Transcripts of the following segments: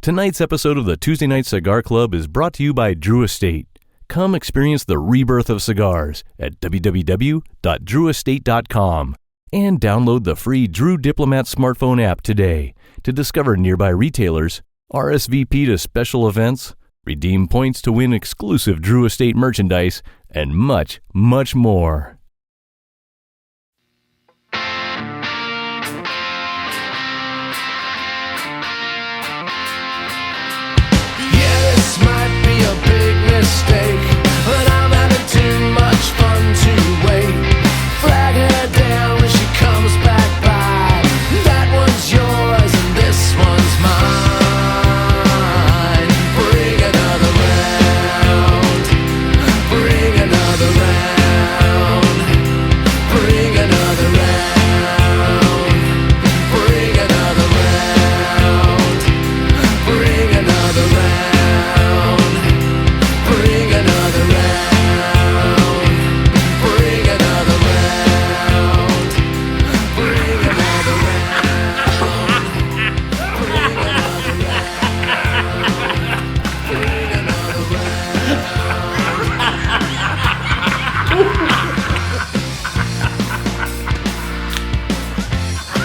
Tonight's episode of the Tuesday Night Cigar Club is brought to you by Drew Estate. Come experience the rebirth of cigars at www.drewestate.com and download the free Drew Diplomat smartphone app today to discover nearby retailers, RSVP to special events, redeem points to win exclusive Drew Estate merchandise, and much, much more. Might be a big mistake, but I'm having too much fun to wait. Flag her down when she comes back by. That one's yours and this one's mine. Bring another round. Bring another round. Bring another round. Bring another round. Bring another round.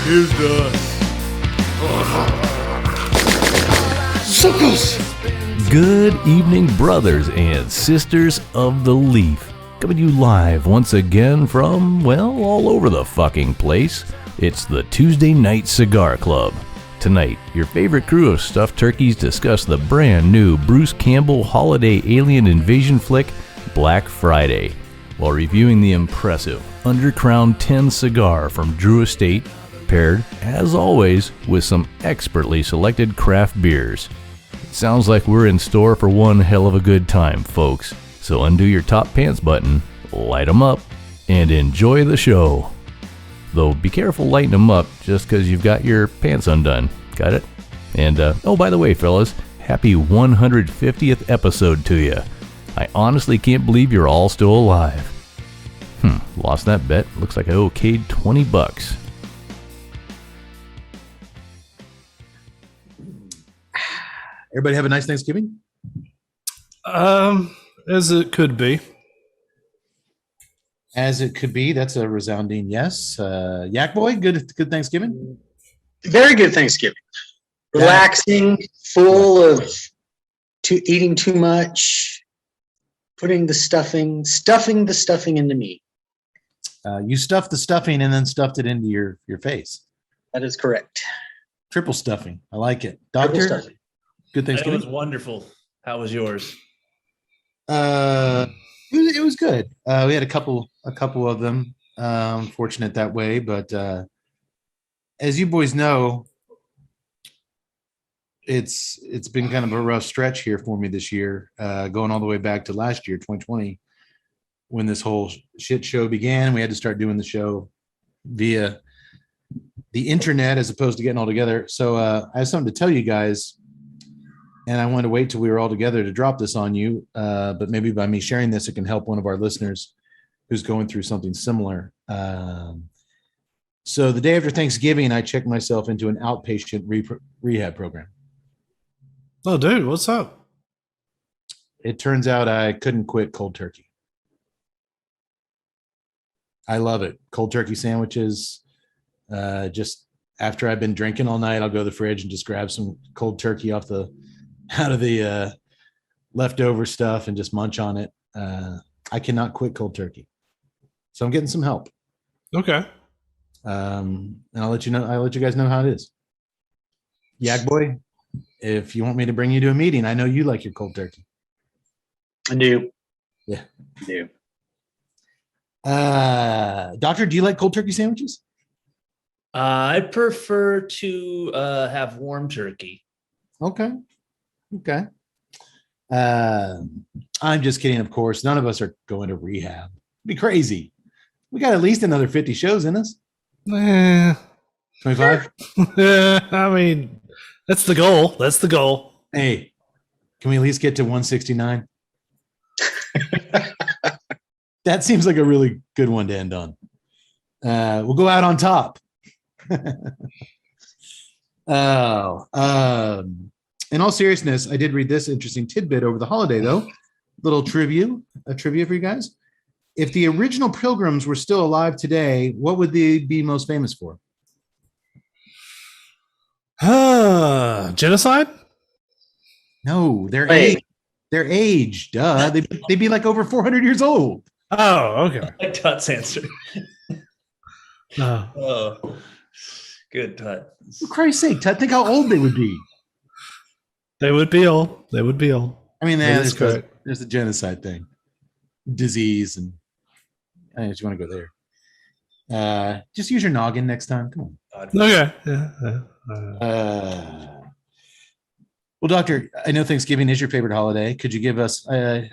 Here's the suckers. Good evening, brothers and sisters of the leaf. Coming to you live once again from, well, all over the fucking place. It's the Tuesday Night Cigar Club. Tonight, your favorite crew of stuffed turkeys discuss the brand new Bruce Campbell holiday alien invasion flick, Black Friday, while reviewing the impressive Undercrown 10 cigar from Drew Estate, paired, as always, with some expertly selected craft beers. It sounds like we're in store for one hell of a good time, folks. So undo your top pants button, light 'em up, and enjoy the show. Though be careful lighting 'em up just because you've got your pants undone. Got it? And, oh, by the way, fellas, happy 150th episode to you. I honestly can't believe you're all still alive. Lost that bet. Looks like I okayed $20. Everybody have a nice Thanksgiving? As it could be. As it could be. That's a resounding yes. Yak Boy, good Thanksgiving? Very good Thanksgiving. Relaxing, full of eating too much, putting the stuffing into me. You stuffed the stuffing and then stuffed it into your face. That is correct. Triple stuffing. I like it. Doctor, good Thanksgiving? It was wonderful. How was yours? It was good. We had a couple of them. Fortunate that way, but as you boys know, it's been kind of a rough stretch here for me this year, going all the way back to last year, 2020, when this whole shit show began. We had to start doing the show via the internet as opposed to getting all together. So I have something to tell you guys. And I wanted to wait till we were all together to drop this on you. But maybe by me sharing this, it can help one of our listeners who's going through something similar. So the day after Thanksgiving, I checked myself into an outpatient rehab program. Oh, dude, what's up? It turns out I couldn't quit cold turkey. I love it. Cold turkey sandwiches. Just after I've been drinking all night, I'll go to the fridge and just grab some cold turkey out of the leftover stuff and just munch on it. I cannot quit cold turkey. So I'm getting some help. Okay. And I'll let you guys know how it is. Yak Boy, if you want me to bring you to a meeting, I know you like your cold turkey. I do. Yeah. I do. Doctor, do you like cold turkey sandwiches? I prefer to have warm turkey. Okay. I'm just kidding, of course. None of us are going to rehab. It'd be crazy. We got at least another 50 shows in us. 25? I mean, that's the goal. Hey, can we at least get to 169? That seems like a really good one to end on. We'll go out on top. In all seriousness, I did read this interesting tidbit over the holiday, though. Little trivia for you guys. If the original Pilgrims were still alive today, what would they be most famous for? Genocide? No, their Wait. age. Their age. Duh. They'd be like over 400 years old. Oh, okay. Like Tut's answer. No. Oh, good, Tut. For Christ's sake, Tut, think how old they would be. They would be old. They would be old. I mean, That is there's correct. the genocide thing, disease, and I just want to go there. Just use your noggin next time. Come on. Okay. Yeah. Well, Doctor, I know Thanksgiving is your favorite holiday. Could you give us? I'm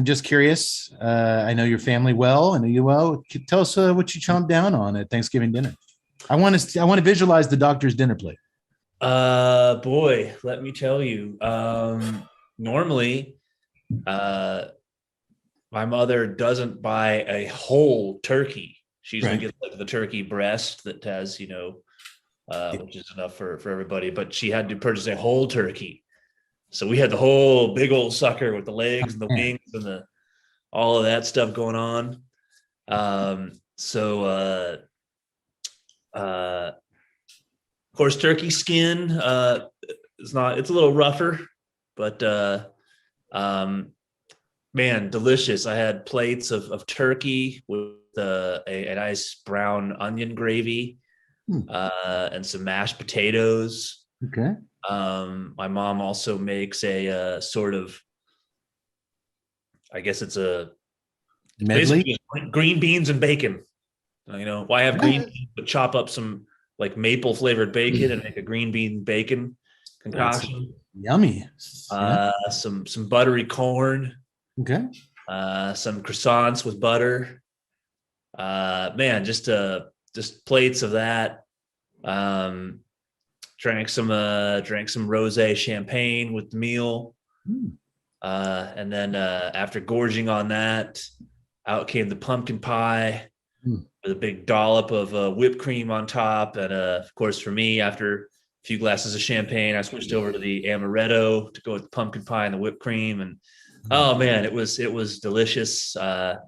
just curious. I know your family well. I know you well. Tell us what you chomped down on at Thanksgiving dinner. I want to visualize the doctor's dinner plate. Boy, let me tell you. Normally, my mother doesn't buy a whole turkey. She usually gets like the turkey breast that has, which is enough for everybody. But she had to purchase a whole turkey. So we had the whole big old sucker with the legs and the wings and all of that stuff going on. Of course, turkey skin it's a little rougher, but man, delicious. I had plates of turkey with a nice brown onion gravy and some mashed potatoes. Okay. My mom also makes a sort of, I guess it's a Medley. green beans and bacon. Why have green beans, but chop up some like maple flavored bacon and make a green bean bacon concoction. Yummy. Some buttery corn. Okay. Some croissants with butter. Man, just plates of that. Drank some rosé champagne with the meal. And then after gorging on that, out came the pumpkin pie with a big dollop of whipped cream on top. And of course, for me, after a few glasses of champagne, I switched over to the amaretto to go with the pumpkin pie and the whipped cream. And oh man, it was delicious. And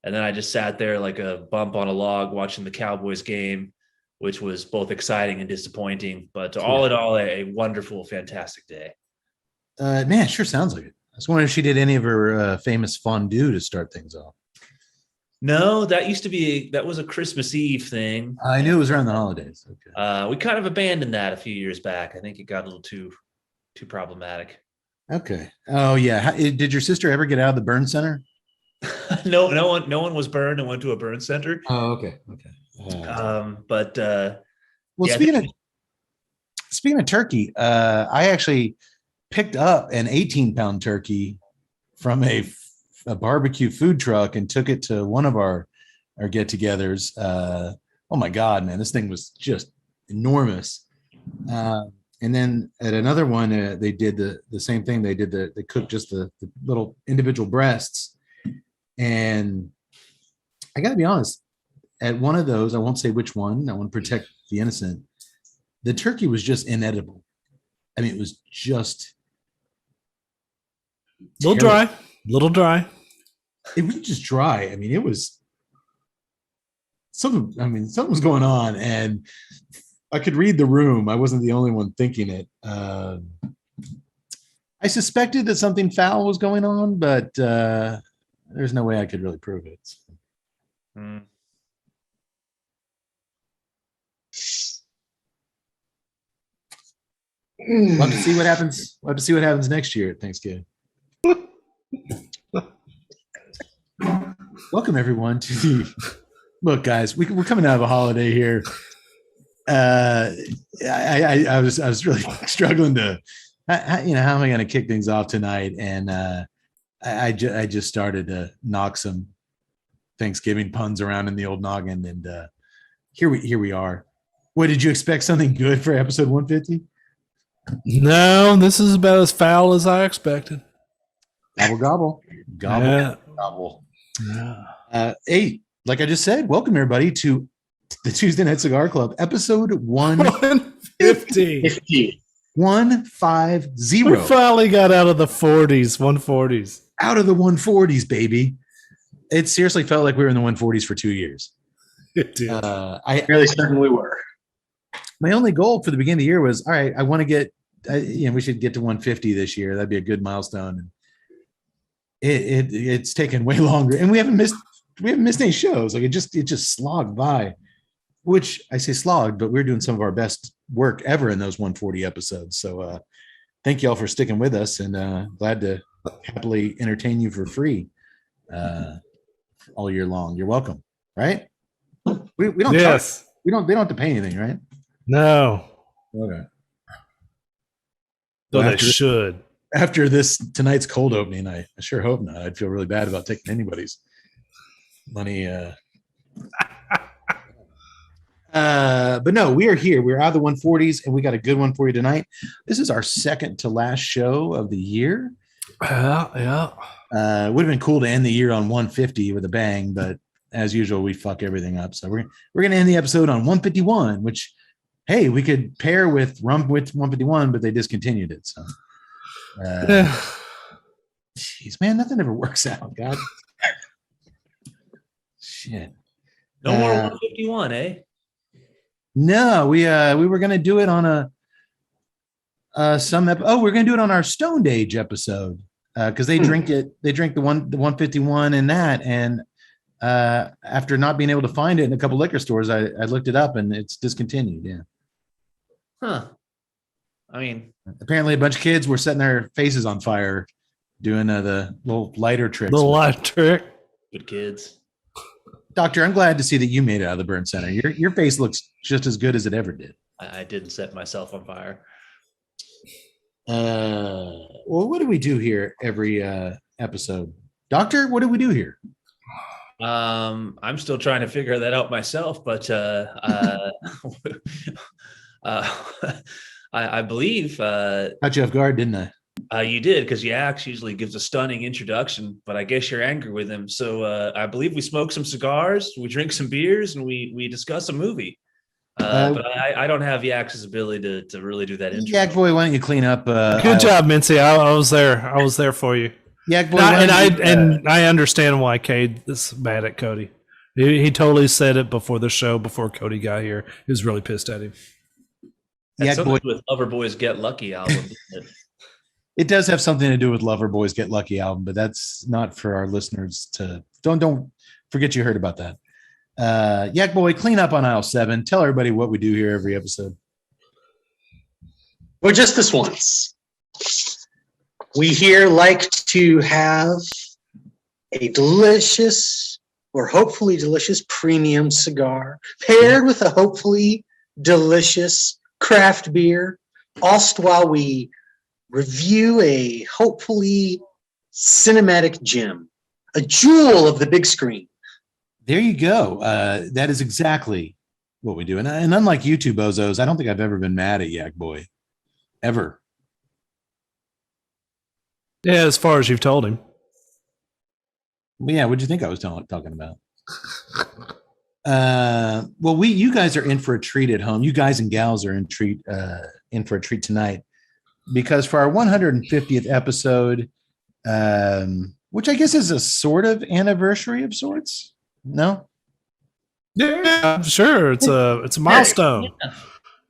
then I just sat there like a bump on a log watching the Cowboys game, which was both exciting and disappointing. But all in all, a wonderful, fantastic day. Man, sure sounds like it. I was wondering if she did any of her famous fondue to start things off. No, that was a Christmas Eve thing. I knew it was around the holidays. Okay. We kind of abandoned that a few years back. I think it got a little too problematic. Okay. Oh yeah. Did your sister ever get out of the burn center? No one was burned and went to a burn center. Oh, okay. Okay. Well, yeah, speaking of turkey, I actually picked up an 18-pound turkey from a barbecue food truck and took it to one of our get-togethers. Oh my God, man, this thing was just enormous. And then at another one, they did the same thing. They cooked just the little individual breasts. And I got to be honest, at one of those, I won't say which one. I want to protect the innocent. The turkey was just inedible. I mean, it was just little dry. It was just dry. I mean, it was something. I mean, something was going on, and I could read the room. I wasn't the only one thinking it. I suspected that something foul was going on, but there's no way I could really prove it. We'll have to see what happens. We'll have to see what happens next year at Thanksgiving. Welcome everyone to the look, guys. We're coming out of a holiday here. I was really struggling to, how am I going to kick things off tonight? And I just started to knock some Thanksgiving puns around in the old noggin, and here we are. What, did you expect something good for episode 150? No, this is about as foul as I expected. Gobble. Yeah. Gobble. Yeah. Hey, like I just said, welcome everybody to the Tuesday Night Cigar Club, episode 150. 50. 150. We finally got out of the 40s, 140s. Out of the 140s, baby. It seriously felt like we were in the 140s for 2 years. It did. Really certain we were. My only goal for the beginning of the year was, all right, I want to get, we should get to 150 this year. That'd be a good milestone. It's taken way longer, and we haven't missed any shows. Like it just slogged by, which I say slogged, but we're doing some of our best work ever in those 140 episodes. So thank you all for sticking with us, and glad to happily entertain you for free all year long. You're welcome. Right? We don't. Yes. They don't have to pay anything, right? No. Okay. Though Well, they should. After tonight's cold opening, I sure hope not. I'd feel really bad about taking anybody's money. But no, we are here. We're out of the 140s, and we got a good one for you tonight. This is our second to last show of the year. Yeah. It would have been cool to end the year on 150 with a bang, but as usual, we fuck everything up. So we're going to end the episode on 151, which, hey, we could pair with 151, but they discontinued it. So, jeez, man, nothing ever works out. God, shit. No more 151, eh? No, we were going to do it on we're going to do it on our Stoned Age episode because they drink the 151 in that, and after not being able to find it in a couple liquor stores, I looked it up and it's discontinued. Yeah. Huh. I mean, apparently a bunch of kids were setting their faces on fire doing the little lighter tricks. The light trick. good kids. Doctor, I'm glad to see that you made it out of the burn center. Your face looks just as good as it ever did. I didn't set myself on fire. Well, what do we do here every episode? Doctor, what do we do here? I'm still trying to figure that out myself, but I believe Caught you off guard, didn't I? you did, because Yax usually gives a stunning introduction, but I guess you're angry with him. So I believe we smoke some cigars, we drink some beers, and we discuss a movie. But I don't have Yax's ability to really do that intro. Yak boy, why don't you clean up? Good job, Mincy. I was there. I was there for you. Yak boy, I understand why Cade is mad at Cody. He totally said it before the show, before Cody got here. He was really pissed at him. That's Yak something boy, with Loverboy's Get Lucky album. Isn't it? it does have something to do with Loverboy's Get Lucky album, but that's not for our listeners to don't forget you heard about that. Yak boy, clean up on aisle 7. Tell everybody what we do here every episode. Well, just this once. We here like to have a delicious or hopefully delicious premium cigar paired with a hopefully delicious craft beer, whilst while we review a hopefully cinematic gem, a jewel of the big screen. There you go. That is exactly what we do. And unlike you two bozos, I don't think I've ever been mad at Yak Boy. Ever. Yeah, as far as you've told him. Well, yeah, what'd you think I was talking about? Well, you guys are in for a treat at home. You guys and gals are in for a treat tonight. Because for our 150th episode, which I guess is a sort of anniversary of sorts. No? Yeah, sure. It's a milestone. Yeah.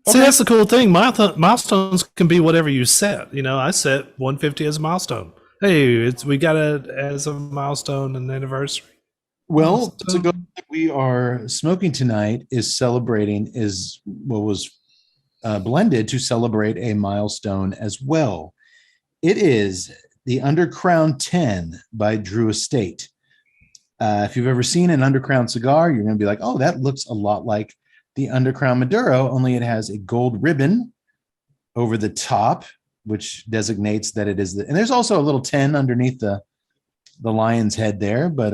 See, that's the cool thing. Milestones can be whatever you set. You know, I set 150 as a milestone. Hey, we got it as a milestone and anniversary. Well, the cigar that we are smoking tonight is what was blended to celebrate a milestone as well. It is the Undercrown 10 by Drew Estate. If you've ever seen an Undercrown cigar, you're going to be like, oh, that looks a lot like the Undercrown Maduro, only it has a gold ribbon over the top, which designates that it is and there's also a little 10 underneath the lion's head there, but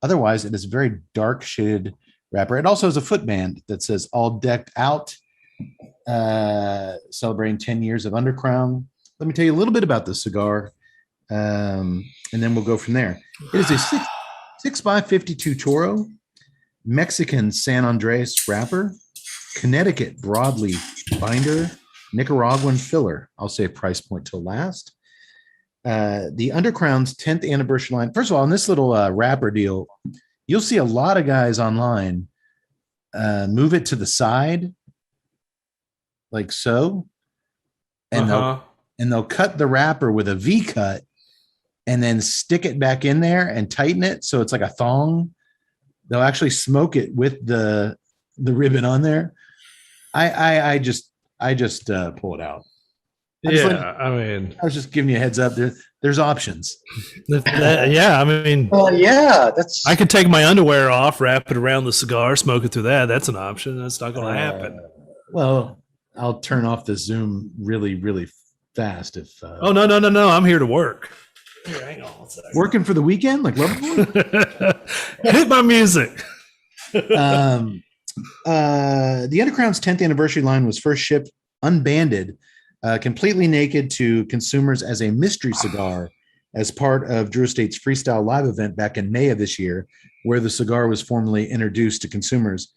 otherwise it is a very dark shaded wrapper. It also has a footband that says all decked out, celebrating 10 years of Undercrown. Let me tell you a little bit about the cigar, and then we'll go from there. It is a 6x52 Toro, Mexican San Andres wrapper, Connecticut broadleaf binder, Nicaraguan filler. I'll say price point till last. The Undercrown's 10th anniversary line. First of all, on this little wrapper deal, you'll see a lot of guys online move it to the side, like so, and they'll cut the wrapper with a V cut, and then stick it back in there and tighten it so it's like a thong. They'll actually smoke it with the ribbon on there. I just pull it out. I was just giving you a heads up. There's options. I could take my underwear off, wrap it around the cigar, smoke it through that. That's an option. That's not going to happen. Well, I'll turn off the Zoom really, really fast. If no, I'm here to work. Here, hang on a second. Working for the weekend, like Loverboy? Hit my music. The Undercrown's 10th anniversary line was first shipped unbanded, completely naked to consumers as a mystery cigar as part of Drew Estate's Freestyle Live event back in May of this year, where the cigar was formally introduced to consumers.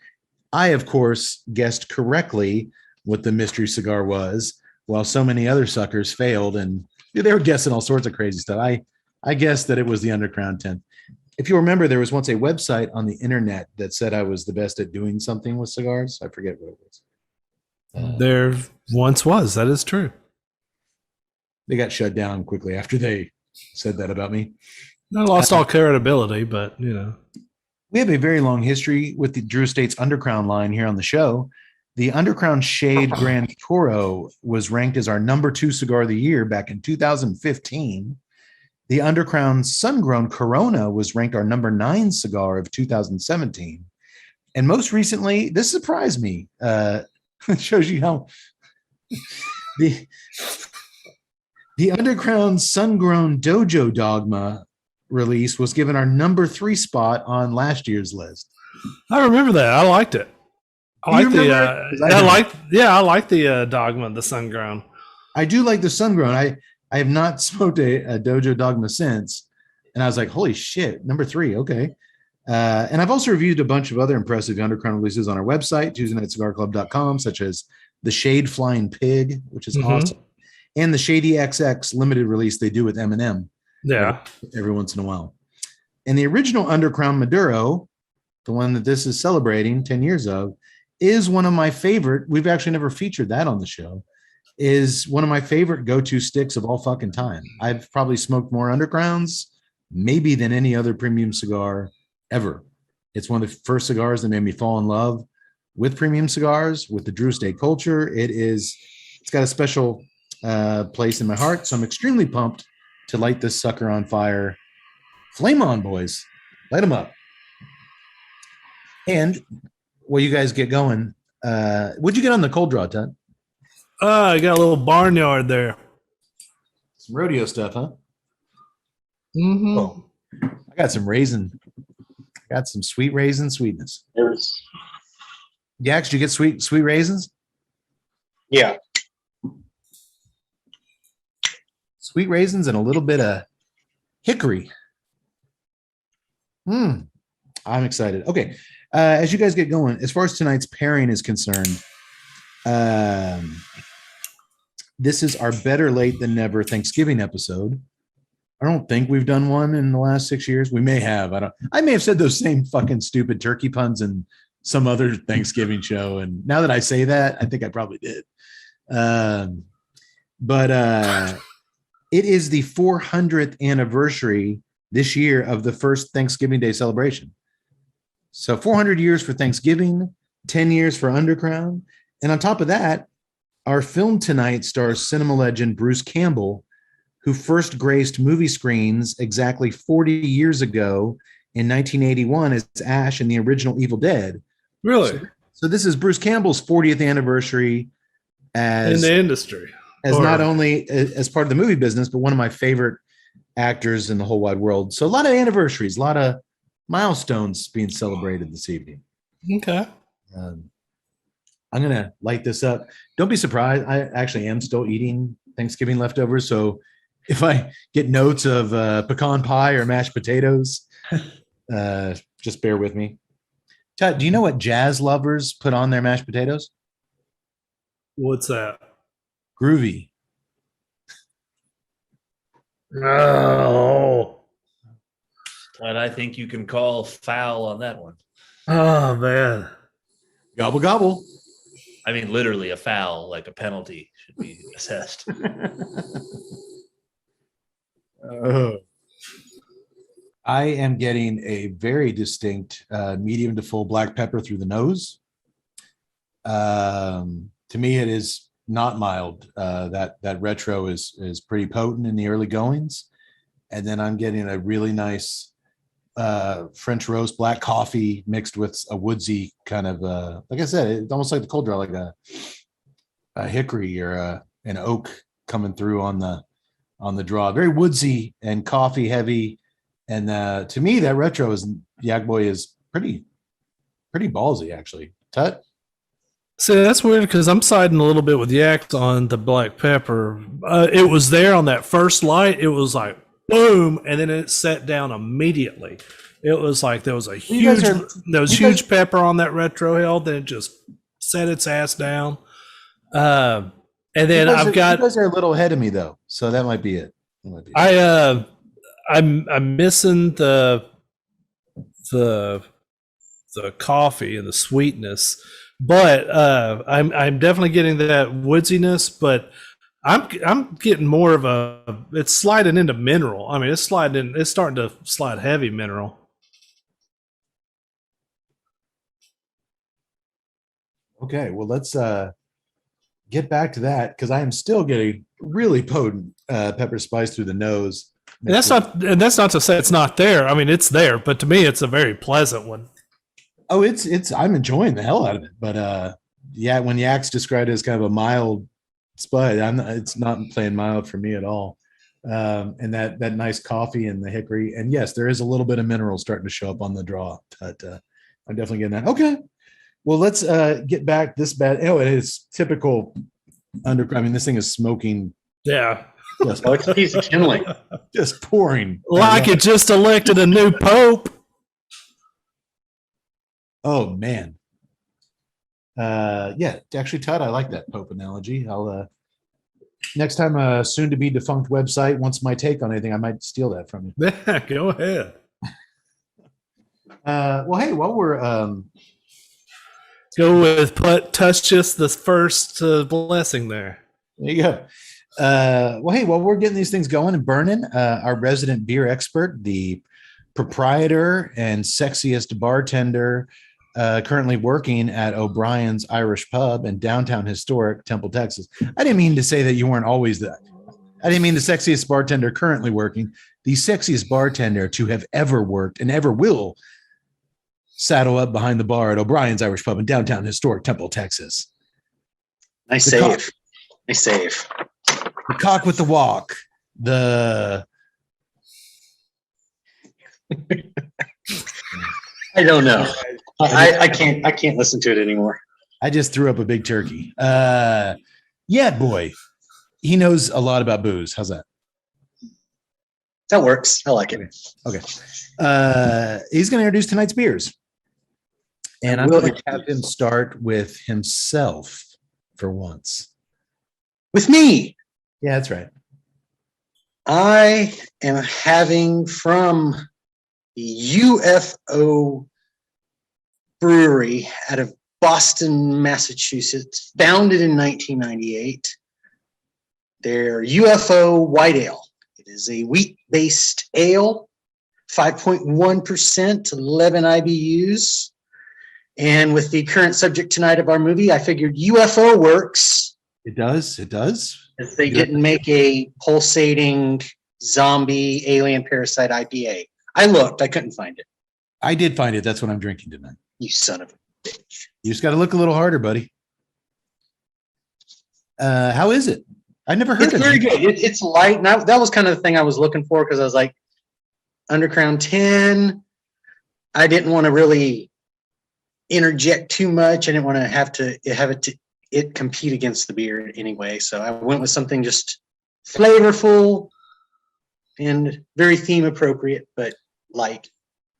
I, of course, guessed correctly what the mystery cigar was, while so many other suckers failed, and they were guessing all sorts of crazy stuff. I guessed that it was the Undercrown 10th. If you remember, there was once a website on the internet that said I was the best at doing something with cigars. I forget what it was. There once was. That is true. They got shut down quickly after they said that about me. I lost all credibility, but we have a very long history with the Drew Estate's Undercrown line here on the show. The Undercrown Shade Grand Toro was ranked as our number 2 cigar of the year back in 2015. The Undercrown Sun-Grown Corona was ranked our number 9 cigar of 2017. And most recently, this surprised me. It shows you how the Undercrown Sun-Grown Dojo Dogma release was given our number 3 spot on last year's list. I remember that. I liked it. I like the Dogma, the Sun-Grown. I do like the Sun-Grown. I have not smoked a Dojo Dogma since, and I was like, holy shit, number 3, okay. And I've also reviewed a bunch of other impressive Undercrown releases on our website, TuesdayNightCigarClub.com, such as the Shade Flying Pig, which is awesome, and the Shady XX limited release they do with Eminem. Yeah, every once in a while. And the original Undercrown Maduro, the one that this is celebrating 10 years of, is one of my favorite. We've actually never featured that on the show. Is one of my favorite go-to sticks of all fucking time. I've probably smoked more Undercrowns maybe than any other premium cigar ever. It's one of the first cigars that made me fall in love with premium cigars, with the Drew Estate culture. It's got a special place in my heart. So I'm extremely pumped to light this sucker on fire. Flame on, boys. Light them up. And while you guys get going, what'd you get on the cold draw, Ted? I got a little barnyard there. Some rodeo stuff, huh? Mm-hmm. Oh, I got some raisin. Got some sweet raisin sweetness. Yax, did you get sweet raisins? Yeah. Sweet raisins and a little bit of hickory. I'm excited. Okay. As you guys get going, as far as tonight's pairing is concerned, this is our better late than never Thanksgiving episode. I don't think we've done one in the last 6 years. We may have. I may have said those same fucking stupid turkey puns in some other Thanksgiving show. And now that I say that, I think I probably did. But it is the 400th anniversary this year of the first Thanksgiving Day celebration. So 400 years for Thanksgiving, 10 years for Undercrown. And on top of that, our film tonight stars cinema legend Bruce Campbell, who first graced movie screens exactly 40 years ago in 1981 as Ash in the original Evil Dead. Really? So this is Bruce Campbell's 40th anniversary in the industry. Not only as part of the movie business, but one of my favorite actors in the whole wide world. So a lot of anniversaries, a lot of milestones being celebrated this evening. Okay. I'm going to light this up. Don't be surprised. I actually am still eating Thanksgiving leftovers. So if I get notes of pecan pie or mashed potatoes, just bear with me. Tut, do you know what jazz lovers put on their mashed potatoes? What's that? Groovy. Oh, But I think you can call foul on that one. oh man. Gobble gobble. I mean, literally a foul, like a penalty should be assessed. I am getting a very distinct medium to full black pepper through the nose. To me, it is not mild. That retro is pretty potent in the early goings, and then I'm getting a really nice French roast black coffee mixed with a woodsy kind of like I said, it's almost like the cold draw, like a hickory or an oak coming through on the draw. Very woodsy and coffee heavy. And to me, that retro Yak Boy is pretty ballsy, actually. Tut. See, that's weird because I'm siding a little bit with Yak on the black pepper. It was there on that first light. It was like boom, and then it set down immediately. It was like there was a huge pepper on that retro hill. Then it just set its ass down. And then you guys are a little ahead of me though, so that might be it. I'm missing the coffee and the sweetness, but I'm definitely getting that woodsiness. But I'm getting more of it's sliding into mineral. I mean, it's starting to slide heavy mineral. Okay, well let's get back to that because I am still getting really potent pepper spice through the nose. And that's not to say it's not there. I mean, it's there, but to me, it's a very pleasant one. Oh, it's I'm enjoying the hell out of it. But yeah, when Yak's described it as kind of a mild spud, it's not playing mild for me at all. And that nice coffee and the hickory, and yes, there is a little bit of mineral starting to show up on the draw. But I'm definitely getting that. Okay, well let's get back this bad. Oh, it is typical Undercrown. I mean, this thing is smoking. Yeah. Just, Oh, it's a piece of kindling. just pouring. Like it just elected a new pope. Oh man. Yeah, actually, Todd, I like that Pope analogy. I'll next time a soon to be defunct website wants my take on anything, I might steal that from you. Yeah, go ahead. Well, hey, while we're Go with touch just the first blessing there. there you go. Well, hey, while we're getting these things going and burning, our resident beer expert, the proprietor and sexiest bartender, currently working at O'Brien's Irish Pub in downtown historic Temple, Texas. I didn't mean to say that you weren't always that. I didn't mean the sexiest bartender currently working, the sexiest bartender to have ever worked and ever will saddle up behind the bar at O'Brien's Irish Pub in downtown historic Temple, Texas. Nice save. Nice save. The cock with the walk. The I don't know. I can't listen to it anymore. I just threw up a big turkey. Yeah, boy. He knows a lot about booze. How's that? That works. I like it. Okay. He's going to introduce tonight's beers. And I'm going to have him start with himself for once. With me. Yeah, that's right. I am having from the UFO brewery out of Boston, Massachusetts, founded in 1998. Their UFO White Ale. It is a wheat-based ale, 5.1%, 11 IBUs. And with the current subject tonight of our movie, I figured UFO works. It does. It does. If they didn't make a pulsating zombie alien parasite IPA. I looked, I couldn't find it. I did find it. That's what I'm drinking tonight. You son of a bitch. You just got to look a little harder, buddy. How is it? I never heard It's of it. very good. It's light. And that was kind of the thing I was looking for because I was like, Undercrown 10. I didn't want to really interject too much. I didn't want to have it compete against the beer anyway. So I went with something just flavorful and very theme appropriate, but light.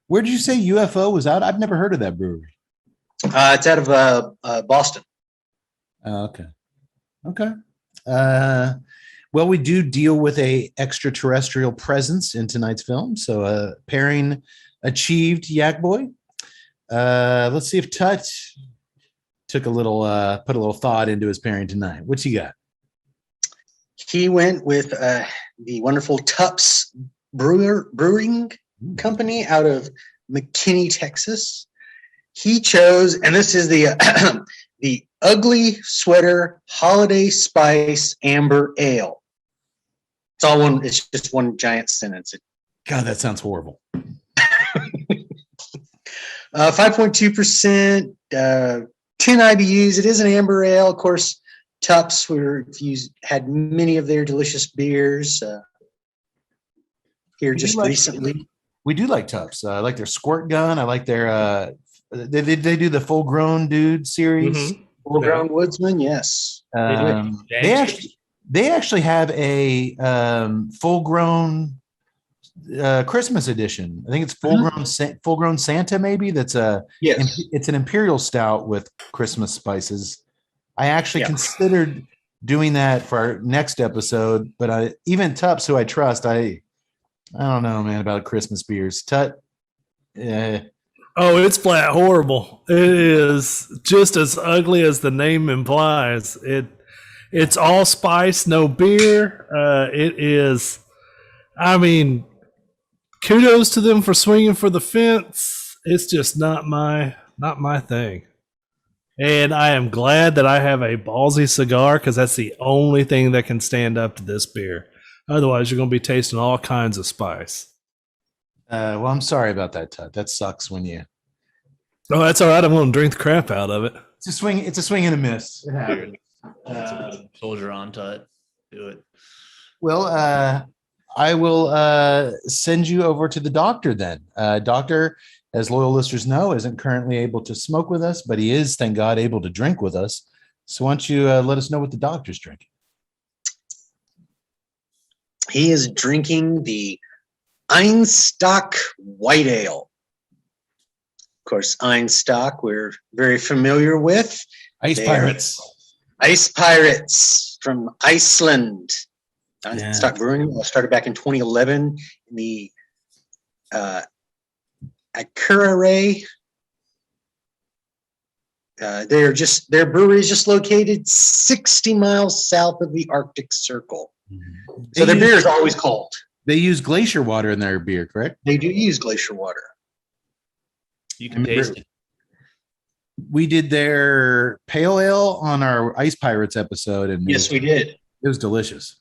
Where did you say UFO was out? I've never heard of that brewery. It's out of Boston. Okay. Okay. Well, we do deal with a extraterrestrial presence in tonight's film. So pairing achieved, Yak Boy. Let's see if Tut took a little, put a little thought into his pairing tonight. What's he got? He went with the wonderful Tups Brewing Company out of McKinney, Texas. He chose, and this is the the Ugly Sweater Holiday Spice Amber Ale. It's all one. It's just one giant sentence. God, that sounds horrible. 5.2%, 10 IBUs. It is an amber ale. Of course, Tups, if you had many of their delicious beers here just recently. We do like Tups. I like their Squirt Gun. I like their they do the Full Grown Dude series. Mhm. Full Grown Woodsman, yes. They actually have a full grown Christmas edition. I think it's full grown Santa. Maybe that's Yes. It's an imperial stout with Christmas spices. I actually considered doing that for our next episode, but even Tups, who I trust, I don't know, man, about Christmas beers. Tut. Oh, it's flat horrible. It is just as ugly as the name implies. It's all spice, no beer. It is. I mean, kudos to them for swinging for the fence. It's just not my thing. And I am glad that I have a ballsy cigar because that's the only thing that can stand up to this beer. Otherwise, you're going to be tasting all kinds of spice. Well, I'm sorry about that, Tut. That sucks when you. Oh, that's all right. I'm going to drink the crap out of it. It's a swing. It's a swing and a miss. It happens. Soldier on, Tut. Do it. Well, I will send you over to the doctor then. Doctor, as loyal listeners know, isn't currently able to smoke with us, but he is, thank God, able to drink with us. So why don't you let us know what the doctor's drinking? He is drinking the Einstock White Ale. Of course, Einstock we're very familiar with. Ice Pirates. Ice Pirates from Iceland. Einstock Brewing started back in 2011 in the Akureyri. Their brewery is just located 60 miles south of the Arctic Circle. Mm-hmm. So their beer is always cold. They use glacier water in their beer, correct? They do use glacier water. You can taste it. We did their pale ale on our Ice Pirates episode, and Yes, we did. It was delicious.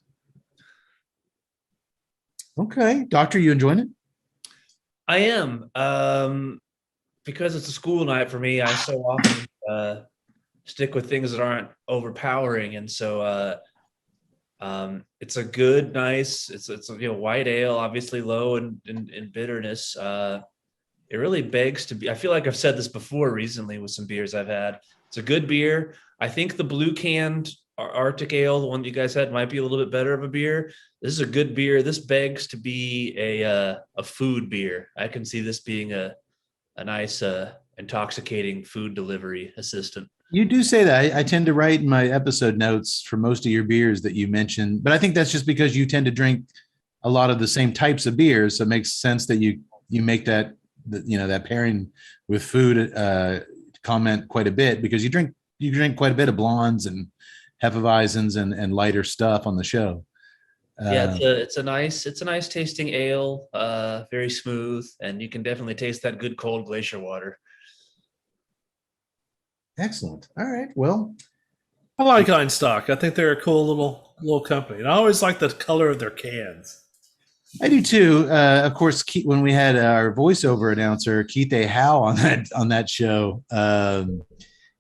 Okay, Doctor, you enjoying it? I am. Because it's a school night for me, I so often stick with things that aren't overpowering, and so it's a good, nice. It's a white ale, obviously low in bitterness. It really begs to be. I feel like I've said this before recently with some beers I've had. It's a good beer. I think the blue canned Arctic Ale, the one that you guys had, might be a little bit better of a beer. This is a good beer. This begs to be a food beer. I can see this being a nice intoxicating food delivery assistant. You do say that. I tend to write in my episode notes for most of your beers that you mentioned, but I think that's just because you tend to drink a lot of the same types of beers. So it makes sense that you make that pairing with food comment quite a bit, because you drink quite a bit of blondes and Hefeweizens and lighter stuff on the show. It's a nice tasting ale, very smooth, and you can definitely taste that good cold glacier water. Excellent. All right. Well, I like Einstock. I think they're a cool little company. And I always like the color of their cans. I do too. Of course, when we had our voiceover announcer Keith A. Howe on that show,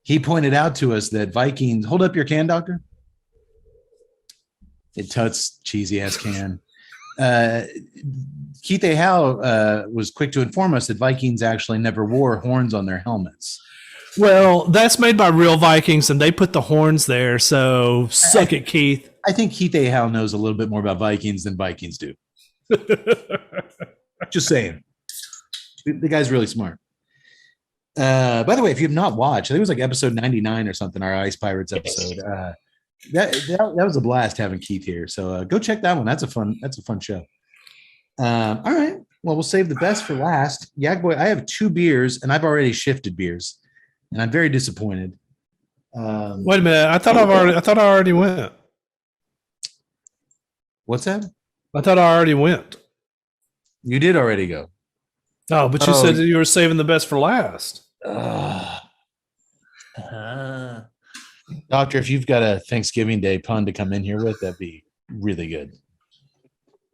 he pointed out to us that Vikings. Hold up your can, Doctor. It Tut's cheesy ass can. Keith A. Howe was quick to inform us that Vikings actually never wore horns on their helmets. Well, that's made by real Vikings, and they put the horns there. So suck it, Keith. I think Keith A. Howe knows a little bit more about Vikings than Vikings do. Just saying. The guy's really smart. By the way, if you have not watched, I think it was like episode 99 or something, our Ice Pirates episode. That was a blast having Keith here. So go check that one. That's a fun show. All right. Well, we'll save the best for last. Yak Boy, I have 2 beers, and I've already shifted beers, and I'm very disappointed. Wait a minute. I thought I already went. What's that? I thought I already went. You did already go. Oh, but you said that you were saving the best for last. Doctor, if you've got a Thanksgiving Day pun to come in here with, that'd be really good.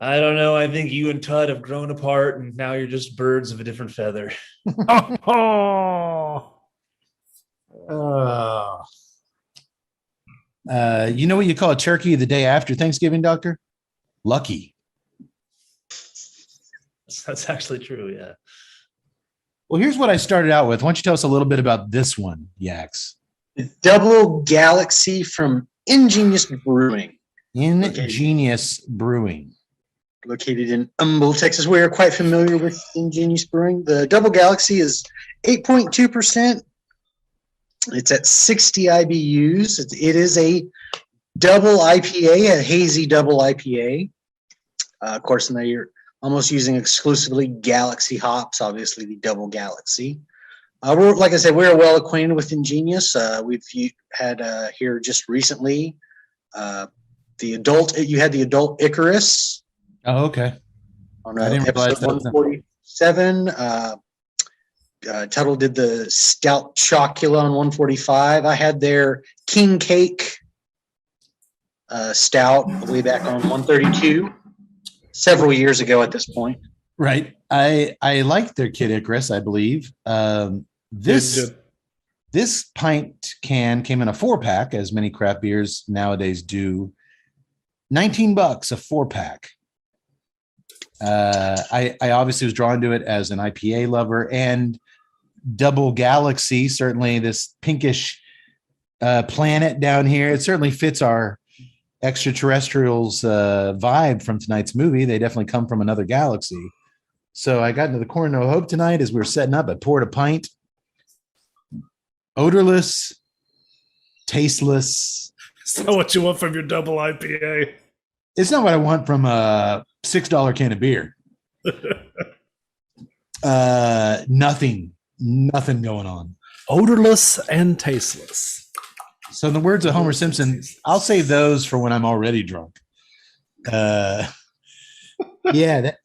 I don't know. I think you and Tut have grown apart, and now you're just birds of a different feather. You know what you call a turkey the day after Thanksgiving, Doctor? Lucky. That's actually true, yeah. Well, here's what I started out with. Why don't you tell us a little bit about this one, Yaks? The Double Galaxy from Ingenious Brewing. Ingenious Brewing. Located in Humble, Texas. We are quite familiar with Ingenious Brewing. The Double Galaxy is 8.2%. It's at 60 IBUs. It is a double IPA, a hazy double IPA. Of course, now you're almost using exclusively Galaxy hops, obviously the Double Galaxy. Like I said, we're well acquainted with Ingenious. We've had here just recently you had the adult Icarus. Oh, okay. On I didn't realize episode 147. Tuttle did the Stout Chocula on 145. I had their King Cake Stout way back on 132, several years ago at this point. Right. I like their Kid Icarus, I believe. This pint can came in a 4-pack, as many craft beers nowadays do. $19, a 4-pack. I obviously was drawn to it as an IPA lover, and Double Galaxy, certainly this pinkish planet down here, it certainly fits our extraterrestrials vibe from tonight's movie. They definitely come from another galaxy. So I got into the Corner No Hope tonight as we were setting up. I poured a pint. Odorless, tasteless. Is that what you want from your double IPA? It's not what I want from a $6 can of beer. Nothing going on. Odorless and tasteless. So in the words of Homer Simpson, I'll save those for when I'm already drunk. I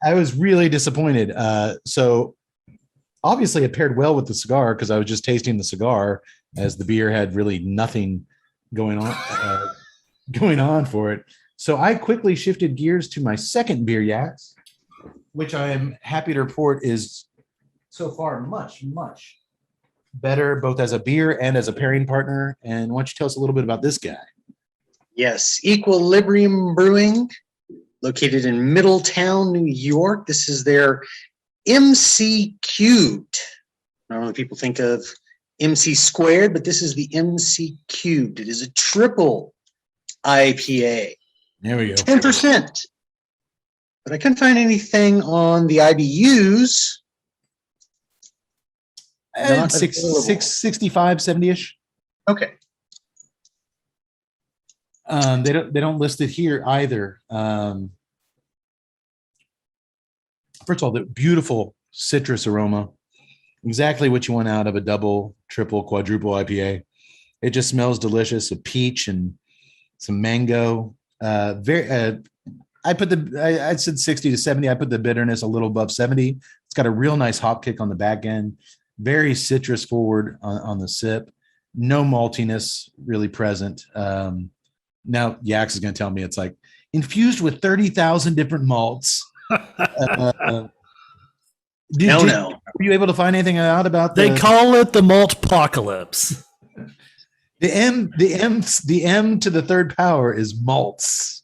was really disappointed. So obviously it paired well with the cigar because I was just tasting the cigar as the beer had really nothing going on for it. So I quickly shifted gears to my second beer, Yaks, which I am happy to report is so far much, much better, both as a beer and as a pairing partner. And why don't you tell us a little bit about this guy? Yes, Equilibrium Brewing, located in Middletown, New York. This is their MC Cubed. Normally people think of MC Squared, but this is the MC Cubed. It is a triple IPA. There we go. 10%. But I couldn't find anything on the IBUs. Not 65, 70-ish. Okay. They don't list it here either. First of all, the beautiful citrus aroma. Exactly what you want out of a double, triple, quadruple IPA. It just smells delicious, a peach and some mango. I said 60 to 70. I put the bitterness a little above 70. It's got a real nice hop kick on the back end. Very citrus forward on the sip. No maltiness really present. Now Yaks is going to tell me it's like infused with 30,000 different malts. No. Were you able to find anything out about They call it the maltpocalypse. The M to the third power is malts.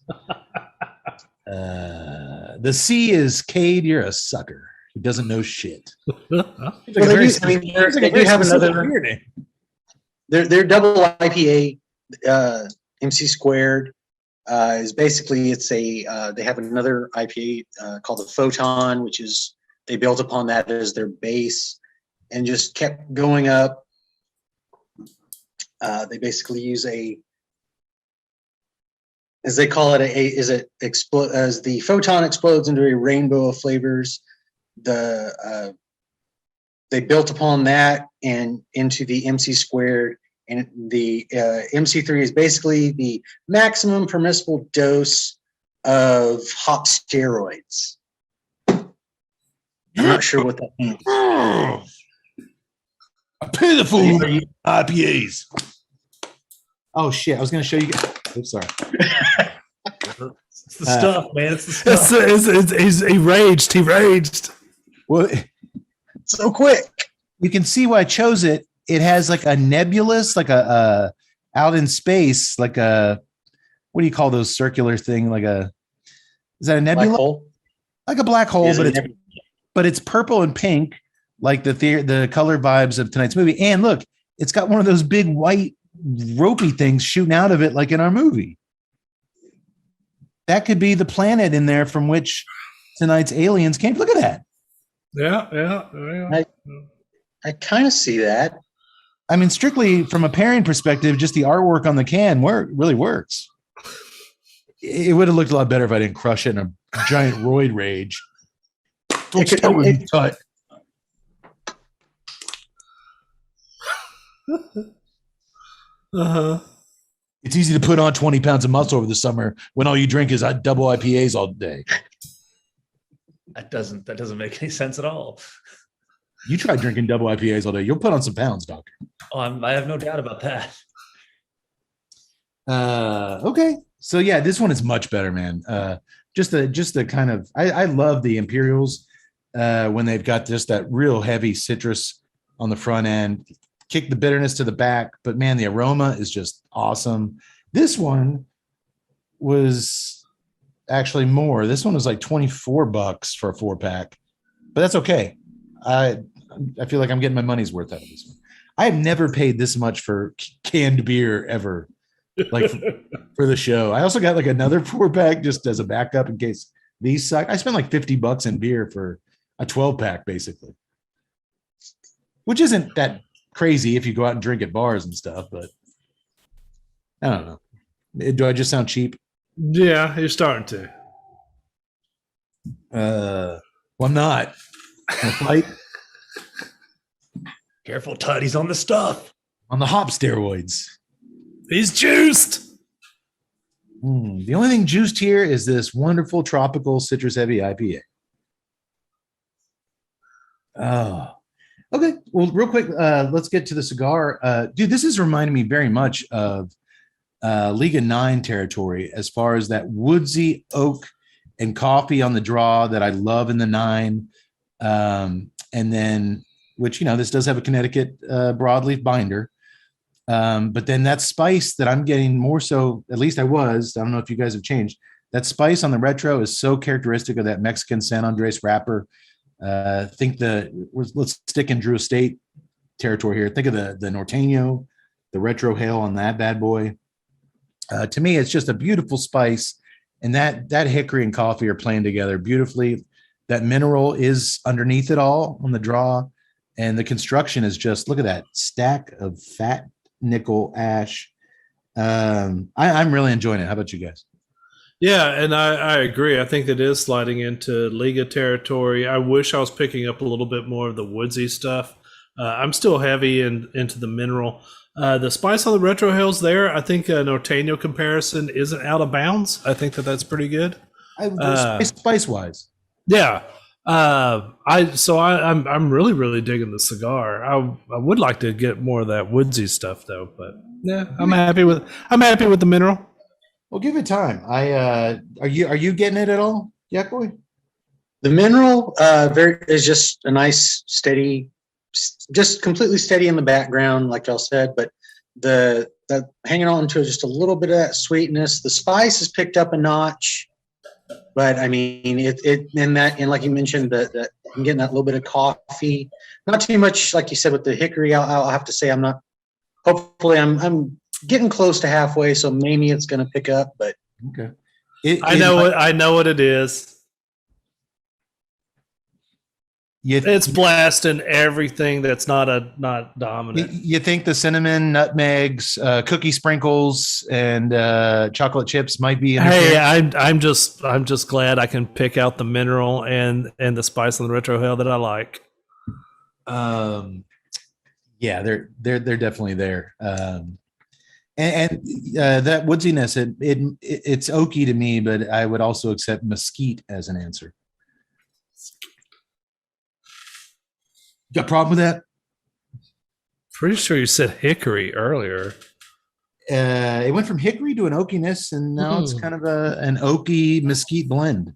The C is Cade. You're a sucker. He doesn't know shit. They have another. Their double IPA, MC Squared, is basically they have another IPA called the Photon, which is they built upon that as their base and just kept going up. They basically use a as they call it, as the photon explodes into a rainbow of flavors. They built upon that and into the MC squared, and the MC3 is basically the maximum permissible dose of hop steroids. I'm not sure what that means. A pitiful IPAs. Oh shit! I was going to show you. Oops, sorry. It's the stuff, man. It's the stuff. He's enraged. He raged. Well, So quick. you can see why I chose it. It has like a nebulous, like a out in space, like a, what do you call those circular thing? Is that a nebula? Black hole. Like a black hole, Is but it it's purple and pink, like the color vibes of tonight's movie. And look, it's got one of those big white ropey things shooting out of it, like in our movie. That could be the planet in there from which tonight's aliens came. Look at that. Yeah. I kind of see that. I mean, strictly from a pairing perspective, just the artwork on the can really works. It would have looked a lot better if I didn't crush it in a giant roid rage. Don't start with me, Tut. It's easy to put on 20 pounds of muscle over the summer when all you drink is double IPAs all day. That doesn't make any sense at all. You try drinking double IPAs all day, you'll put on some pounds, doctor. Oh, I have no doubt about that. Okay. So yeah, this one is much better, man. Just the kind of, I love the Imperials when they've got just that real heavy citrus on the front end, kick the bitterness to the back, but man, the aroma is just awesome. This one was actually more. This one was like $24 for a 4-pack, but that's okay. I feel like I'm getting my money's worth out of this one. I have never paid this much for canned beer ever, like for the show. I also got like another 4-pack just as a backup in case these suck. I spent like $50 in beer for a 12-pack basically, which isn't that crazy if you go out and drink at bars and stuff, but I don't know. Do I just sound cheap? Yeah, you're starting to. Well, I'm not. Fight Careful, Tut. He's on the stuff. on the hop steroids. He's juiced. The only thing juiced here is this wonderful tropical citrus heavy IPA. Oh, okay. Well, real quick, let's get to the cigar. Dude, this is reminding me very much of Liga 9 territory as far as that woodsy oak and coffee on the draw that I love in the 9. And then, which, this does have a Connecticut broadleaf binder. But then that spice that I'm getting more so, at least I don't know if you guys have changed. That spice on the retro is so characteristic of that Mexican San Andres wrapper. Let's stick in Drew Estate territory here. Think of the Norteño, the retro hail on that bad boy. To me, it's just a beautiful spice, and that hickory and coffee are playing together beautifully. That mineral is underneath it all on the draw, and the construction is just, look at that stack of fat nickel ash. I'm really enjoying it. How about you guys? Yeah, and I agree. I think it is sliding into Liga territory. I wish I was picking up a little bit more of the woodsy stuff. I'm still heavy into the mineral. The spice on the retro hills there, I think a Norteño comparison isn't out of bounds. I think that's pretty good. Spice wise. Yeah. I'm really, really digging the cigar. I would like to get more of that woodsy stuff though, but yeah, I'm happy with the mineral. Well, give it time. Are you getting it at all, Yak Boy? The mineral is just a nice, steady, just completely steady in the background, like y'all said. But the hanging on to just a little bit of that sweetness. The spice is picked up a notch, but I mean and like you mentioned, that I'm getting that little bit of coffee. Not too much, like you said, with the hickory. I'll have to say I'm not. Hopefully, I'm getting close to halfway, so maybe it's going to pick up. But okay, I know what it is. It's blasting everything that's not dominant. You think the cinnamon, nutmegs, cookie sprinkles, and chocolate chips might be? Hey, I'm just glad I can pick out the mineral and the spice on the retro hell that I like. Yeah, they're definitely there. And that woodsiness, it's oaky to me, but I would also accept mesquite as an answer. Got a problem with that? Pretty sure you said hickory earlier. It went from hickory to an oakiness, and now it's kind of an oaky mesquite blend.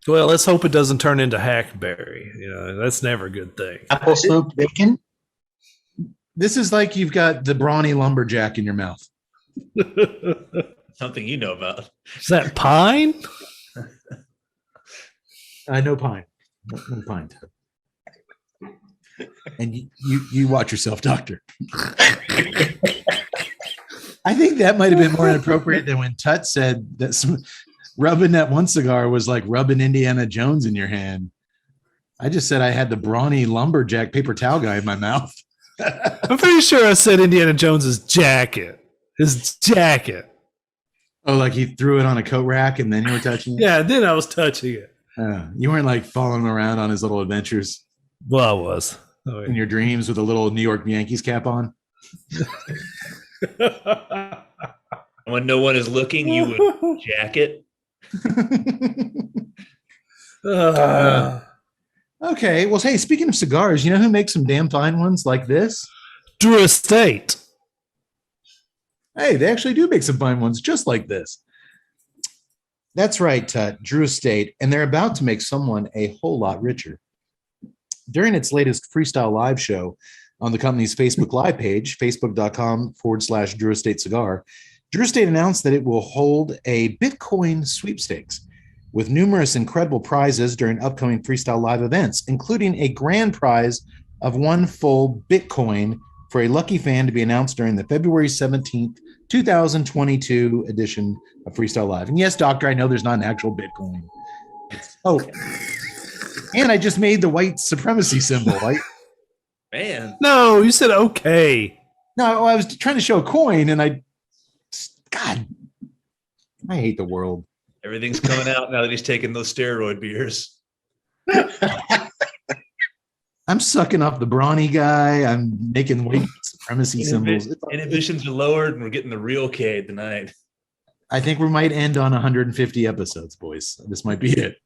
Well, let's hope it doesn't turn into hackberry. That's never a good thing. Apple smoked bacon. This is like you've got the brawny lumberjack in your mouth. Something you know about. Is that pine? No pine. No pine. And you watch yourself, doctor. I think that might have been more inappropriate than when Tut said that rubbing that one cigar was like rubbing Indiana Jones in your hand. I just said I had the brawny lumberjack paper towel guy in my mouth. I'm pretty sure I said Indiana Jones's jacket. His jacket. Oh, like he threw it on a coat rack and then you were touching it? Yeah, then I was touching it. You weren't like following around on his little adventures. Well, I was. Oh, yeah. In your dreams with a little New York Yankees cap on. When no one is looking, you would jacket. Okay. Well, hey, speaking of cigars, you know who makes some damn fine ones like this? Drew Estate. Hey, they actually do make some fine ones just like this. That's right, Tut, Drew Estate, and they're about to make someone a whole lot richer. During its latest freestyle live show on the company's Facebook Live page, facebook.com/Drew Estate Cigar, Drew Estate announced that it will hold a Bitcoin sweepstakes with numerous incredible prizes during upcoming freestyle live events, including a grand prize of 1 full Bitcoin for a lucky fan to be announced during the February 17th, 2022 edition of Freestyle Live. And yes, doctor, I know there's not an actual Bitcoin. And I just made the white supremacy symbol. Man. No, you said okay. No, I was trying to show a coin, and God, I hate the world. Everything's coming out now that he's taking those steroid beers. I'm sucking off the brawny guy. I'm making white supremacy symbols. Inhibitions are lowered, and we're getting the real K tonight. I think we might end on 150 episodes, boys. This might be it.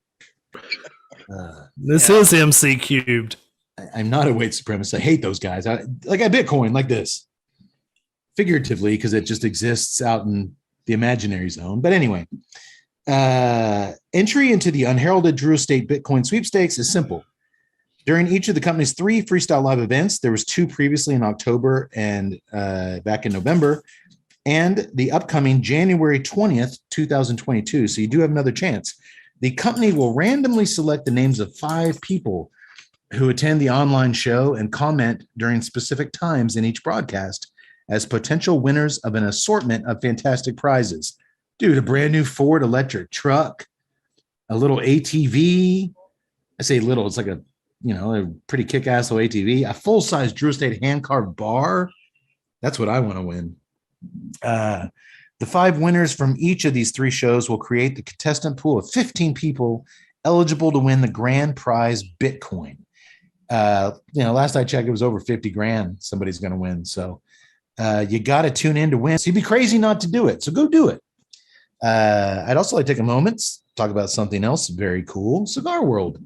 This is MC cubed. I'm not a white supremacist. I hate those guys. I Bitcoin like this. Figuratively, because it just exists out in the imaginary zone. But anyway, entry into the unheralded Drew Estate Bitcoin sweepstakes is simple. During each of the company's 3 freestyle live events, there was 2 previously in October and back in November, and the upcoming January 20th, 2022. So you do have another chance. The company will randomly select the names of 5 people who attend the online show and comment during specific times in each broadcast as potential winners of an assortment of fantastic prizes. Dude, a brand new Ford electric truck, a little ATV. I say little, it's like a pretty kick-ass little ATV, a full-size Drew Estate hand-carved bar. That's what I want to win. The 5 winners from each of these 3 shows will create the contestant pool of 15 people eligible to win the grand prize Bitcoin. Last I checked, it was over 50 grand somebody's going to win. So you got to tune in to win. So you'd be crazy not to do it. So go do it. I'd also like to take a moment to talk about something else very cool, Cigar World.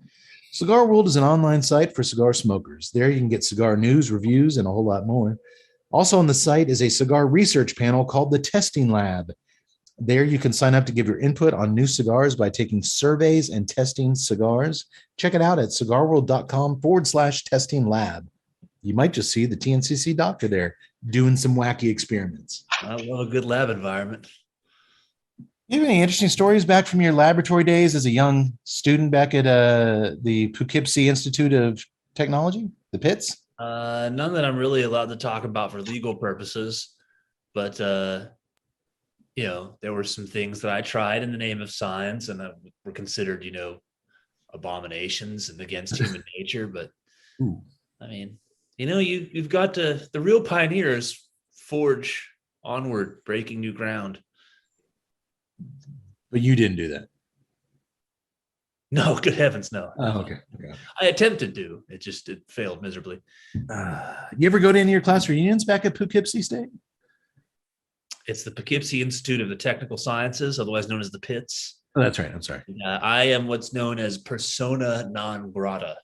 Cigar World is an online site for cigar smokers. There you can get cigar news, reviews, and a whole lot more. Also on the site is a cigar research panel called the Testing Lab. There you can sign up to give your input on new cigars by taking surveys and testing cigars. Check it out at cigarworld.com/testing lab. You might just see the TNCC doctor there doing some wacky experiments. I love a good lab environment. You have any interesting stories back from your laboratory days as a young student back at the Poughkeepsie Institute of Technology, the PITS? None that I'm really allowed to talk about for legal purposes, but there were some things that I tried in the name of science and that were considered, abominations and against human nature, but Ooh. I mean, you've got the real pioneers forge onward, breaking new ground. But you didn't do that. No, good heavens, no. Oh, okay. I attempted to. It failed miserably. You ever go to any of your class reunions back at Poughkeepsie State? It's the Poughkeepsie Institute of the Technical Sciences, otherwise known as the PITS. Oh, that's right. I'm sorry. I am what's known as persona non grata.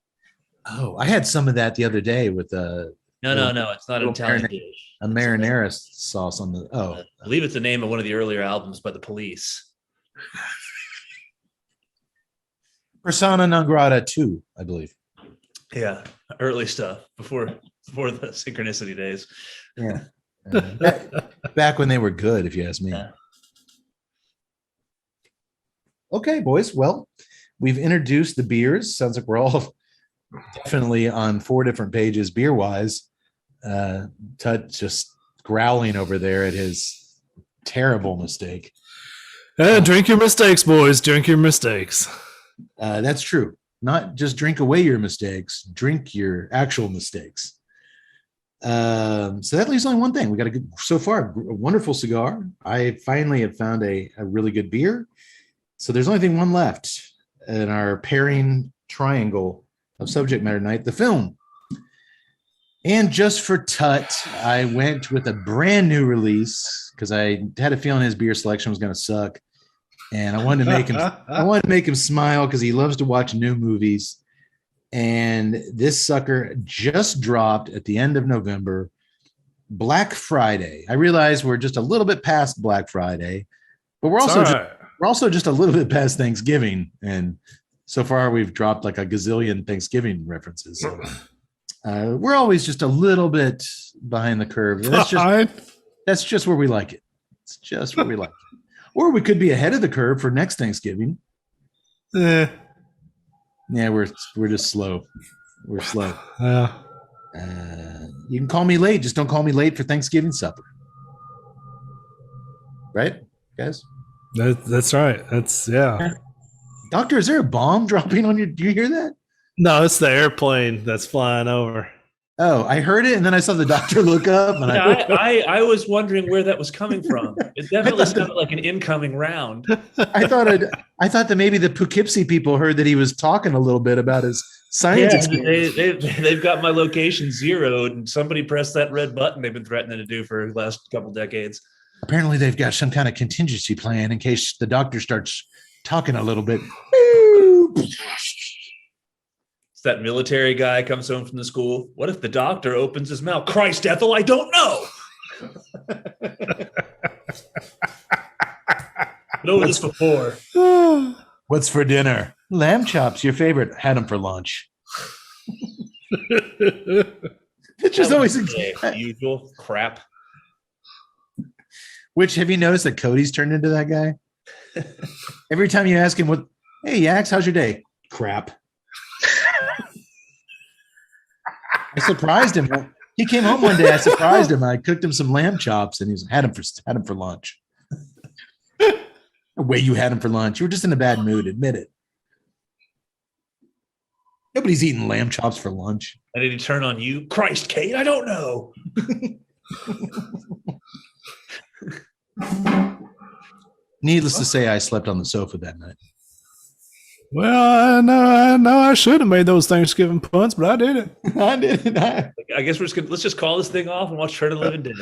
Oh, I had some of that the other day with No, it's not an Italian dish. A marinara sauce on the. I believe it's the name of one of the earlier albums by the Police. Persona non grata 2, I believe. Yeah, early stuff before the synchronicity days. Yeah, back when they were good, if you ask me. Yeah. Okay, boys. Well, we've introduced the beers. Sounds like we're all definitely on 4 different pages beer wise. Tut just growling over there at his terrible mistake. Drink your mistakes, boys. Drink your mistakes. That's true. Not just drink away your mistakes, drink your actual mistakes. So that leaves only one thing. We got so far, a wonderful cigar. I finally have found a really good beer. So there's only one left in our pairing triangle of subject matter tonight, the film. And just for Tut, I went with a brand new release because I had a feeling his beer selection was going to suck. And I wanted to make him smile because he loves to watch new movies. And this sucker just dropped at the end of November, Black Friday. I realize we're just a little bit past Black Friday, but we're also just a little bit past Thanksgiving. And so far we've dropped like a gazillion Thanksgiving references. So we're always just a little bit behind the curve. That's just where we like it. It's just where we like it. Or we could be ahead of the curve for next Thanksgiving. Yeah, we're just slow. We're slow. Yeah. You can call me late. Just don't call me late for Thanksgiving supper. Right, guys? That's right. Yeah. Doctor, is there a bomb dropping on your? Do you hear that? No, it's the airplane that's flying over. Oh, I heard it, and then I saw the doctor look up, and I was wondering where that was coming from. It definitely sounded like an incoming round. I thought that maybe the Poughkeepsie people heard that he was talking a little bit about his science experience. They've got my location zeroed, and somebody pressed that red button they've been threatening to do for the last couple decades. Apparently, they've got some kind of contingency plan in case the doctor starts talking a little bit. It's that military guy comes home from the school. What if the doctor opens his mouth? Christ, Ethel, I don't know. Been over this before. What's for dinner? Lamb chops, your favorite. Had them for lunch. It's just always usual crap. Which, have you noticed that Cody's turned into that guy? Every time you ask him, hey, Yax, how's your day? Crap. I surprised him. He came home one day. I surprised him. I cooked him some lamb chops, and he's had him for lunch. The way you had him for lunch. You were just in a bad mood. Admit it. Nobody's eating lamb chops for lunch. And did he turn on you? Christ, Kate, I don't know. Needless to say, I slept on the sofa that night. Well, I know I should have made those Thanksgiving puns, but I didn't. I didn't. I guess let's just call this thing off and watch Turn of the Living Dead.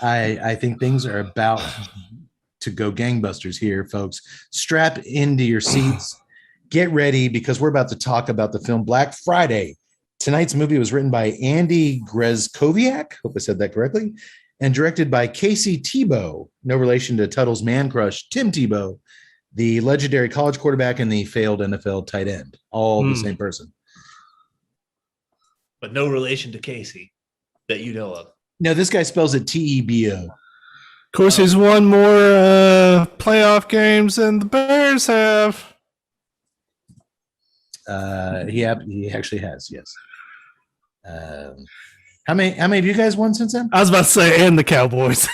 I think things are about to go gangbusters here, folks. Strap into your seats. Get ready because we're about to talk about the film Black Friday. Tonight's movie was written by Andy Grezkowiak. Hope I said that correctly. And directed by Casey Tebow, no relation to Tuttle's man crush, Tim Tebow, the legendary college quarterback and the failed NFL tight end. All the same person. But no relation to Casey that you know of. No, this guy spells it Tebo. Of course, he's won more playoff games than the Bears have. He actually has, yes. How many have you guys won since then? I was about to say, and the Cowboys.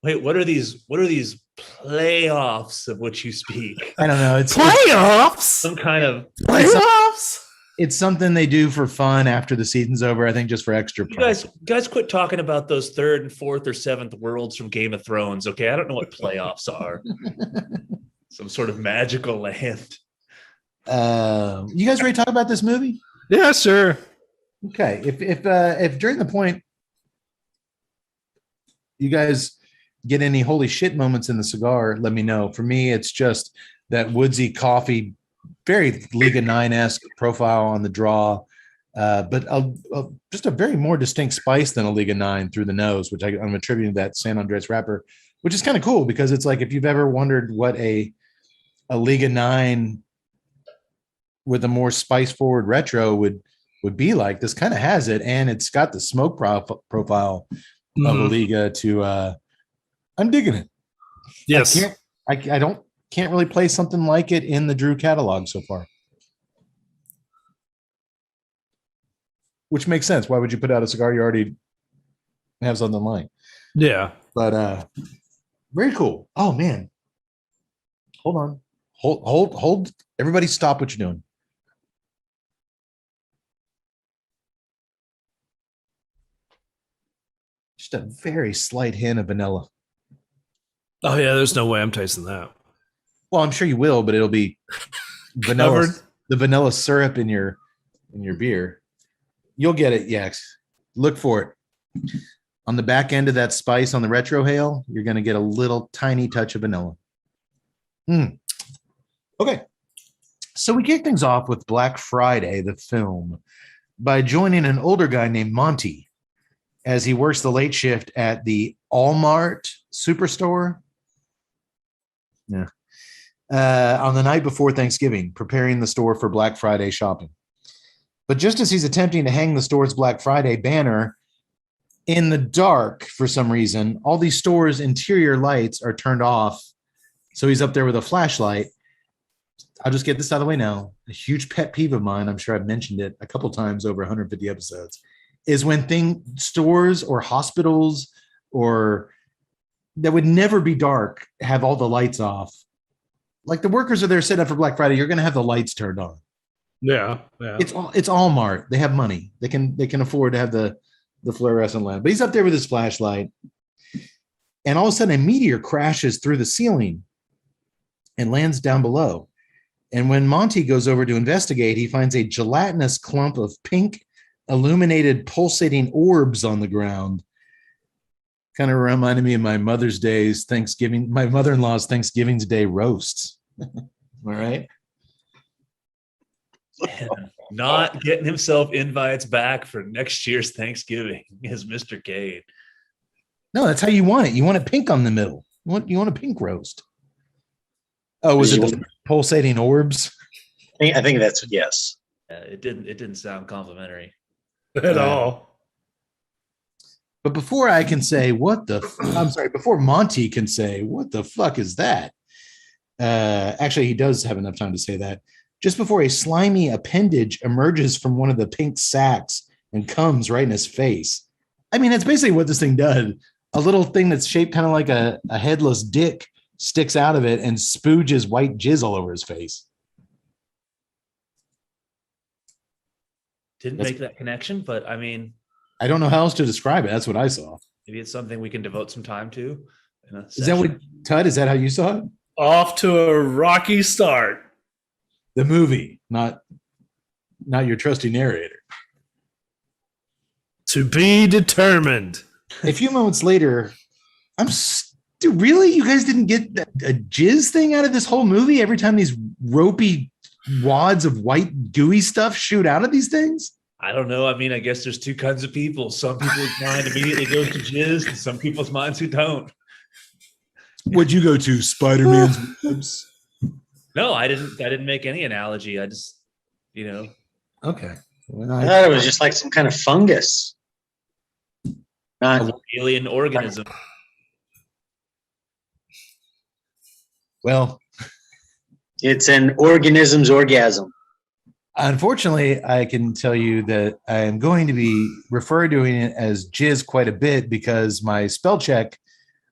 Wait, what are these? What are these playoffs of which you speak? I don't know. It's Playoffs. Some kind of Playoffs. it's something they do for fun after the season's over. I think just for extra. you guys quit talking about those third and fourth or seventh worlds from Game of Thrones. Okay, I don't know what playoffs are. Some sort of magical land. You guys ready to talk about this movie? Yeah, sure. Okay. If during the point you guys get any holy shit moments in the cigar, let me know. For me, it's just that woodsy coffee, very Liga 9-esque profile on the draw, but just a very more distinct spice than a Liga 9 through the nose, which I'm attributing to that San Andres wrapper, which is kind of cool because it's like if you've ever wondered what a Liga 9 with a more spice forward retro would be like, this kind of has it, and it's got the smoke profile of a Liga to I'm digging it. Yes. I can't really play something like it in the Drew catalog so far. Which makes sense. Why would you put out a cigar you already have something like? Yeah. But very cool. Oh man. Hold on. Hold. Everybody stop what you're doing. Just a very slight hint of vanilla. Oh yeah, there's no way I'm tasting that. Well, I'm sure you will, but it'll be vanilla. Covered. The vanilla syrup in your beer. You'll get it, yes. Look for it. On the back end of that spice on the retro hail, you're going to get a little tiny touch of vanilla. Okay. So we kick things off with Black Friday, the film, by joining an older guy named Monty as he works the late shift at the Allmart Superstore. Yeah. On the night before Thanksgiving, preparing the store for Black Friday shopping. But just as he's attempting to hang the store's Black Friday banner in the dark, for some reason, all these stores' interior lights are turned off. So he's up there with a flashlight. I'll just get this out of the way now. A huge pet peeve of mine, I'm sure I've mentioned it a couple times over 150 episodes, is when stores or hospitals or that would never be dark have all the lights off. Like the workers are there set up for Black Friday, you're going to have the lights turned on. Yeah. It's Allmart. They have money. They can afford to have the fluorescent lamp. But he's up there with his flashlight, and all of a sudden a meteor crashes through the ceiling and lands down below. And when Monty goes over to investigate, he finds a gelatinous clump of pink, illuminated, pulsating orbs on the ground. Kind of reminded me of my mother-in-law's Thanksgiving's Day roasts. All right. Not getting himself invites back for next year's Thanksgiving is Mr. Cade. No, that's how you want it. You want it pink on the middle. You want a pink roast. Oh, was it the pulsating orbs? I think that's yes. It didn't sound complimentary At all. But before I can say before Monty can say what the fuck is that? Actually, he does have enough time to say that. Just before a slimy appendage emerges from one of the pink sacks and comes right in his face. I mean, that's basically what this thing does. A little thing that's shaped kind of like a headless dick sticks out of it and spooges white jizz all over his face. Didn't make that connection, but I mean, I don't know how else to describe it. That's what I saw. maybe it's something we can devote some time to. Is that what, Tud, is that how you saw it? Off to a rocky start. The movie, not your trusty narrator. To be determined. A few moments later, dude, really? You guys didn't get a jizz thing out of this whole movie every time these ropey wads of white gooey stuff shoot out of these things? I don't know. I mean, I guess there's two kinds of people. Some people's mind immediately goes to jizz, and some people's minds who don't. What'd you go to? Spider-Man's webs? No, I didn't make any analogy. I just, Okay. Well, I thought it was just like some kind of fungus. Not alien organism. Well, it's an organism's orgasm. unfortunately, I can tell you that I am going to be referring to it as jizz quite a bit because my spell check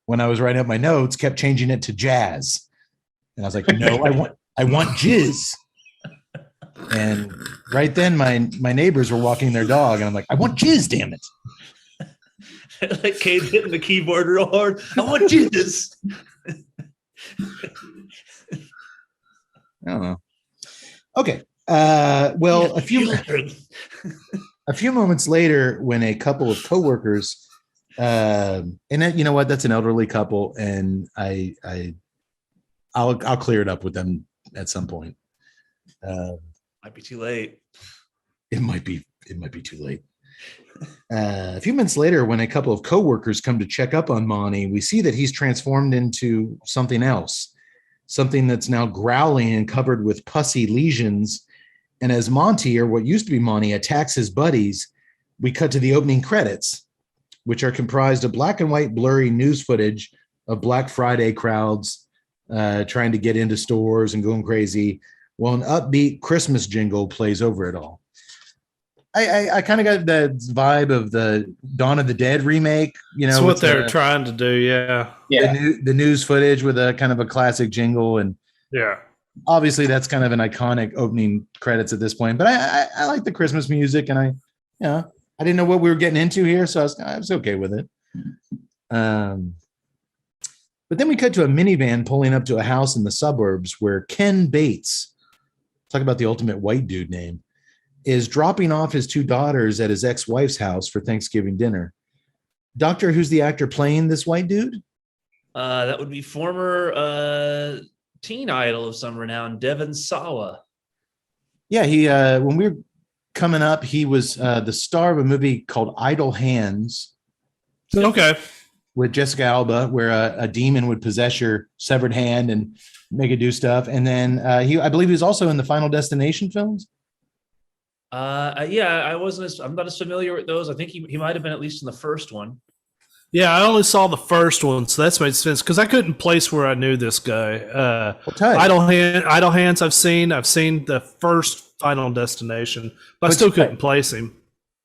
when I was writing up my notes, kept changing it to jazz. And I was like, no, I want jizz. And right then my neighbors were walking their dog, and I'm like, I want jizz, damn it. Like Kate's hitting the keyboard real hard. I want jizz. I don't know. Okay. Well, a few moments later, when a couple of coworkers, and you know what, that's an elderly couple, and I'll clear it up with them at some point. Might be too late. It might be too late. A few minutes later, when a couple of coworkers come to check up on Monty, we see that he's transformed into something else, something that's now growling and covered with pussy lesions. And as Monty, or what used to be Monty, attacks his buddies, we cut to the opening credits, which are comprised of black and white blurry news footage of Black Friday crowds trying to get into stores and going crazy, while an upbeat Christmas jingle plays over it all. I kind of got the vibe of the Dawn of the Dead remake. That's what they're trying to do. Yeah. The news footage with a kind of a classic jingle. And yeah, obviously that's kind of an iconic opening credits at this point, but I like the Christmas music, and I didn't know what we were getting into here. So I was okay with it. But then we cut to a minivan pulling up to a house in the suburbs where Ken Bates, talk about the ultimate white dude name, is dropping off his two daughters at his ex-wife's house for Thanksgiving dinner. Doctor, who's the actor playing this white dude? That would be former teen idol of some renown, Devon Sawa. Yeah, he when we were coming up, he was the star of a movie called Idle Hands. Okay. With Jessica Alba, where a demon would possess your severed hand and make it do stuff. And then I believe he was also in the Final Destination films. Yeah, I'm not as familiar with those. I think he might have been at least in the first one. Yeah, I only saw the first one, so that's made sense because I couldn't place where I knew this guy. Idle Hands, I've seen the first Final Destination, but I still couldn't place him.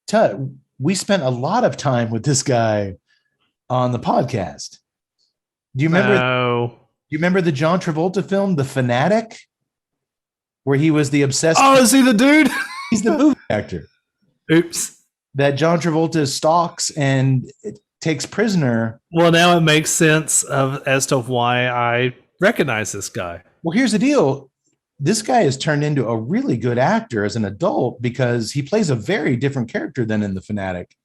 Tut, we spent a lot of time with this guy on the podcast. Do you remember? No. Do you remember the John Travolta film, The Fanatic, where he was the obsessed? Oh, is he the dude? He's the movie actor. Oops. That John Travolta stalks and takes prisoner. Well, now it makes sense as to why I recognize this guy. Well, here's the deal. This guy has turned into a really good actor as an adult because he plays a very different character than in The Fanatic.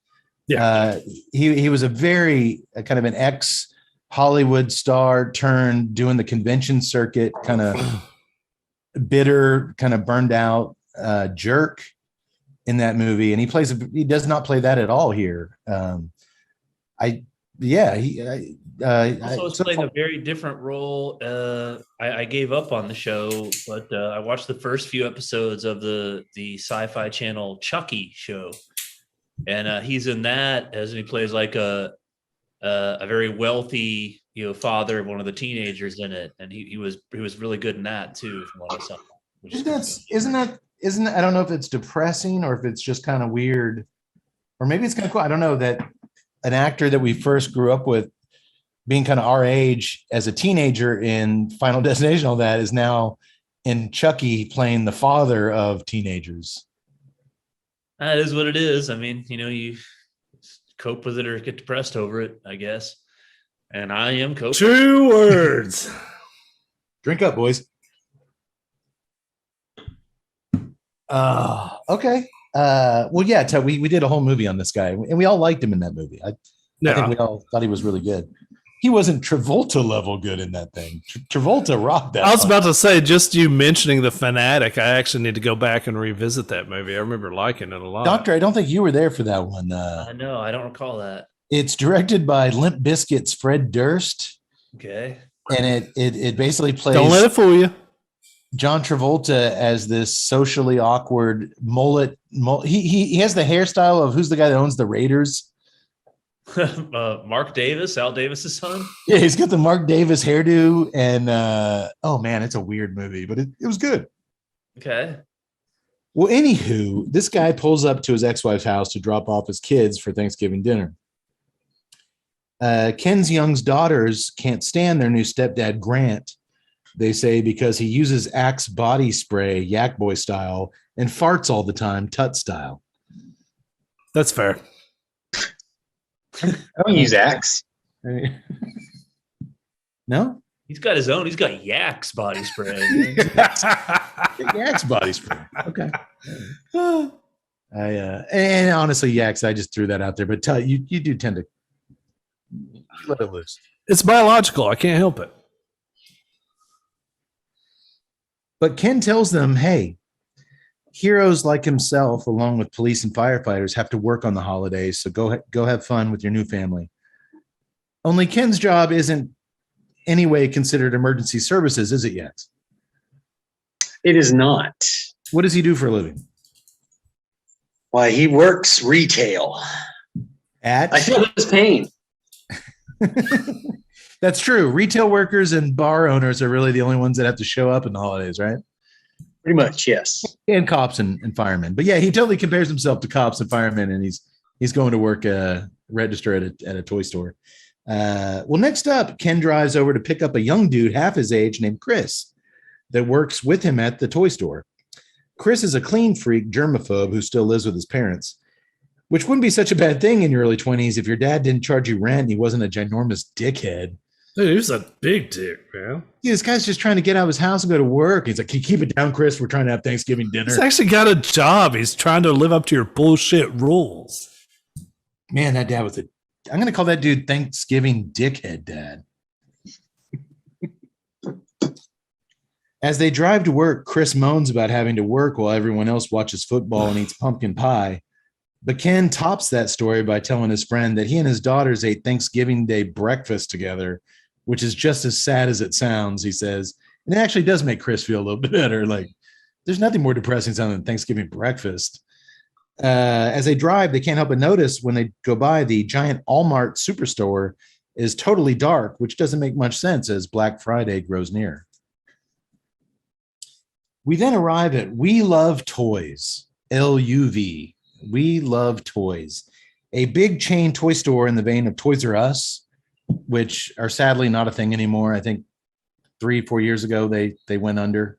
Yeah. He was a very kind of an ex-Hollywood star turned doing the convention circuit, kind of bitter, kind of burned out jerk in that movie. And he does not play that at all here. He also was playing a very different role. I gave up on the show, but I watched the first few episodes of the Sci-Fi Channel Chucky show, and he's in that as he plays like a very wealthy father of one of the teenagers in it, and he was really good in that too, from what I saw. Isn't that I don't know if it's depressing or if it's just kind of weird, or maybe it's kind of cool. I don't know that an actor that we first grew up with being kind of our age as a teenager in Final Destination, all that is now in Chucky playing the father of teenagers. That is what it is. I mean, you cope with it or get depressed over it, I guess. And I am coping. 2 words. Drink up, boys. Okay. Well, yeah, we did a whole movie on this guy, and we all liked him in that movie. I think we all thought he was really good. He wasn't Travolta level good in that thing. Travolta rocked that. I was about to say, just you mentioning The Fanatic, I actually need to go back and revisit that movie. I remember liking it a lot. Doctor, I don't think you were there for that one. No, I don't recall that. It's directed by Limp Bizkit's Fred Durst. Okay. And it basically plays. Don't let it fool you. John Travolta as this socially awkward mullet. He has the hairstyle of who's the guy that owns the Raiders? Mark Davis, Al Davis's son. Yeah, he's got the Mark Davis hairdo, and oh man, it's a weird movie, but it was good. Okay. Well, anywho, this guy pulls up to his ex-wife's house to drop off his kids for Thanksgiving dinner. Ken's young's daughters can't stand their new stepdad, Grant. They say because he uses Axe body spray, Yak Boy style, and farts all the time, Tut style. That's fair. I don't use Axe. No? He's got his own. He's got Yak's body spray. Yak's body spray. Okay. And honestly, Yaks, I just threw that out there, but you do tend to let it loose. It's biological. I can't help it. But Ken tells them, hey, heroes like himself, along with police and firefighters, have to work on the holidays, so go have fun with your new family. Only Ken's job isn't anyway considered emergency services, is it yet? It is not. What does he do for a living? Why, he works retail. I feel his pain. That's true. Retail workers and bar owners are really the only ones that have to show up in the holidays, right? Pretty much, yes. And cops and firemen. But yeah, he totally compares himself to cops and firemen, and he's going to work register at a toy store. Well, next up, Ken drives over to pick up a young dude half his age named Chris that works with him at the toy store. Chris is a clean freak germaphobe who still lives with his parents, which wouldn't be such a bad thing in your early 20s if your dad didn't charge you rent and he wasn't a ginormous dickhead. Dude, he was a big dick, man. Yeah, this guy's just trying to get out of his house and go to work. He's like, "Can you keep it down, Chris? We're trying to have Thanksgiving dinner." He's actually got a job. He's trying to live up to your bullshit rules. Man, that dad was I'm going to call that dude Thanksgiving dickhead dad. As they drive to work, Chris moans about having to work while everyone else watches football and eats pumpkin pie. But Ken tops that story by telling his friend that he and his daughters ate Thanksgiving Day breakfast together, which is just as sad as it sounds, he says. And it actually does make Chris feel a little bit better. Like, there's nothing more depressing than Thanksgiving breakfast. As they drive, they can't help but notice when they go by the giant Walmart superstore is totally dark, which doesn't make much sense as Black Friday grows near. We then arrive at We Love Toys, LUV. We Love Toys, a big chain toy store in the vein of Toys R Us, which are sadly not a thing anymore. I think 3-4 years ago they went under.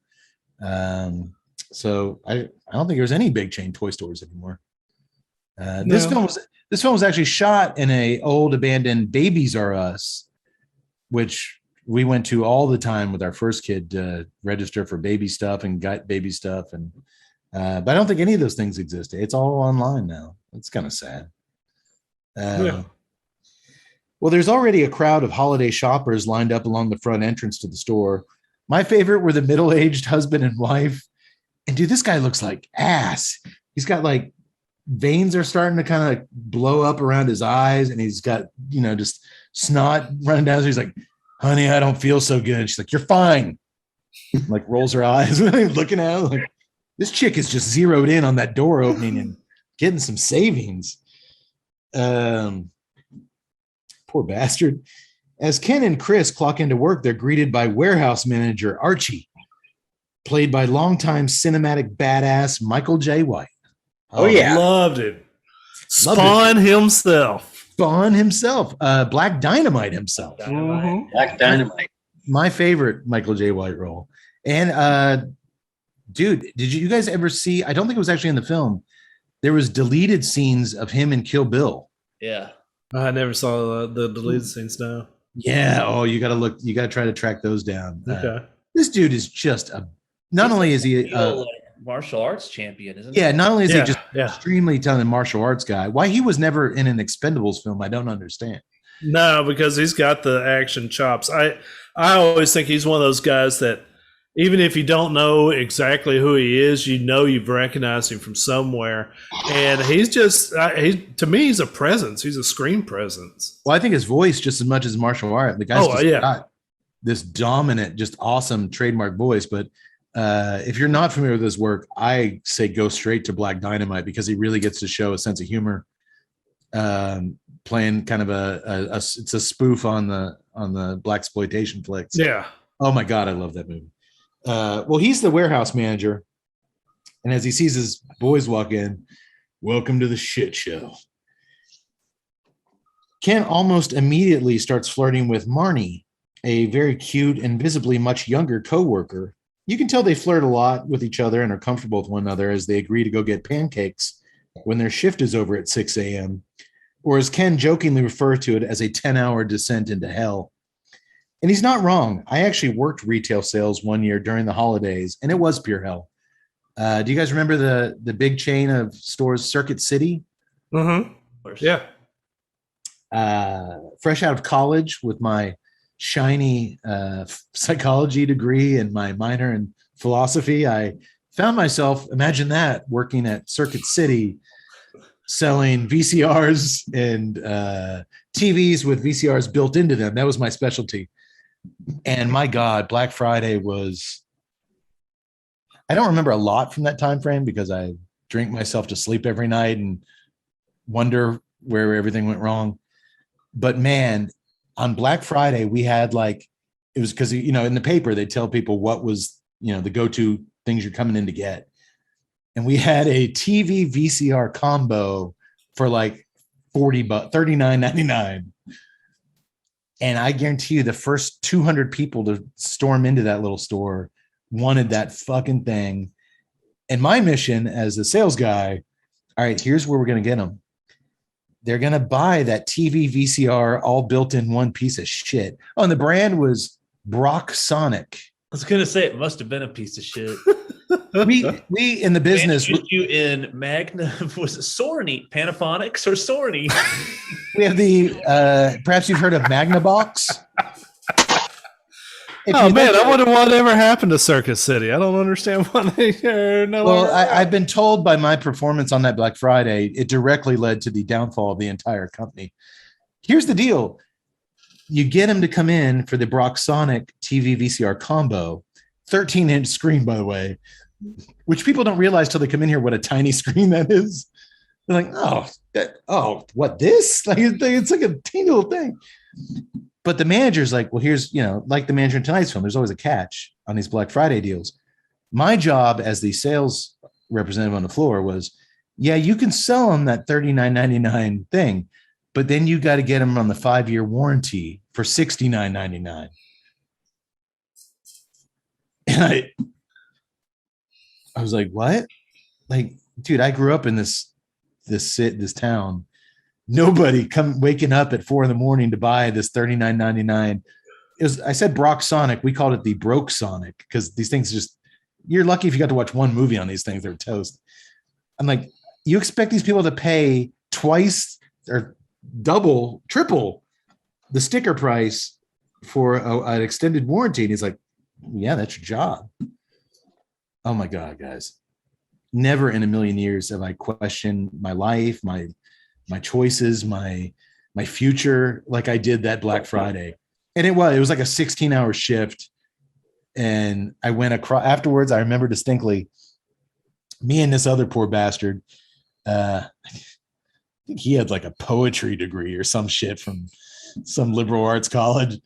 So I don't think there's any big chain toy stores anymore. No. This film was actually shot in a old abandoned Babies R Us, which we went to all the time with our first kid to register for baby stuff and got baby stuff. And but I don't think any of those things exist. It's all online now. It's kind of sad. Well, there's already a crowd of holiday shoppers lined up along the front entrance to the store. My favorite were the middle-aged husband and wife. And dude, this guy looks like ass. He's got like veins are starting to kind of blow up around his eyes, and he's got, just snot running down. So he's like, "Honey, I don't feel so good." She's like, "You're fine." Like rolls her eyes, looking at him like, this chick is just zeroed in on that door opening and getting some savings. Poor bastard. As Ken and Chris clock into work, they're greeted by warehouse manager Archie, played by longtime cinematic badass Michael J. White. Oh yeah. Loved it. Spawn himself. Black Dynamite himself. Black Dynamite. My favorite Michael J. White role. And dude, did you guys ever see, I don't think it was actually in the film, there was deleted scenes of him in Kill Bill. Yeah. I never saw the deleted scenes now. Yeah. Oh, you got to try to track those down. Okay. This dude is just not only is he like martial arts champion, isn't he? Yeah, not only is he just extremely talented martial arts guy, why he was never in an Expendables film, I don't understand. No, because he's got the action chops. I always think he's one of those guys that even if you don't know exactly who he is, you've recognized him from somewhere. And he's just, to me, he's a presence. He's a screen presence. Well, I think his voice just as much as martial art. The guy's got this dominant, just awesome trademark voice. But if you're not familiar with his work, I say go straight to Black Dynamite because he really gets to show a sense of humor. Playing kind of it's a spoof on the blaxploitation flicks. Yeah. Oh my God, I love that movie. Well, he's the warehouse manager, and as he sees his boys walk in, "Welcome to the shit show." Ken almost immediately starts flirting with Marnie, a very cute and visibly much younger coworker. You can tell they flirt a lot with each other and are comfortable with one another as they agree to go get pancakes when their shift is over at 6 a.m., or as Ken jokingly refers to it, as a 10-hour descent into hell. And he's not wrong. I actually worked retail sales one year during the holidays, and it was pure hell. Do you guys remember the big chain of stores, Circuit City? Mm-hmm. Yeah. Fresh out of college with my shiny psychology degree and my minor in philosophy, I found myself, imagine that, working at Circuit City, selling VCRs and TVs with VCRs built into them. That was my specialty. And my God, Black Friday was, I don't remember a lot from that time frame because I drink myself to sleep every night and wonder where everything went wrong. But man, on Black Friday, we had like, it was because, you know, in the paper, they tell people what was, you know, the go-to things you're coming in to get. And we had a TV VCR combo for like $39.99. And I guarantee you the first 200 people to storm into that little store wanted that fucking thing. And my mission as a sales guy, all right, here's where we're going to get them. They're going to buy that TV VCR all built in one piece of shit. Oh, and the brand was Brock Sonic. I was gonna say it must have been a piece of shit. We in the business, you in Magna was it Sorny, Panaphonics or Sorny? we have the perhaps you've heard of Magnabox. Oh man, I wonder what ever happened to Circuit City. I don't understand why they are no Well, longer. I've been told by my performance on that Black Friday, it directly led to the downfall of the entire company. Here's the deal. You get them to come in for the Brock Sonic TV VCR combo, 13-inch screen, by the way, which people don't realize till they come in here what a tiny screen that is. They're like, what this? Like it's like a teeny little thing. But the manager's like, well, here's, you know, like the manager in tonight's film, there's always a catch on these Black Friday deals. My job as the sales representative on the floor was, yeah, you can sell them that $39.99 thing, but then you got to get them on the 5-year warranty for $69.99. And I was like, what? Like, dude, I grew up in this town. Nobody waking up at 4 a.m. to buy this $39.99. I said Brock Sonic. We called it the Broke Sonic because these things just, you're lucky if you got to watch one movie on these things. They're toast. I'm like, you expect these people to pay twice or double, triple the sticker price for an extended warranty? And he's like, yeah, that's your job. Oh my God, guys. Never in a million years have I questioned my life, my choices, my future like I did that Black Friday. And it was like a 16-hour shift. And I went across afterwards. I remember distinctly me and this other poor bastard. I think he had like a poetry degree or some shit from some liberal arts college.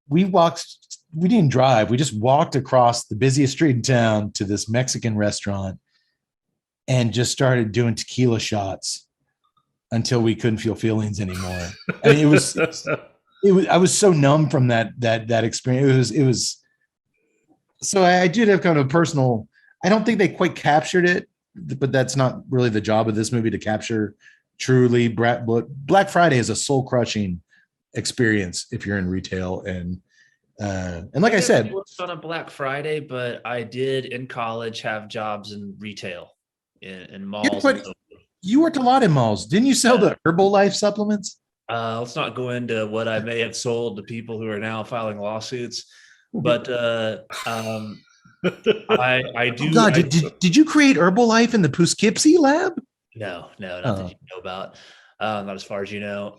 We didn't drive. We just walked across the busiest street in town to this Mexican restaurant and just started doing tequila shots until we couldn't feel feelings anymore. I mean, I was so numb from that experience. It was, so I did have kind of a personal, I don't think they quite captured it, but that's not really the job of this movie to capture truly. Black Friday is a soul crushing experience if you're in retail. And like I said, worked on a Black Friday, but I did in college have jobs in retail in malls. You worked a lot in malls. Didn't you sell the Herbalife supplements? Let's not go into what I may have sold to people who are now filing lawsuits, but I do. Oh God, did you create Herbalife in the Poughkeepsie lab? No, not that you know about. Not as far as you know.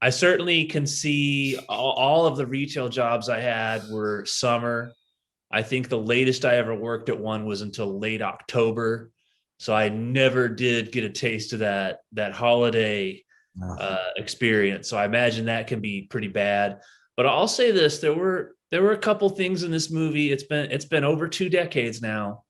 I certainly can see all of the retail jobs I had were summer. I think the latest I ever worked at one was until late October. So I never did get a taste of that holiday experience. So I imagine that can be pretty bad. But I'll say this: there were a couple things in this movie. It's been over 2 decades now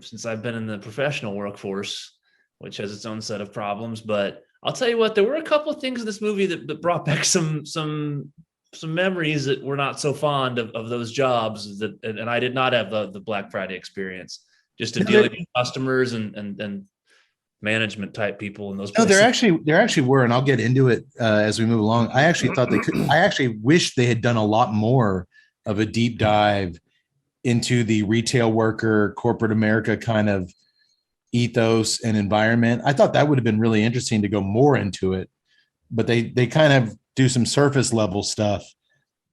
since I've been in the professional workforce, which has its own set of problems. But I'll tell you what, there were a couple of things in this movie that brought back some memories that were not so fond of those jobs and I did not have the Black Friday experience, just to dealing with customers and management type people in those No, places. there actually were, and I'll get into it as we move along. I actually thought I actually wish they had done a lot more of a deep dive into the retail worker, corporate America kind of ethos and environment. I thought that would have been really interesting to go more into it, but they kind of do some surface level stuff.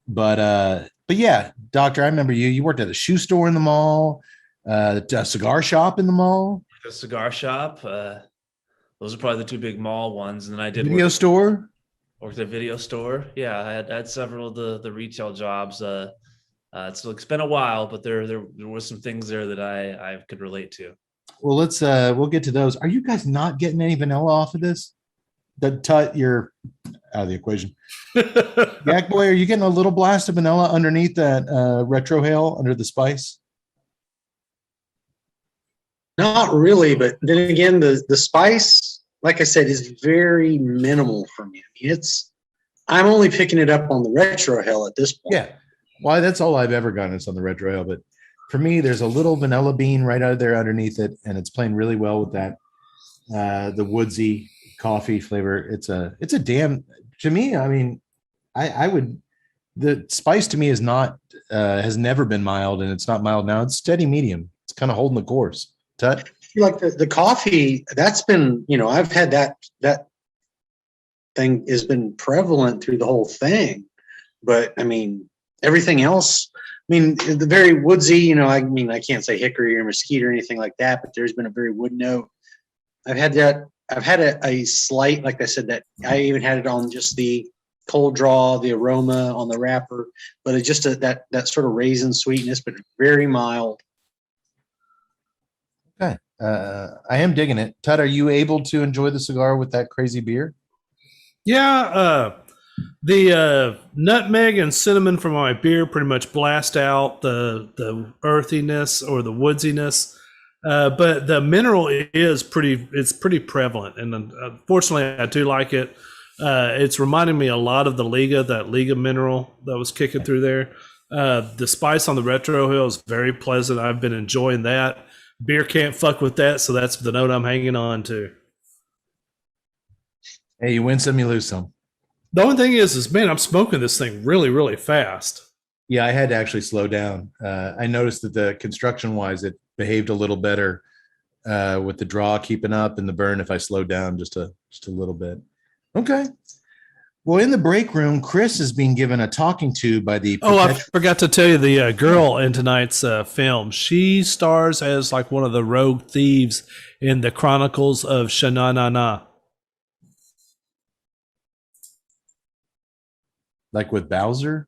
But yeah, Doctor, I remember you worked at a shoe store in the mall, a cigar shop in the mall, A cigar shop. Those are probably the two big mall ones. And then I did video store. Worked at a video store. Yeah, I had several of the retail jobs. It's been a while, but there was some things there that I could relate to. Well, we'll get to those. Are you guys not getting any vanilla off of this? You're out of the equation. Yak Boy, are you getting a little blast of vanilla underneath that retrohale under the spice? Not really, but then again, the spice, like I said, is very minimal for me. I mean, I'm only picking it up on the retrohale at this point. Yeah. Why? That's all I've ever gotten is on the retrohale. But for me, there's a little vanilla bean right out there underneath it, and it's playing really well with that the woodsy coffee flavor. It's a damn, to me. I mean, I would, the spice to me is not has never been mild, and it's not mild now. It's steady medium. It's kind of holding the course. Tut? Like the coffee, that's been, I've had that thing has been prevalent through the whole thing. But I mean, everything else, the very woodsy, I can't say hickory or mesquite or anything like that, but there's been a very wood note. I've had that. I've had a slight, like I said, that I even had it on just the cold draw, the aroma on the wrapper, but it's just that sort of raisin sweetness, but very mild. Okay. I am digging it. Tut, are you able to enjoy the cigar with that crazy beer? Yeah, the nutmeg and cinnamon from my beer pretty much blast out the earthiness or the woodsiness, but the mineral is pretty prevalent, and unfortunately, I do like it. It's reminding me a lot of the that Liga mineral that was kicking through there. The spice on the retrohale is very pleasant. I've been enjoying that. Beer can't fuck with that, so that's the note I'm hanging on to. Hey, you win some, you lose some. The only thing is, man, I'm smoking this thing really, really fast. Yeah, I had to actually slow down. I noticed that the construction-wise, it behaved a little better with the draw keeping up and the burn if I slowed down just a little bit. Okay. Well, in the break room, Chris is being given a talking to by the. I forgot to tell you the girl in tonight's film. She stars as like one of the rogue thieves in the Chronicles of Shannana. Like with Bowser?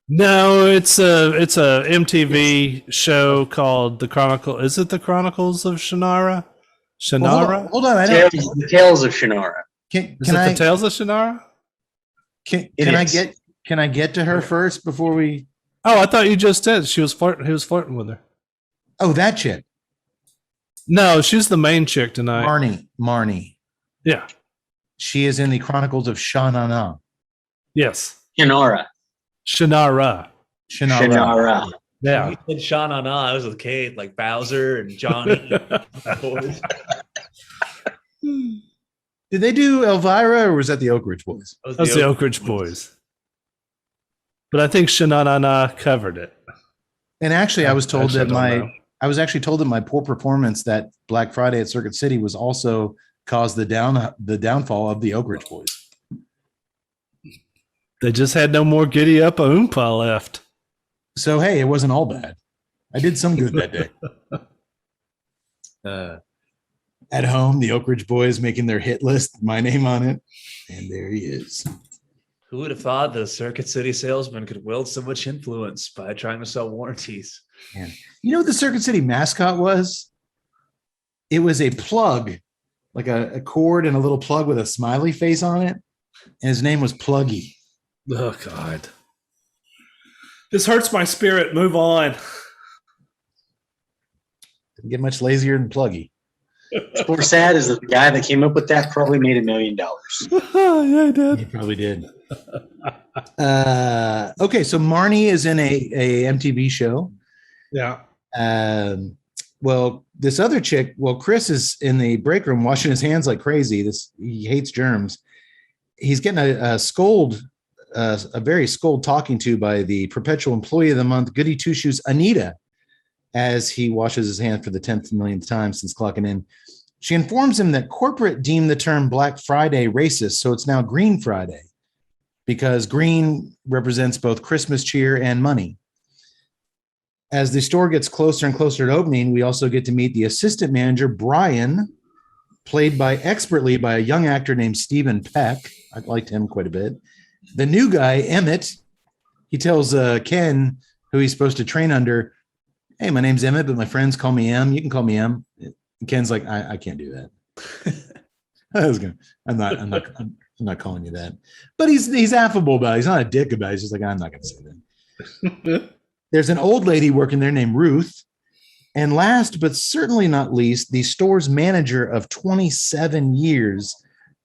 No, it's a MTV show called The Chronicle. Is it The Chronicles of Shannara? Shannara? Hold on. The Tales of Shannara. Is it The Tales of Shannara? Can I get to her first before we? Oh, I thought you just said she was flirting. He was flirting with her. Oh, that chick. No, she's the main chick tonight. Marnie. Yeah. She is in the Chronicles of Shannana. Yes. Shannara. Shannara. Yeah. You said Shannana. I was with Kate, like Bowser and Johnny. Did they do Elvira, or was that the Oak Ridge Boys? That was the Oak Ridge Boys. But I think Shannana covered it. And actually, I was told that my poor performance that Black Friday at Circuit City was also caused the downfall of the Oak Ridge Boys. They just had no more Giddy Up Oompa left. So, hey, it wasn't all bad. I did some good that day. At home, the Oak Ridge Boys making their hit list, my name on it. And there he is. Who would have thought that a Circuit City salesman could wield so much influence by trying to sell warranties? Man. You know what the Circuit City mascot was? It was a plug, like a cord and a little plug with a smiley face on it. And his name was Pluggy. Oh, God. This hurts my spirit. Move on. Didn't get much lazier than Pluggy. What's more sad is that the guy that came up with that probably made $1 million. Yeah, I did. He probably did. Okay, so Marnie is in a MTV show. Yeah. Well, this other chick, Chris is in the break room washing his hands like crazy. He hates germs. He's getting a very scold talking to by the perpetual employee of the month, Goody Two Shoes, Anita, as he washes his hands for the 10th millionth time since clocking in. She informs him that corporate deemed the term Black Friday racist, so it's now Green Friday, because green represents both Christmas cheer and money. As the store gets closer and closer to opening, we also get to meet the assistant manager, Brian, played expertly by a young actor named Stephen Peck. I liked him quite a bit. The new guy, Emmett, he tells Ken, who he's supposed to train under, "Hey, my name's Emmett, but my friends call me M. You can call me M." And Ken's like, I can't do that. I'm not calling you that. But he's affable about it. He's not a dick about it. He's just like, I'm not going to say that. There's an old lady working there named Ruth. And last but certainly not least, the store's manager of 27 years,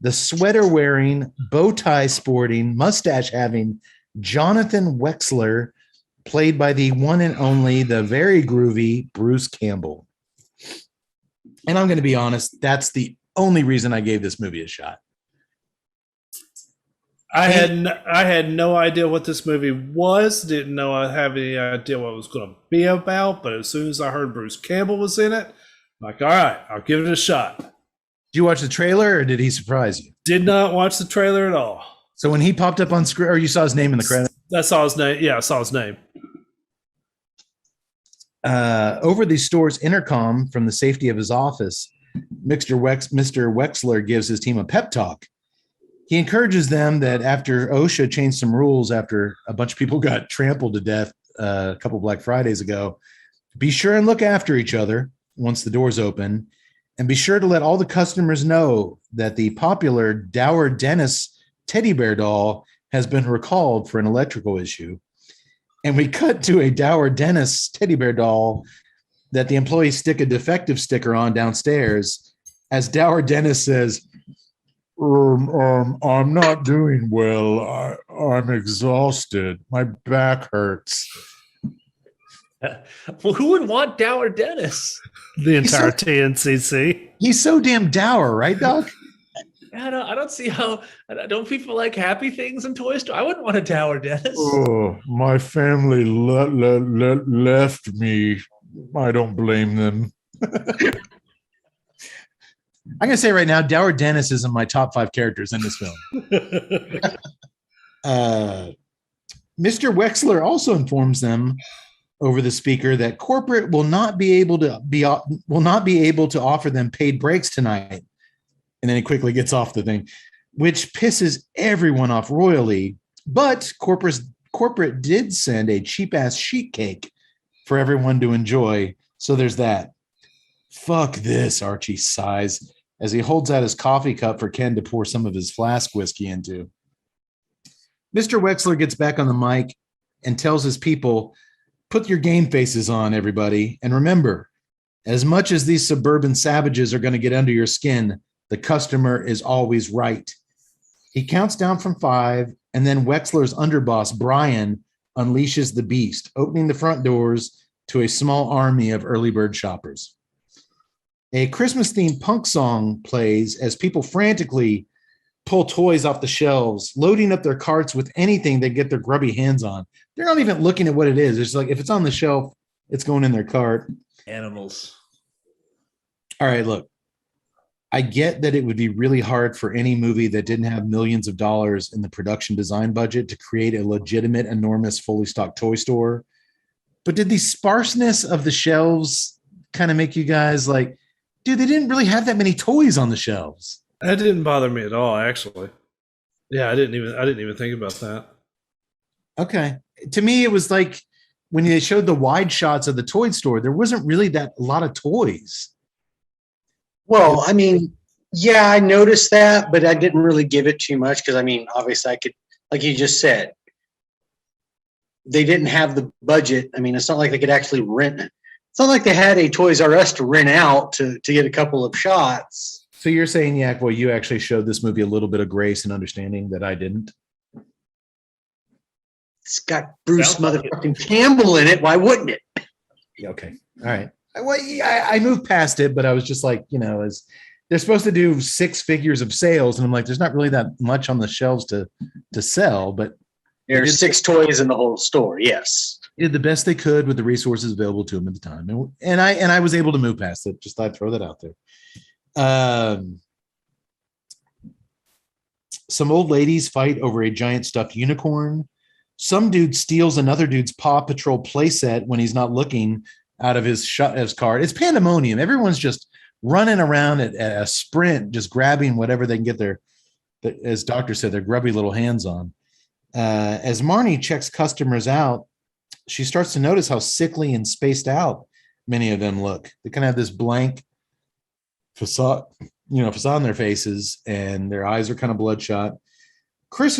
the sweater wearing, bow tie sporting, mustache having Jonathan Wexler, played by the one and only, the very groovy Bruce Campbell. And I'm going to be honest, that's the only reason I gave this movie a shot. I had no idea what this movie was. Didn't know I have any idea what it was going to be about. But as soon as I heard Bruce Campbell was in it, I'm like, all right, I'll give it a shot. Did you watch the trailer, or did he surprise you? Did not watch the trailer at all. So when he popped up on screen, or you saw his name in the credits? I saw his name. Yeah, I saw his name. Over the store's intercom from the safety of his office, Mr. Wexler gives his team a pep talk. He encourages them that after OSHA changed some rules after a bunch of people got trampled to death a couple Black Fridays ago, be sure and look after each other once the doors open, and be sure to let all the customers know that the popular Dower Dennis teddy bear doll has been recalled for an electrical issue. And we cut to a Dower Dennis teddy bear doll that the employees stick a defective sticker on downstairs, as Dower Dennis says, I'm not doing well. I'm exhausted. My back hurts. Well, who would want Dower Dennis? The entire TNCC. He's so damn dour, right, Doc? I don't see how. Don't people like happy things in Toy Story? I wouldn't want a Dower Dennis. Oh, my family left me. I don't blame them. I'm going to say right now, Dower Dennis is in my top 5 characters in this film. Mr. Wexler also informs them over the speaker that corporate will not be able to offer them paid breaks tonight. And then he quickly gets off the thing, which pisses everyone off royally. But corporate did send a cheap ass sheet cake for everyone to enjoy. So there's that. Fuck this, Archie sighs as he holds out his coffee cup for Ken to pour some of his flask whiskey into. Mr. Wexler gets back on the mic and tells his people, put your game faces on, everybody. And remember, as much as these suburban savages are going to get under your skin, the customer is always right. He counts down from 5, and then Wexler's underboss, Brian, unleashes the beast, opening the front doors to a small army of early bird shoppers. A Christmas-themed punk song plays as people frantically pull toys off the shelves, loading up their carts with anything they get their grubby hands on. They're not even looking at what it is. It's like, if it's on the shelf, it's going in their cart. Animals. All right, look. I get that it would be really hard for any movie that didn't have millions of dollars in the production design budget to create a legitimate, enormous, fully stocked toy store. But did the sparseness of the shelves kind of make you guys like, dude, they didn't really have that many toys on the shelves? That didn't bother me at all, actually. Yeah, I didn't even think about that. Okay. To me, it was like when they showed the wide shots of the toy store, there wasn't really a lot of toys. Well, I mean, yeah, I noticed that, but I didn't really give it too much because, I mean, obviously I could, like you just said, they didn't have the budget. I mean, it's not like they could actually rent It's not like they had a Toys R Us to rent out to get a couple of shots. So you're saying, Yak, well, you actually showed this movie a little bit of grace and understanding that I didn't? It's got Bruce Sounds like motherfucking Campbell in it. Why wouldn't it? Yeah, okay. All right. I moved past it, but I was just like, as they're supposed to do 6 figures of sales. And I'm like, there's not really that much on the shelves to sell, but There's 6 toys in the whole store. Yes. they did the best they could with the resources available to them at the time. And I was able to move past it. Just thought I'd throw that out there. Some old ladies fight over a giant stuffed unicorn. Some dude steals another dude's Paw Patrol playset when he's not looking out of his card. It's pandemonium. Everyone's just running around at a sprint, just grabbing whatever they can get their, as Doctor said, their grubby little hands on. As Marnie checks customers out, she starts to notice how sickly and spaced out many of them look. They kind of have this blank facade on their faces, and their eyes are kind of bloodshot. Chris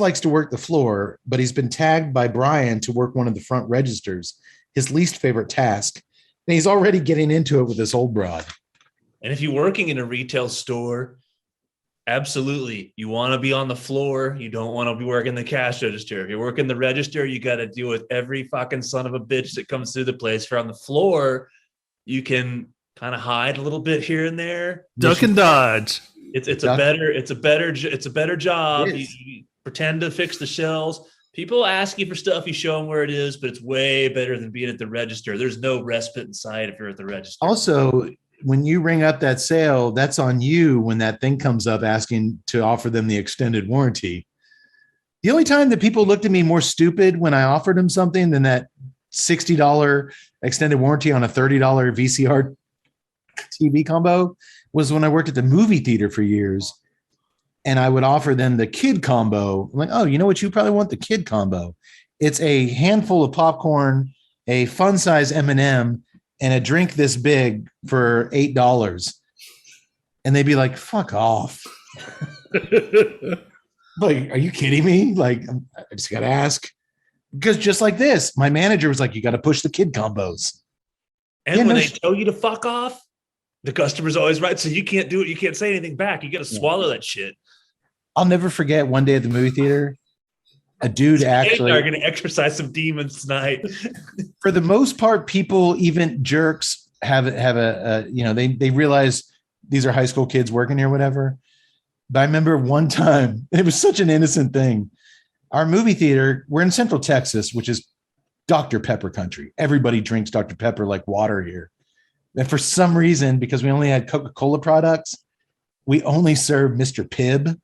likes to work the floor, but he's been tagged by Brian to work one of the front registers, his least favorite task. And he's already getting into it with this old broad. And if you're working in a retail store, absolutely, you want to be on the floor. You don't want to be working the cash register. If you're working the register, you got to deal with every fucking son of a bitch that comes through the place. If you're on the floor, you can kind of hide a little bit here and there. Duck and dodge. It's a better job. You pretend to fix the shelves. People ask you for stuff, you show them where it is, but it's way better than being at the register. There's no respite in sight if you're at the register. Also, when you ring up that sale, that's on you when that thing comes up asking to offer them the extended warranty. The only time that people looked at me more stupid when I offered them something than that $60 extended warranty on a $30 VCR TV combo was when I worked at the movie theater for years. And I would offer them the kid combo. I'm like, oh, you know what? You probably want the kid combo. It's a handful of popcorn, a fun size M&M, and a drink this big for $8. And they'd be like, fuck off. Like, are you kidding me? Like, I just got to ask. Because just like this, my manager was like, you got to push the kid combos. And when they tell you to fuck off, the customer's always right. So you can't do it. You can't say anything back. You got to swallow that shit. I'll never forget one day at the movie theater, a dude actually are going to exercise some demons tonight. For the most part, people, even jerks, have a they realize these are high school kids working here, whatever. But I remember one time, it was such an innocent thing. Our movie theater, we're in Central Texas, which is Dr. Pepper country. Everybody drinks Dr. Pepper like water here. And for some reason, because we only had Coca-Cola products, we only served Mr. Pibb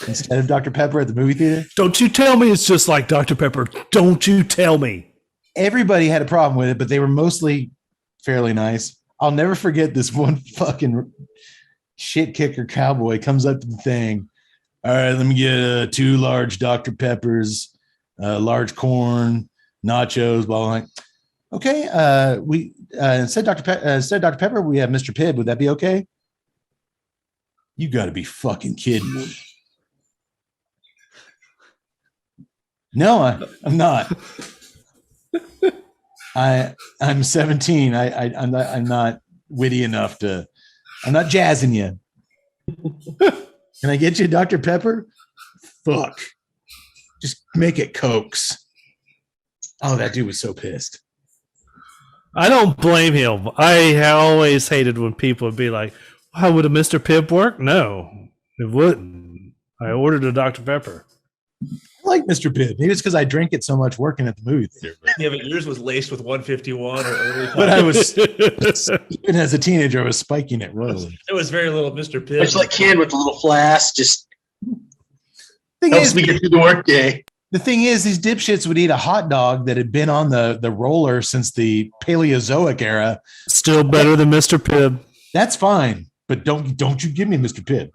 instead of Dr. Pepper at the movie theater. Don't you tell me it's just like Dr. Pepper. Don't you tell me. Everybody had a problem with it, but they were mostly fairly nice. I'll never forget this one fucking shit kicker cowboy comes up to the thing. All right, let me get 2 large Dr. Peppers, large corn, nachos, blah, blah, blah. Okay, we instead Dr. Pepper, we have Mr. Pibb. Would that be okay? You got to be fucking kidding me. No, I'm not. I'm 17. I'm not witty enough to. I'm not jazzing you. Can I get you Dr. Pepper? Fuck. Just make it Cokes. Oh, that dude was so pissed. I don't blame him. I always hated when people would be like, "How would a Mr. Pibb work?" No, it wouldn't. I ordered a Dr. Pepper. I like Mr. Pibb. Maybe it's because I drank it so much working at the movie theater. Yeah, but yours was laced with 151 or early. But I was, even as a teenager, I was spiking it royally. There was very little Mr. Pibb. It's like kid with a little flask, just Thing helps is, me get through the workday. the thing is, these dipshits would eat a hot dog that had been on the roller since the Paleozoic era. Still better than Mr. Pibb. That's fine, but don't you give me Mr. Pibb.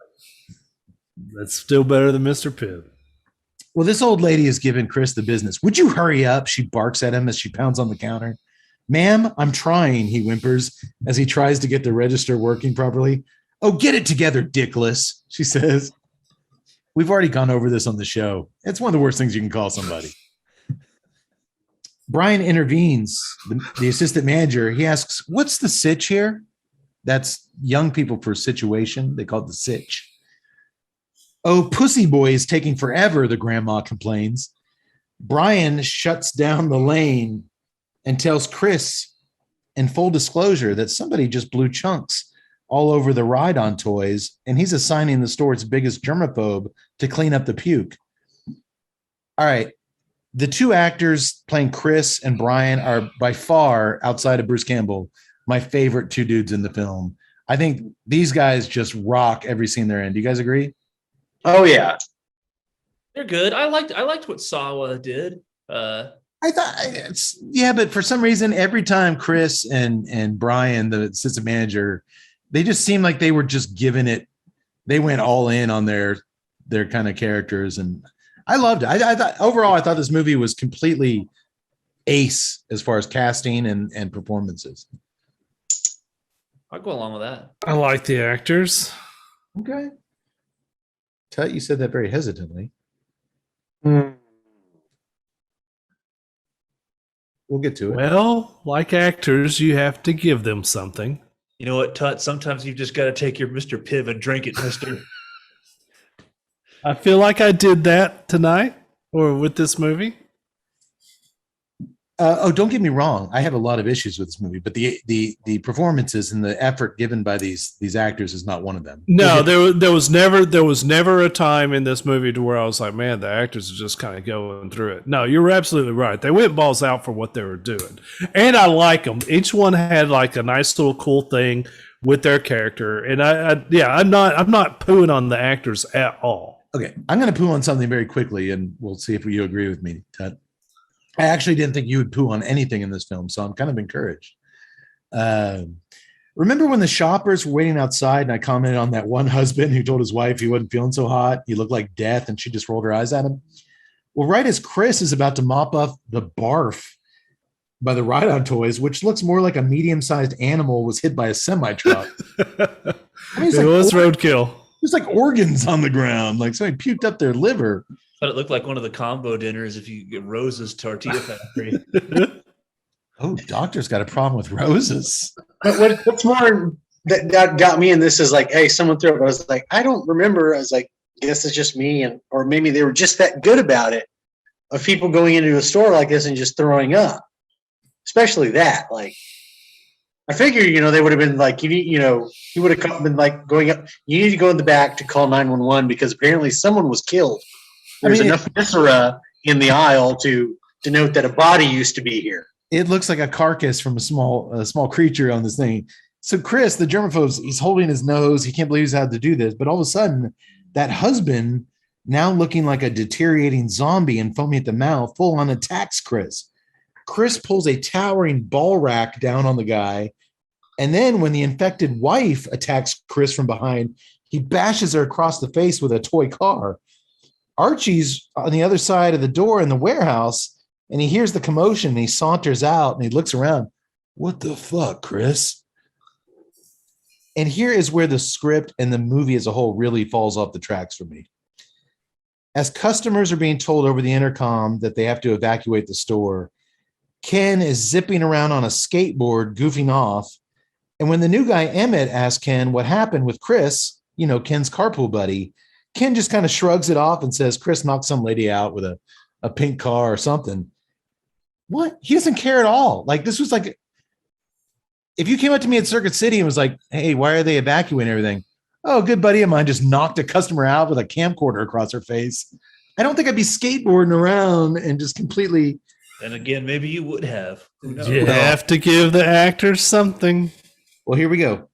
That's still better than Mr. Pibb. Well, this old lady is giving Chris the business. Would you hurry up? She barks at him as she pounds on the counter. Ma'am, I'm trying, he whimpers as he tries to get the register working properly. Oh, get it together, dickless, she says. We've already gone over this on the show. It's one of the worst things you can call somebody. Brian intervenes, the assistant manager. He asks, "What's the sitch here?" That's young people for situation. They call it the sitch. "Oh, Pussy Boy is taking forever," the grandma complains. Brian shuts down the lane and tells Chris, in full disclosure, that somebody just blew chunks all over the ride-on toys, and he's assigning the store's biggest germaphobe to clean up the puke. All right. The two actors playing Chris and Brian are by far, outside of Bruce Campbell, my favorite two dudes in the film. I think these guys just rock every scene they're in. Do you guys agree? Oh yeah. They're good. I liked what Sawa did. I thought, yeah, but for some reason, every time Chris and Brian, the assistant manager, they just seemed like they were just giving it. They went all in on their kind of characters, and I loved it. I thought overall, I thought this movie was completely ace as far as casting and performances. I'll go along with that. I like the actors. Okay. Tut, you said that very hesitantly. Hmm. We'll get to it. Well, like actors, you have to give them something. You know what, Tut? Sometimes you've just got to take your Mr. Piv and drink it, mister. I feel like I did that tonight or with this movie. Don't get me wrong. I have a lot of issues with this movie, but the performances and the effort given by these actors is not one of them. No, there was never a time in this movie to where I was like, man, the actors are just kind of going through it. No, you're absolutely right. They went balls out for what they were doing, and I like them. Each one had like a nice little cool thing with their character, and I'm not pooing on the actors at all. Okay, I'm going to poo on something very quickly, and we'll see if you agree with me, Ted. I actually didn't think you would poo on anything in this film, so I'm kind of encouraged. Remember when the shoppers were waiting outside, and I commented on that one husband who told his wife he wasn't feeling so hot, he looked like death, and she just rolled her eyes at him? Well, right as Chris is about to mop up the barf by the ride-on toys, which looks more like a medium-sized animal was hit by a semi-truck. I mean, It was roadkill. There's like organs on the ground, like somebody puked up their liver. But it looked like one of the combo dinners if you get Rose's Tortilla Factory. Oh, doctor's got a problem with roses. But what's more that got me in this is like, hey, someone threw it. But I was like, I don't remember. I was like, I guess it's just me, or maybe they were just that good about it, of people going into a store like this and just throwing up, especially that. Like, I figure, they would have been like, he would have been like going up. You need to go in the back to call 911 because apparently someone was killed. There's enough viscera in the aisle to denote that a body used to be here. It looks like a carcass from a small creature on this thing. So Chris, the germaphobe, he's holding his nose. He can't believe he's had to do this. But all of a sudden, that husband, now looking like a deteriorating zombie and foaming at the mouth, full on attacks Chris. Chris pulls a towering ball rack down on the guy. And then when the infected wife attacks Chris from behind, he bashes her across the face with a toy car. Archie's on the other side of the door in the warehouse, and he hears the commotion, and he saunters out, and he looks around. What the fuck, Chris? And here is where the script and the movie as a whole really falls off the tracks for me. As customers are being told over the intercom that they have to evacuate the store, Ken is zipping around on a skateboard, goofing off. And when the new guy, Emmett, asks Ken what happened with Chris, Ken's carpool buddy, Ken just kind of shrugs it off and says, Chris knocked some lady out with a pink car or something. What? He doesn't care at all. Like, this was like, if you came up to me at Circuit City and was like, hey, why are they evacuating everything? Oh, a good buddy of mine just knocked a customer out with a camcorder across her face. I don't think I'd be skateboarding around and just completely. And again, maybe you would have. Who knows? You have to give the actors something. Well, here we go.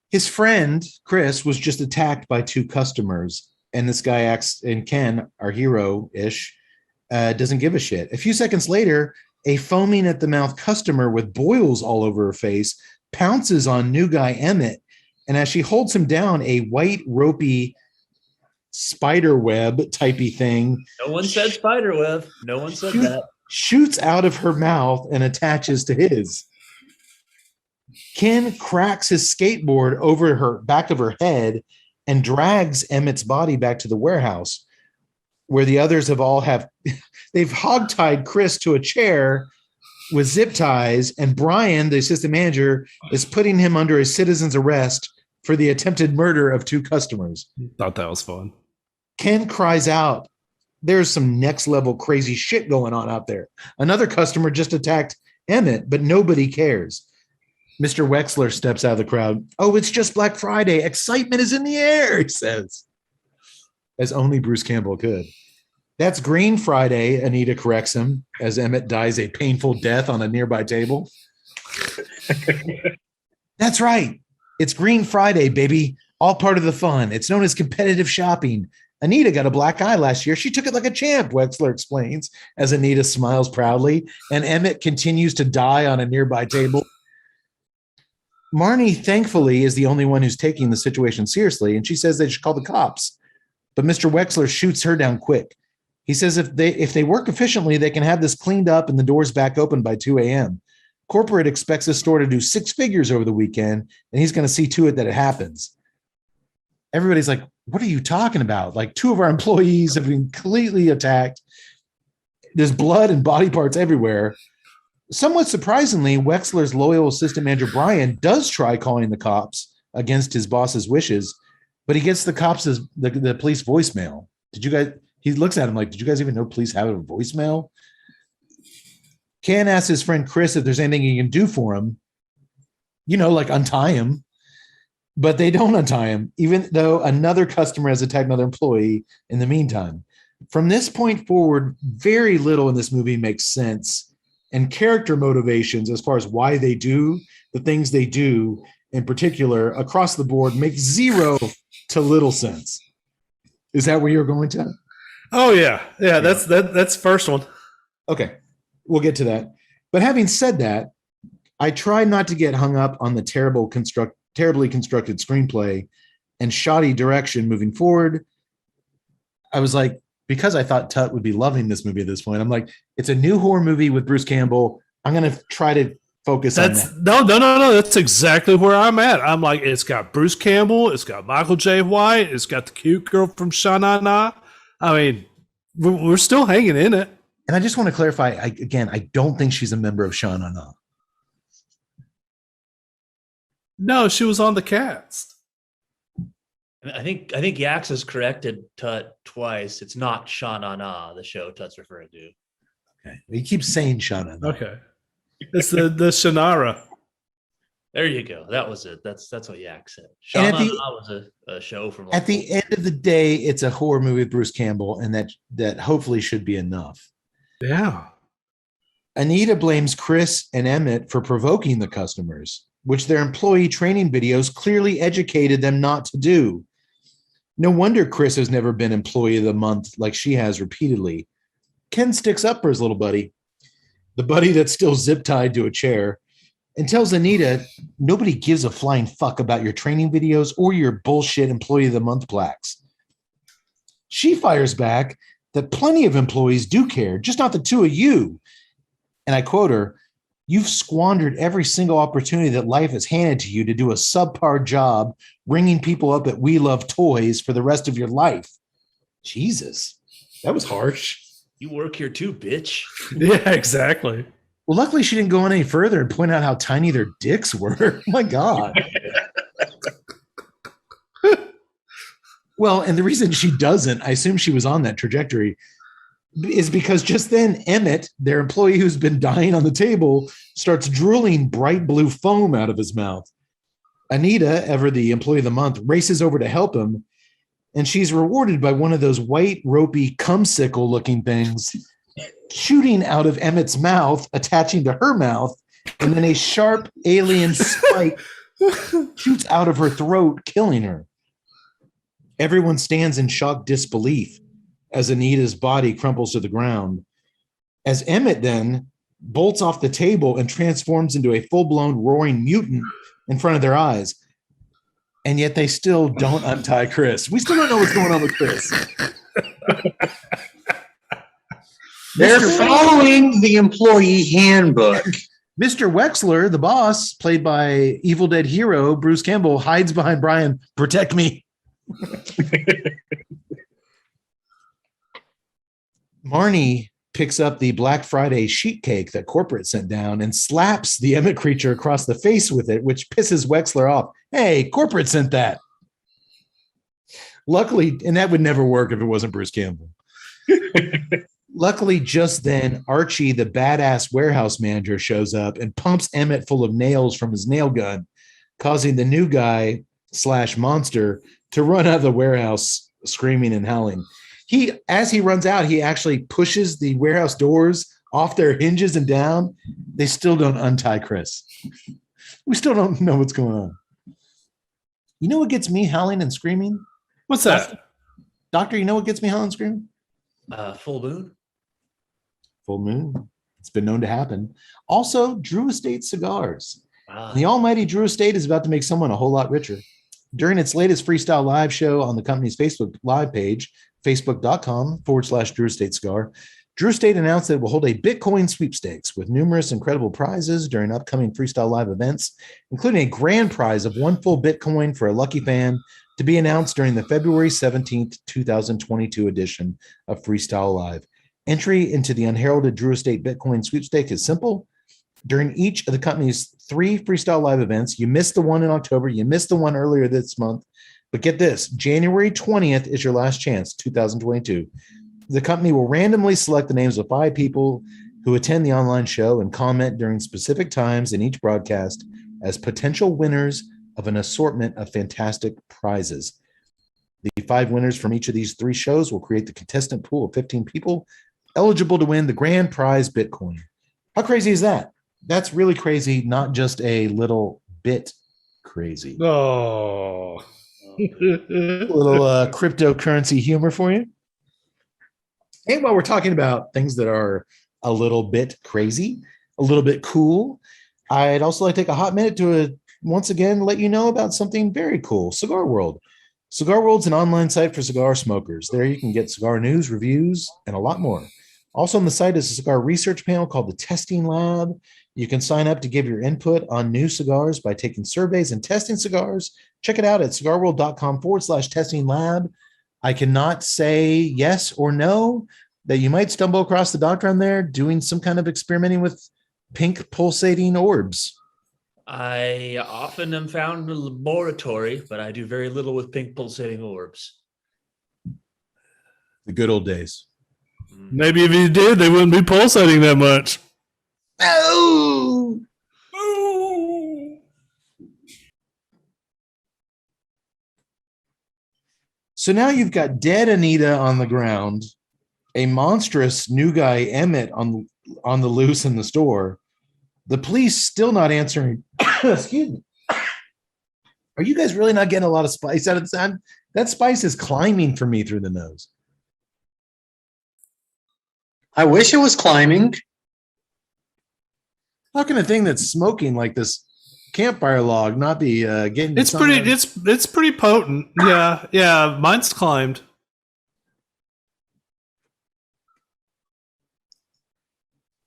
His friend, Chris, was just attacked by two customers. And this guy acts, and Ken, our hero-ish, doesn't give a shit. A few seconds later, a foaming at the mouth customer with boils all over her face pounces on new guy Emmett. And as she holds him down, a white, ropey spider web typey thing. No one said spider web. No one said that. Shoots out of her mouth and attaches to his. Ken cracks his skateboard over her back of her head and drags Emmett's body back to the warehouse, where the others have they've hogtied Chris to a chair with zip ties, and Brian, the assistant manager, is putting him under a citizen's arrest for the attempted murder of 2 customers. Thought that was fun. Ken cries out, there's some next level crazy shit going on out there. Another customer just attacked Emmett, but nobody cares. Mr. Wexler steps out of the crowd. Oh, it's just Black Friday. Excitement is in the air, he says, as only Bruce Campbell could. That's Green Friday, Anita corrects him, as Emmett dies a painful death on a nearby table. That's right. It's Green Friday, baby. All part of the fun. It's known as competitive shopping. Anita got a black eye last year. She took it like a champ, Wexler explains, as Anita smiles proudly, and Emmett continues to die on a nearby table. Marnie, thankfully, is the only one who's taking the situation seriously, and she says they should call the cops. But Mr. Wexler shoots her down quick. He says if they work efficiently, they can have this cleaned up and the doors back open by 2 a.m. Corporate expects the store to do 6 figures over the weekend, and he's going to see to it that it happens. Everybody's like, what are you talking about? Like, 2 of our employees have been completely attacked. There's blood and body parts everywhere. Somewhat surprisingly, Wexler's loyal assistant manager, Brian, does try calling the cops against his boss's wishes, but he gets the cops the police voicemail. He looks at him like, did you guys even know police have a voicemail? Ken asks his friend Chris if there's anything he can do for him, like untie him. But they don't untie him, even though another customer has attacked another employee in the meantime. From this point forward, very little in this movie makes sense, and character motivations as far as why they do the things they do in particular across the board make 0 to little sense. Is that where you're going to? Oh yeah. That's first one. Okay, we'll get to that. But having said that, I try not to get hung up on the terribly constructed screenplay and shoddy direction moving forward. I was like, because I thought Tut would be loving this movie at this point, I'm like, it's a new horror movie with Bruce Campbell. I'm going to try to focus on that. No. That's exactly where I'm at. I'm like, it's got Bruce Campbell. It's got Michael J. White. It's got the cute girl from Sha Na Na. I mean, we're still hanging in it. And I just want to clarify, I don't think she's a member of Sha Na Na. No, she was on the cast. I think Yax has corrected Tut twice. It's not Sha Na Na, the show Tut's referring to. Okay. He keeps saying Sha Na Na. Okay. It's the Shannara. There you go. That was it. That's what Yax said. Sha Na Na was a show from at the end of the day, it's a horror movie with Bruce Campbell, and that hopefully should be enough. Yeah. Anita blames Chris and Emmett for provoking the customers, which their employee training videos clearly educated them not to do. No wonder Chris has never been employee of the month like she has repeatedly. Ken sticks up for his little buddy, the buddy that's still zip-tied to a chair, and tells Anita nobody gives a flying fuck about your training videos or your bullshit employee of the month plaques. She fires back that plenty of employees do care, just not the 2 of you. And I quote her, "You've squandered every single opportunity that life has handed to you to do a subpar job ringing people up at We Love Toys for the rest of your life." Jesus, that was harsh. You work here too, bitch. Yeah, exactly. Well, luckily she didn't go on any further and point out how tiny their dicks were. My God. Well, and the reason she doesn't, I assume she was on that trajectory, is because just then Emmett, their employee who's been dying on the table, starts drooling bright blue foam out of his mouth. Anita, ever the employee of the month, races over to help him, and she's rewarded by one of those white, ropey, cumsicle looking things shooting out of Emmett's mouth, attaching to her mouth, and then a sharp alien spike shoots out of her throat, killing her. Everyone stands in shocked disbelief as Anita's body crumples to the ground. As Emmett then bolts off the table and transforms into a full-blown roaring mutant in front of their eyes. And yet they still don't untie Chris. We still don't know what's going on with Chris. They're following the employee handbook. Mr. Wexler, the boss, played by Evil Dead hero Bruce Campbell, hides behind Brian. Protect me. Marnie picks up the Black Friday sheet cake that corporate sent down and slaps the Emmett creature across the face with it, which pisses Wexler off. Hey, corporate sent that. Luckily, and that would never work if it wasn't Bruce Campbell. Luckily, just then, Archie, the badass warehouse manager, shows up and pumps Emmett full of nails from his nail gun, causing the new guy / monster to run out of the warehouse screaming and howling. As he runs out, he actually pushes the warehouse doors off their hinges and down. They still don't untie Chris. We still don't know what's going on. You know what gets me howling and screaming? What's that? Doctor, you know what gets me howling and screaming? Full moon. Full moon. It's been known to happen. Also, Drew Estate cigars. Wow. The almighty Drew Estate is about to make someone a whole lot richer. During its latest freestyle live show on the company's Facebook live page, facebook.com/Drew Estate Cigar, Drew Estate announced that it will hold a Bitcoin sweepstakes with numerous incredible prizes during upcoming freestyle live events, including a grand prize of 1 full Bitcoin for a lucky fan to be announced during the February 17th, 2022 edition of Freestyle Live. Entry into the unheralded Drew Estate Bitcoin sweepstake is simple. During each of the company's 3 Freestyle Live events, you missed the one in October, you missed the one earlier this month, but get this, January 20th is your last chance, 2022. The company will randomly select the names of 5 people who attend the online show and comment during specific times in each broadcast as potential winners of an assortment of fantastic prizes. The 5 winners from each of these 3 shows will create the contestant pool of 15 people eligible to win the grand prize Bitcoin. How crazy is that? That's really crazy, not just a little bit crazy. Oh. A little cryptocurrency humor for you. And while we're talking about things that are a little bit crazy, a little bit cool, I'd also like to take a hot minute to once again let you know about something very cool, Cigar World. Cigar World's an online site for cigar smokers. There you can get cigar news, reviews, and a lot more. Also on the site is a cigar research panel called the Testing Lab. You can sign up to give your input on new cigars by taking surveys and testing cigars. Check it out at cigarworld.com/testing lab. I cannot say yes or no that you might stumble across the doctor on there doing some kind of experimenting with pink pulsating orbs. I often am found in a laboratory, but I do very little with pink pulsating orbs. The good old days. Maybe if you did, they wouldn't be pulsating that much. Oh! So now you've got dead Anita on the ground, a monstrous new guy Emmett on the loose in the store. The police still not answering. Excuse me. Are you guys really not getting a lot of spice out of the sound? That spice is climbing for me through the nose. I wish it was climbing. How can a thing that's smoking like this campfire log not be getting? It's pretty potent. Yeah. Mine's climbed.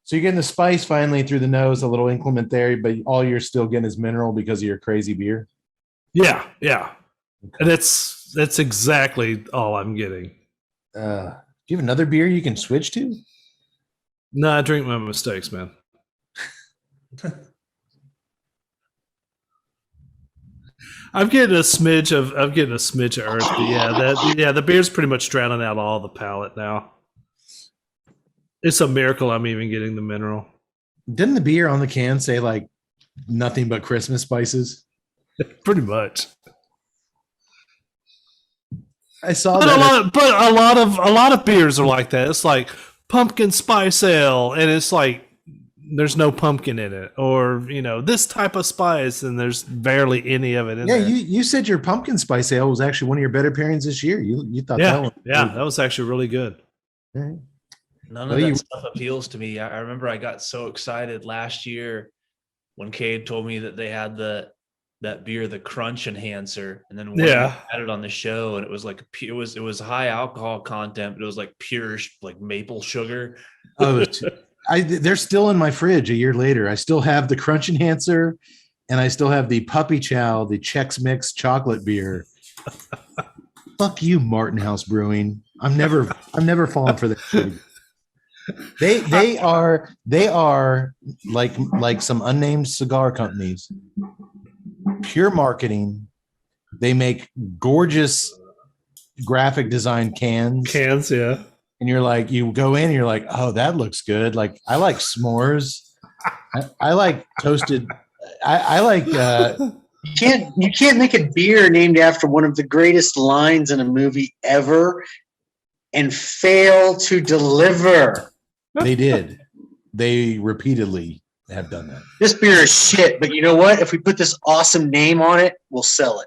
So you're getting the spice finally through the nose, a little inclement there, but all you're still getting is mineral because of your crazy beer. Yeah. And that's exactly all I'm getting. Do you have another beer you can switch to? No, I drink my mistakes, man. I'm getting a smidge of earth, but the beer's pretty much drowning out all the palate now. It's a miracle I'm even getting the mineral. Didn't the beer on the can say like nothing but Christmas spices? Pretty much. I saw But that. a lot of beers are like that. It's like pumpkin spice ale, and it's like there's no pumpkin in it, or this type of spice, and there's barely any of it in there. Yeah, you said your pumpkin spice ale was actually one of your better pairings this year. You thought that one? Yeah, that was actually really good. Right. None of that stuff appeals to me. I remember I got so excited last year when Cade told me that they had that beer, the Crunch Enhancer, and then had it on the show, and it was like it was high alcohol content, but it was like pure like maple sugar. Oh, they're still in my fridge a year later. I still have the Crunch Enhancer, and I still have the Puppy Chow, the Chex Mix chocolate beer. Fuck you, Martin House Brewing. I'm never falling for that shit. They are like some unnamed cigar companies. Pure marketing. They make gorgeous graphic design cans. Yeah. And you're like, you go in and you're like, oh, that looks good. Like, I like s'mores. I like toasted. I like. You can't make a beer named after one of the greatest lines in a movie ever and fail to deliver. They did. They repeatedly have done that. This beer is shit, but you know what? If we put this awesome name on it, we'll sell it.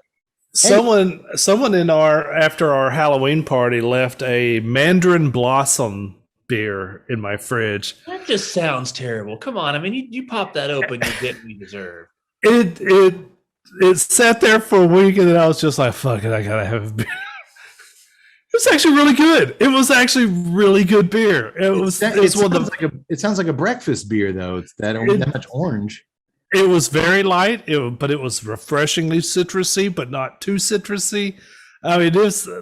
Someone in after our Halloween party left a Mandarin Blossom beer in my fridge. That just sounds terrible. Come on. I mean, you pop that open, you get what you deserve. It sat there for a week, and then I was just like, fuck it, I gotta have a beer. It was actually really good. It was actually really good beer. It sounds like a breakfast beer, though. It's that much orange. It was very light, but it was refreshingly citrusy, but not too citrusy. I mean,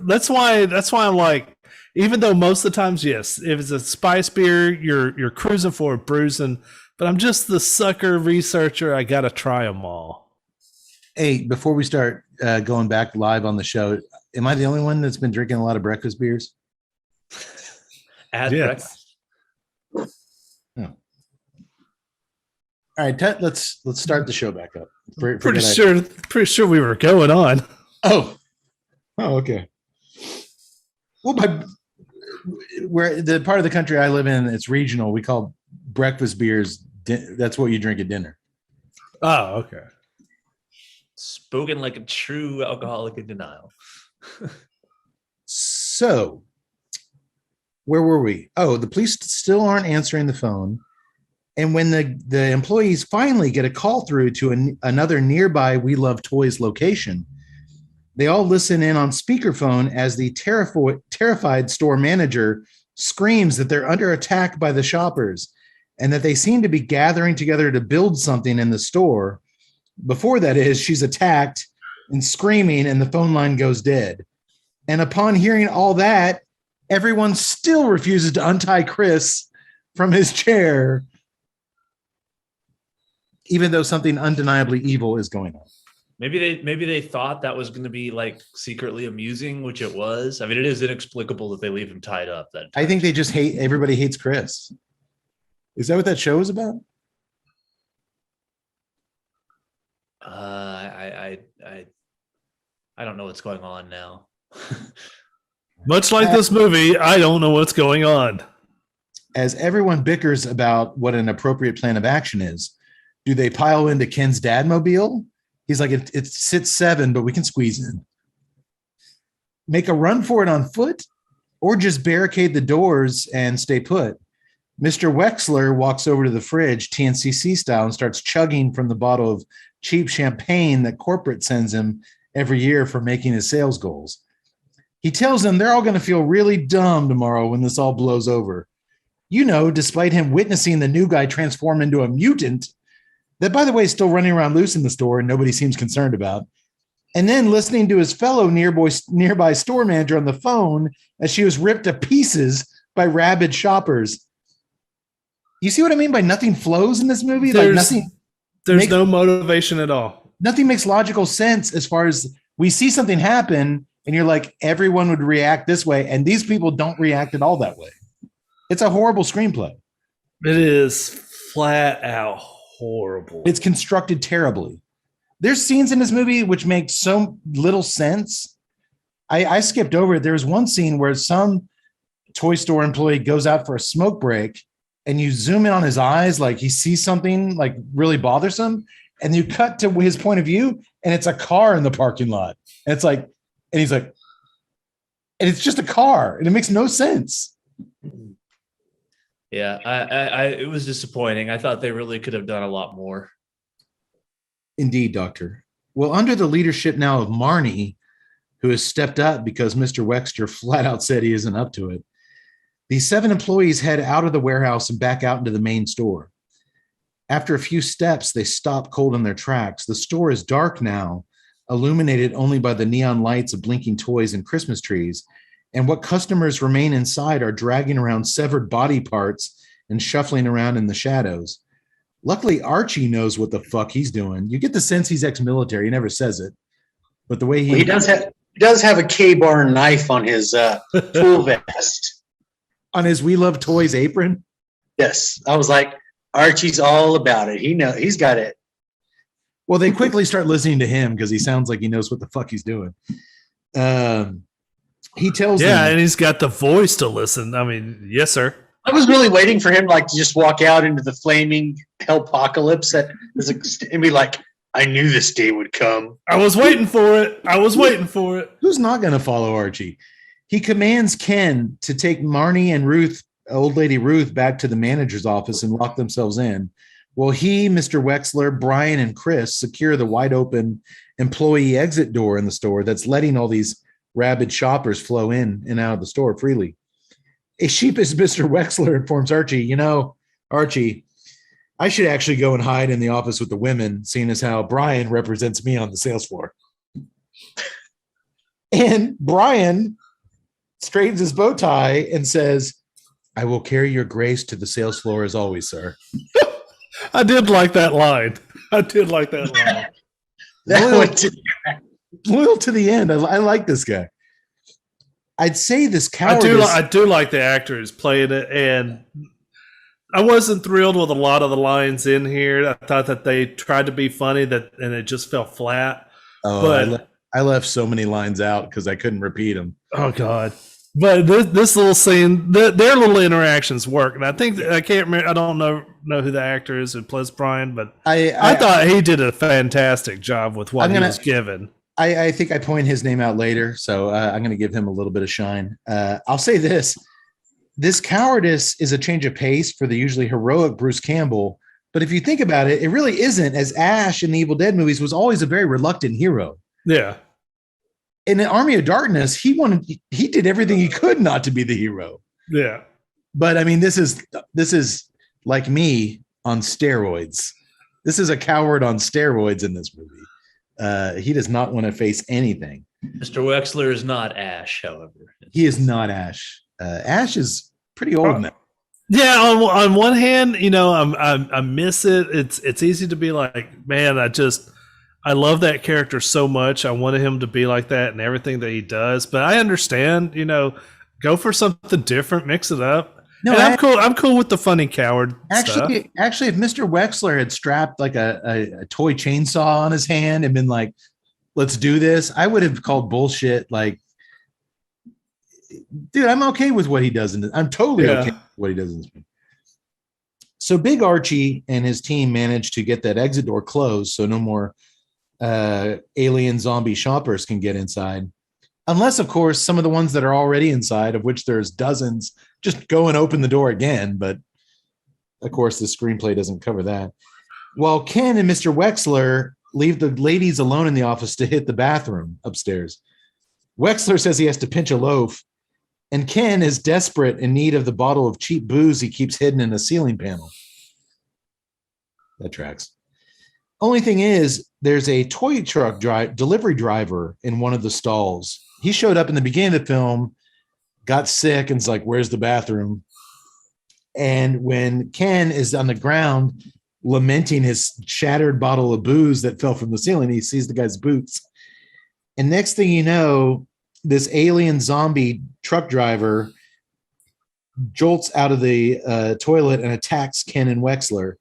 that's why I'm like, even though most of the times, yes, if it's a spice beer, you're cruising for it, bruising. But I'm just the sucker researcher. I gotta try them all. Hey, before we start going back live on the show, am I the only one that's been drinking a lot of breakfast beers? Breakfast. Oh. All right, let's start the show back up. Pretty sure we were going on. Oh, okay. Well, where the part of the country I live in, it's regional. We call breakfast beers. That's what you drink at dinner. Oh, okay. Spoken like a true alcoholic in denial. So, where were we? Oh, the police still aren't answering the phone. And when the employees finally get a call through to another nearby We Love Toys location, they all listen in on speakerphone as the terrified store manager screams that they're under attack by the shoppers and that they seem to be gathering together to build something in the store. Before that is, she's attacked and screaming, and the phone line goes dead. And upon hearing all that, everyone still refuses to untie Chris from his chair, even though something undeniably evil is going on. Maybe they thought that was going to be like secretly amusing, which it was. I mean, it is inexplicable that they leave him tied up. I think they just everybody hates Chris. Is that what that show is about? I don't know what's going on now. Much like this movie, I don't know what's going on. As everyone bickers about what an appropriate plan of action is, do they pile into Ken's dadmobile? He's like, it sits 7, but we can squeeze in. Make a run for it on foot, or just barricade the doors and stay put. Mr. Wexler walks over to the fridge, TNCC style, and starts chugging from the bottle of cheap champagne that corporate sends him every year for making his sales goals. He tells them they're all going to feel really dumb tomorrow when this all blows over. Despite him witnessing the new guy transform into a mutant, that, by the way, is still running around loose in the store and nobody seems concerned about. And then listening to his fellow nearby store manager on the phone as she was ripped to pieces by rabid shoppers. You see what I mean by nothing flows in this movie? There's no motivation at all. Nothing makes logical sense as far as we see something happen and you're like, everyone would react this way. And these people don't react at all that way. It's a horrible screenplay. It is flat out horrible. It's constructed terribly. There's scenes in this movie which make so little sense. I skipped over it. There was one scene where some toy store employee goes out for a smoke break and you zoom in on his eyes like he sees something like really bothersome, and you cut to his point of view and it's a car in the parking lot. And it's like, and he's like, and it's just a car and it makes no sense. Yeah, it was disappointing. I thought they really could have done a lot more. Indeed, Doctor. Well, under the leadership now of Marnie, who has stepped up because Mr. Wexter flat out said he isn't up to it, these 7 employees head out of the warehouse and back out into the main store. After a few steps, they stop cold in their tracks. The store is dark now, illuminated only by the neon lights of blinking toys and Christmas trees, And what customers remain inside are dragging around severed body parts and shuffling around in the shadows. Luckily, Archie knows what the fuck he's doing. You get the sense he's ex-military. He never says it, but the way He does have a K-bar knife on his tool vest. on his "We Love Toys" apron. Yes, I was like, Archie's all about it. He's got it. Well, they quickly start listening to him because he sounds like he knows what the fuck he's doing. He tells them, and he's got the voice to listen. I mean, yes, sir. I was really waiting for him to just walk out into the flaming hellpocalypse and be like, I knew this day would come. I was waiting for it. Who's not going to follow Archie? He commands Ken to take Marnie and Ruth, old lady Ruth, back to the manager's office and lock themselves in. Well, he, Mr. Wexler, Brian, and Chris secure the wide open employee exit door in the store that's letting all these rabid shoppers flow in and out of the store freely. A sheepish Mr. Wexler informs Archie, Archie, I should actually go and hide in the office with the women, seeing as how Brian represents me on the sales floor. And Brian straightens his bow tie and says, I will carry your grace to the sales floor as always, sir. I did like that line. Loyal to the end. I like this guy. I'd say this cowardice. I do like the actor who's playing it, and I wasn't thrilled with a lot of the lines in here. I thought that they tried to be funny, and it just fell flat. Oh, but I left so many lines out because I couldn't repeat them. Oh God! But this little scene, their little interactions work, and I can't remember. I don't know who the actor is who plays Brian, but I thought he did a fantastic job with what he was given. I think I point his name out later, so I'm going to give him a little bit of shine. I'll say this. This cowardice is a change of pace for the usually heroic Bruce Campbell. But if you think about it, it really isn't, as Ash in the Evil Dead movies was always a very reluctant hero. Yeah. In the Army of Darkness, he did everything he could not to be the hero. Yeah. But I mean, this is like me on steroids. This is a coward on steroids in this movie. He does not want to face anything. Mr. Wexler is not Ash, however. He is not Ash. Ash is pretty old now. Yeah, on one hand, I miss it. It's easy to be like, man, I love that character so much. I wanted him to be like that and everything that he does. But I understand, go for something different, mix it up. No, I'm cool with the funny coward stuff. Actually, if Mr. Wexler had strapped like a toy chainsaw on his hand and been like, let's do this, I would have called bullshit. Like, dude, I'm okay with what he does. I'm totally okay with what he does in this movie. So Big Archie and his team managed to get that exit door closed so no more alien zombie shoppers can get inside. Unless, of course, some of the ones that are already inside, of which there's dozens, just go and open the door again. But, of course, the screenplay doesn't cover that. While Ken and Mr. Wexler leave the ladies alone in the office to hit the bathroom upstairs. Wexler says he has to pinch a loaf, and Ken is desperate in need of the bottle of cheap booze he keeps hidden in a ceiling panel. That tracks. Only thing is, there's a toy truck delivery driver in one of the stalls. He showed up in the beginning of the film, got sick, and is like, where's the bathroom? And when Ken is on the ground lamenting his shattered bottle of booze that fell from the ceiling, he sees the guy's boots. And next thing you know, this alien zombie truck driver jolts out of the toilet and attacks Ken and Wexler.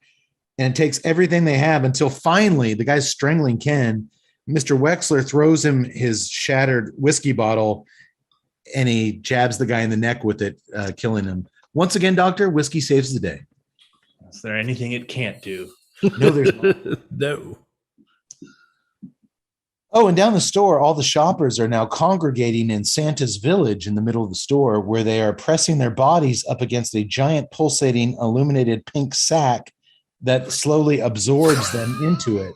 And it takes everything they have until finally the guy's strangling Ken. Mr. Wexler throws him his shattered whiskey bottle and he jabs the guy in the neck with it, killing him. Once again, Doctor, whiskey saves the day. Is there anything it can't do? No, there's not. No. Oh, and down the store, all the shoppers are now congregating in Santa's village in the middle of the store, where they are pressing their bodies up against a giant pulsating illuminated pink sack that slowly absorbs them into it.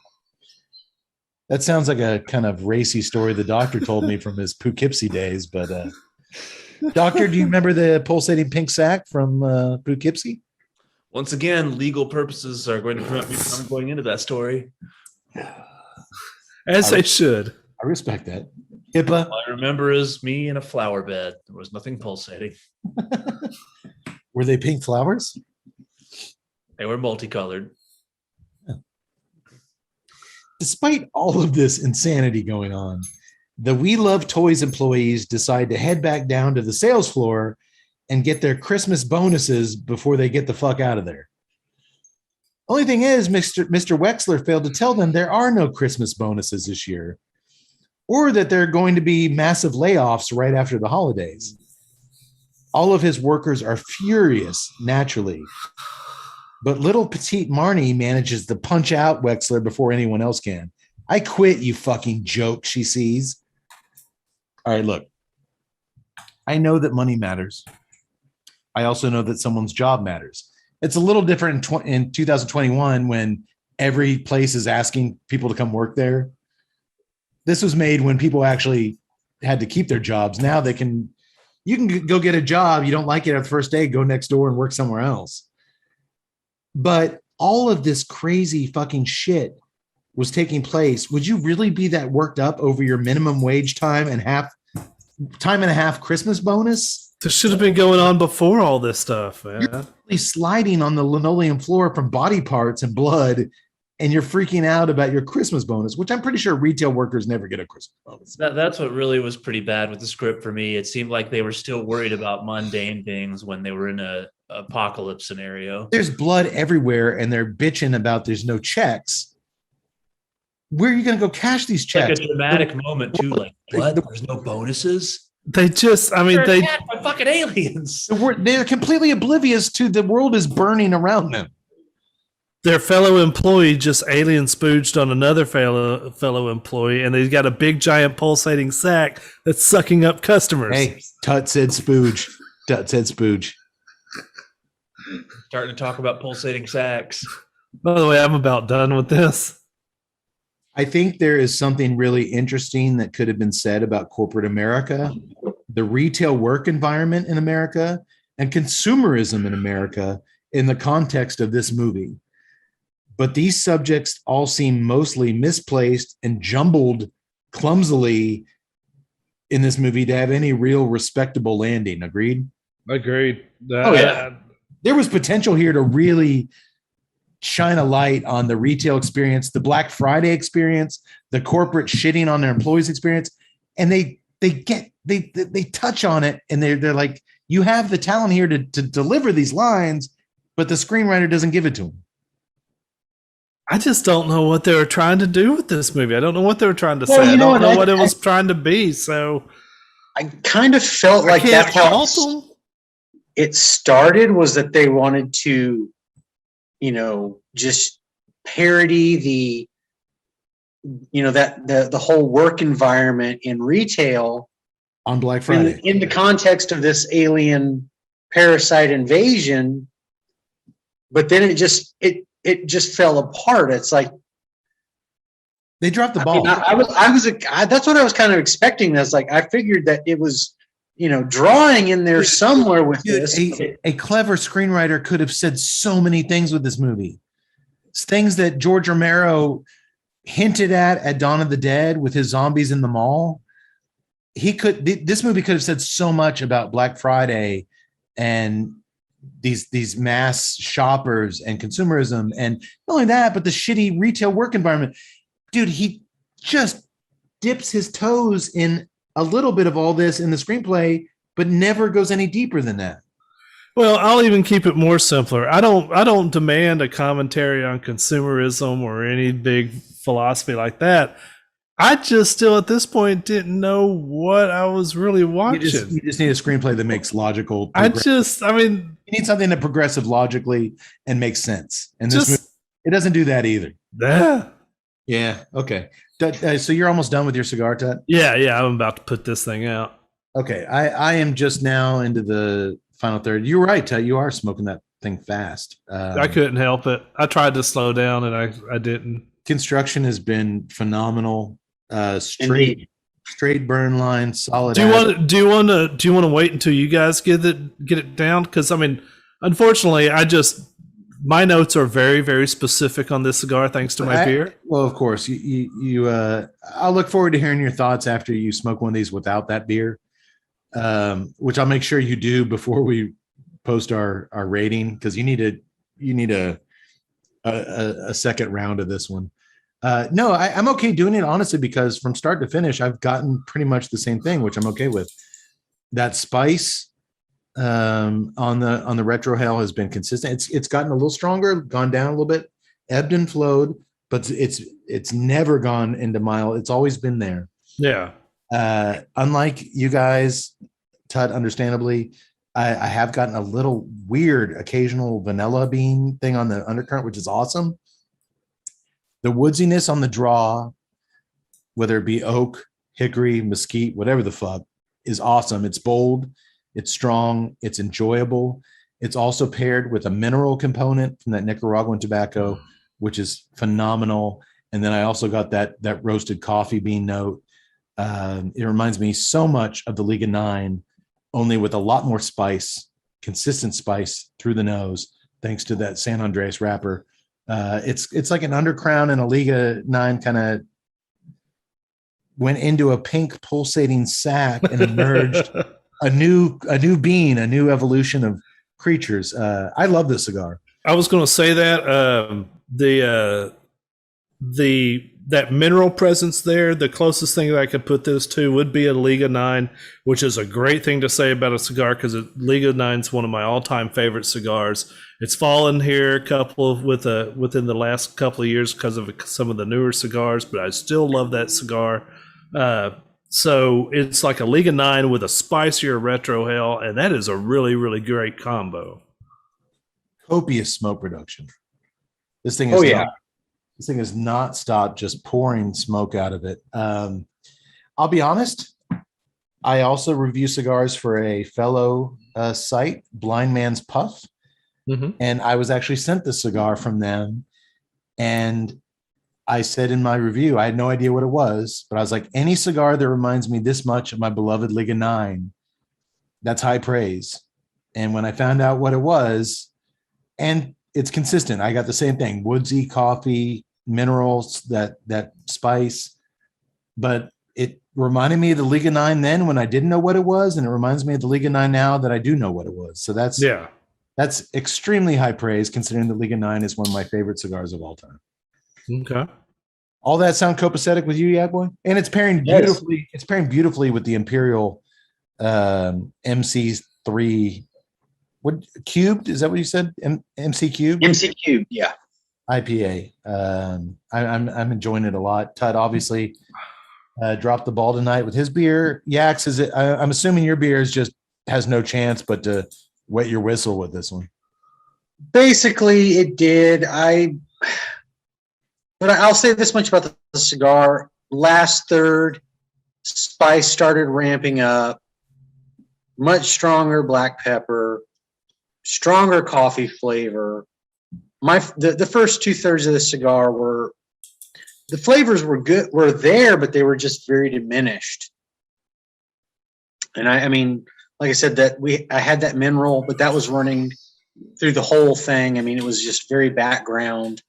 That sounds like a kind of racy story the doctor told me from his Poughkeepsie days. But Doctor, do you remember the pulsating pink sack from Poughkeepsie? Once again, legal purposes are going to prevent me from going into that story. As they should. I respect that. HIPAA. All I remember is me in a flower bed. There was nothing pulsating. Were they pink flowers? They were multicolored. Despite all of this insanity going on, the We Love Toys employees decide to head back down to the sales floor and get their Christmas bonuses before they get the fuck out of there. Only thing is, Mr. Wexler failed to tell them there are no Christmas bonuses this year, or that there are going to be massive layoffs right after the holidays. All of his workers are furious, naturally. But little petite Marnie manages to punch out Wexler before anyone else can. I quit, you fucking joke, she sees. All right, look. I know that money matters. I also know that someone's job matters. It's a little different in 2021 when every place is asking people to come work there. This was made when people actually had to keep their jobs. Now you can go get a job. You don't like it at the first day, go next door and work somewhere else. But all of this crazy fucking shit was taking place. Would you really be that worked up over your minimum wage time and a half Christmas bonus? This should have been going on before all this stuff, man. You're really sliding on the linoleum floor from body parts and blood, and you're freaking out about your Christmas bonus, which I'm pretty sure retail workers never get a Christmas bonus. That's what really was pretty bad with the script for me. It seemed like they were still worried about mundane things when they were in a apocalypse scenario. There's blood everywhere, and they're bitching about there's no checks. Where are you going to go cash these checks? Like a dramatic moment too. Like, what? There's no bonuses. They just, I mean, They're they attacked by fucking aliens. They're completely oblivious to the world is burning around them. their fellow employee just alien spooged on another fellow employee, and they've got a big giant pulsating sack that's sucking up customers. Hey, Tut said spooge. Tut said spooge. Starting to talk about pulsating sacks. By the way, I'm about done with this. I think there is something really interesting that could have been said about corporate America, the retail work environment in America, and consumerism in America in the context of this movie. But these subjects all seem mostly misplaced and jumbled clumsily in this movie to have any real respectable landing. Agreed? Agreed. Oh, yeah. There was potential here to really shine a light on the retail experience, the Black Friday experience, the corporate shitting on their employees experience. And they touch on it, and they're like, you have the talent here to deliver these lines, but the screenwriter doesn't give it to them. I just don't know what they were trying to do with this movie. I don't know what they were trying to say. You I know don't know what, what it was trying to be. So I kind of felt like that's how it started, was that they wanted to, just parody the whole work environment in retail on Black Friday in the context of this alien parasite invasion. But then it just fell apart. It's like they dropped the ball. That's what I was kind of expecting. That's like, I figured that it was, drawing in there somewhere with this. A clever screenwriter could have said so many things with this movie. Things that George Romero hinted at Dawn of the Dead with his zombies in the mall. This movie could have said so much about Black Friday and these mass shoppers and consumerism, and not only that, but the shitty retail work environment. Dude, he just dips his toes in a little bit of all this in the screenplay, but never goes any deeper than that. Well, I'll even keep it more simpler. I don't demand a commentary on consumerism or any big philosophy like that. I just still at this point didn't know what I was really watching. You just need a screenplay that makes logical. You need something that progressive logically and makes sense. And this movie, it doesn't do that either. Yeah. Okay. So you're almost done with your cigar, Tut? Yeah. I'm about to put this thing out. Okay. I am just now into the final third. You're right, Tut. You are smoking that thing fast. I couldn't help it. I tried to slow down and I didn't. Construction has been phenomenal. Straight burn line, solid. Do you want to wait until you guys get it down? Because I mean, unfortunately, I just my notes are very, very specific on this cigar, thanks to my beer. Well, of course, I'll look forward to hearing your thoughts after you smoke one of these without that beer, which I'll make sure you do before we post our rating, because you need a second round of this one. No, I'm okay doing it, honestly, because from start to finish, I've gotten pretty much the same thing, which I'm okay with. That spice on the retrohale has been consistent. It's gotten a little stronger, gone down a little bit, ebbed and flowed, but it's never gone into mild. It's always been there. Yeah. Unlike you guys, Tut, understandably, I have gotten a little weird occasional vanilla bean thing on the undercurrent, which is awesome. The woodsiness on the draw, whether it be oak, hickory, mesquite, whatever the fuck, is awesome. It's bold, it's strong, it's enjoyable. It's also paired with a mineral component from that Nicaraguan tobacco, which is phenomenal. And then I also got that roasted coffee bean note. It reminds me so much of the Liga 9, only with a lot more spice, consistent spice through the nose, thanks to that San Andreas wrapper. It's like an Undercrown and a Liga 9 kind of went into a pink pulsating sack and emerged a new being, a new evolution of creatures. I love this cigar. I was going to say that that mineral presence there, the closest thing that I could put this to would be a Liga 9, which is a great thing to say about a cigar because Liga 9 is one of my all-time favorite cigars. It's fallen here within the last couple of years because of some of the newer cigars, but I still love that cigar. So it's like a Liga 9 with a spicier retrohale, and that is a really, really great combo. Copious smoke production. This thing has not stopped just pouring smoke out of it. I'll be honest, I also review cigars for a fellow site, Blind Man's Puff. Mm-hmm. And I was actually sent this cigar from them. And I said in my review, I had no idea what it was, but I was like, any cigar that reminds me this much of my beloved Liga 9, that's high praise. And when I found out what it was, and it's consistent, I got the same thing, woodsy, coffee, minerals, that spice, but it reminded me of the Liga 9 then when I didn't know what it was, and it reminds me of the Liga 9 now that I do know what it was. So that's extremely high praise, considering the Liga 9 is one of my favorite cigars of all time. Okay. All that sound copacetic with you, Yak Boy? And it's pairing beautifully. Yes. It's pairing beautifully with the Imperial MC3. What cubed? Is that what you said? MC cubed? MC cubed, yeah. IPA. I'm enjoying it a lot. Todd obviously dropped the ball tonight with his beer. Yaks, is it? I'm assuming your beer has no chance but to wet your whistle with this one. Basically, it did. But I'll say this much about the cigar. Last third, spice started ramping up. Much stronger black pepper, stronger coffee flavor. The first 2/3 of the cigar the flavors were there, but they were just very diminished. And I mean, like I said, I had that mineral, but that was running through the whole thing. I mean, it was just very background.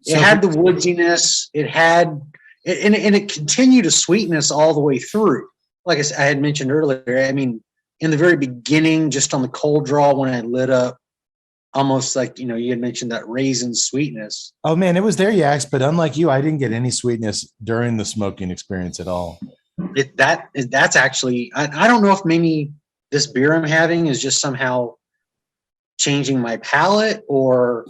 It had the woodiness. It had, and it continued a sweetness all the way through. Like I had mentioned earlier, I mean, in the very beginning, just on the cold draw when I lit up, almost like, you had mentioned that raisin sweetness. Oh man, it was there, Yaks, but unlike you, I didn't get any sweetness during the smoking experience at all. That's actually, I don't know if maybe this beer I'm having is just somehow changing my palate, or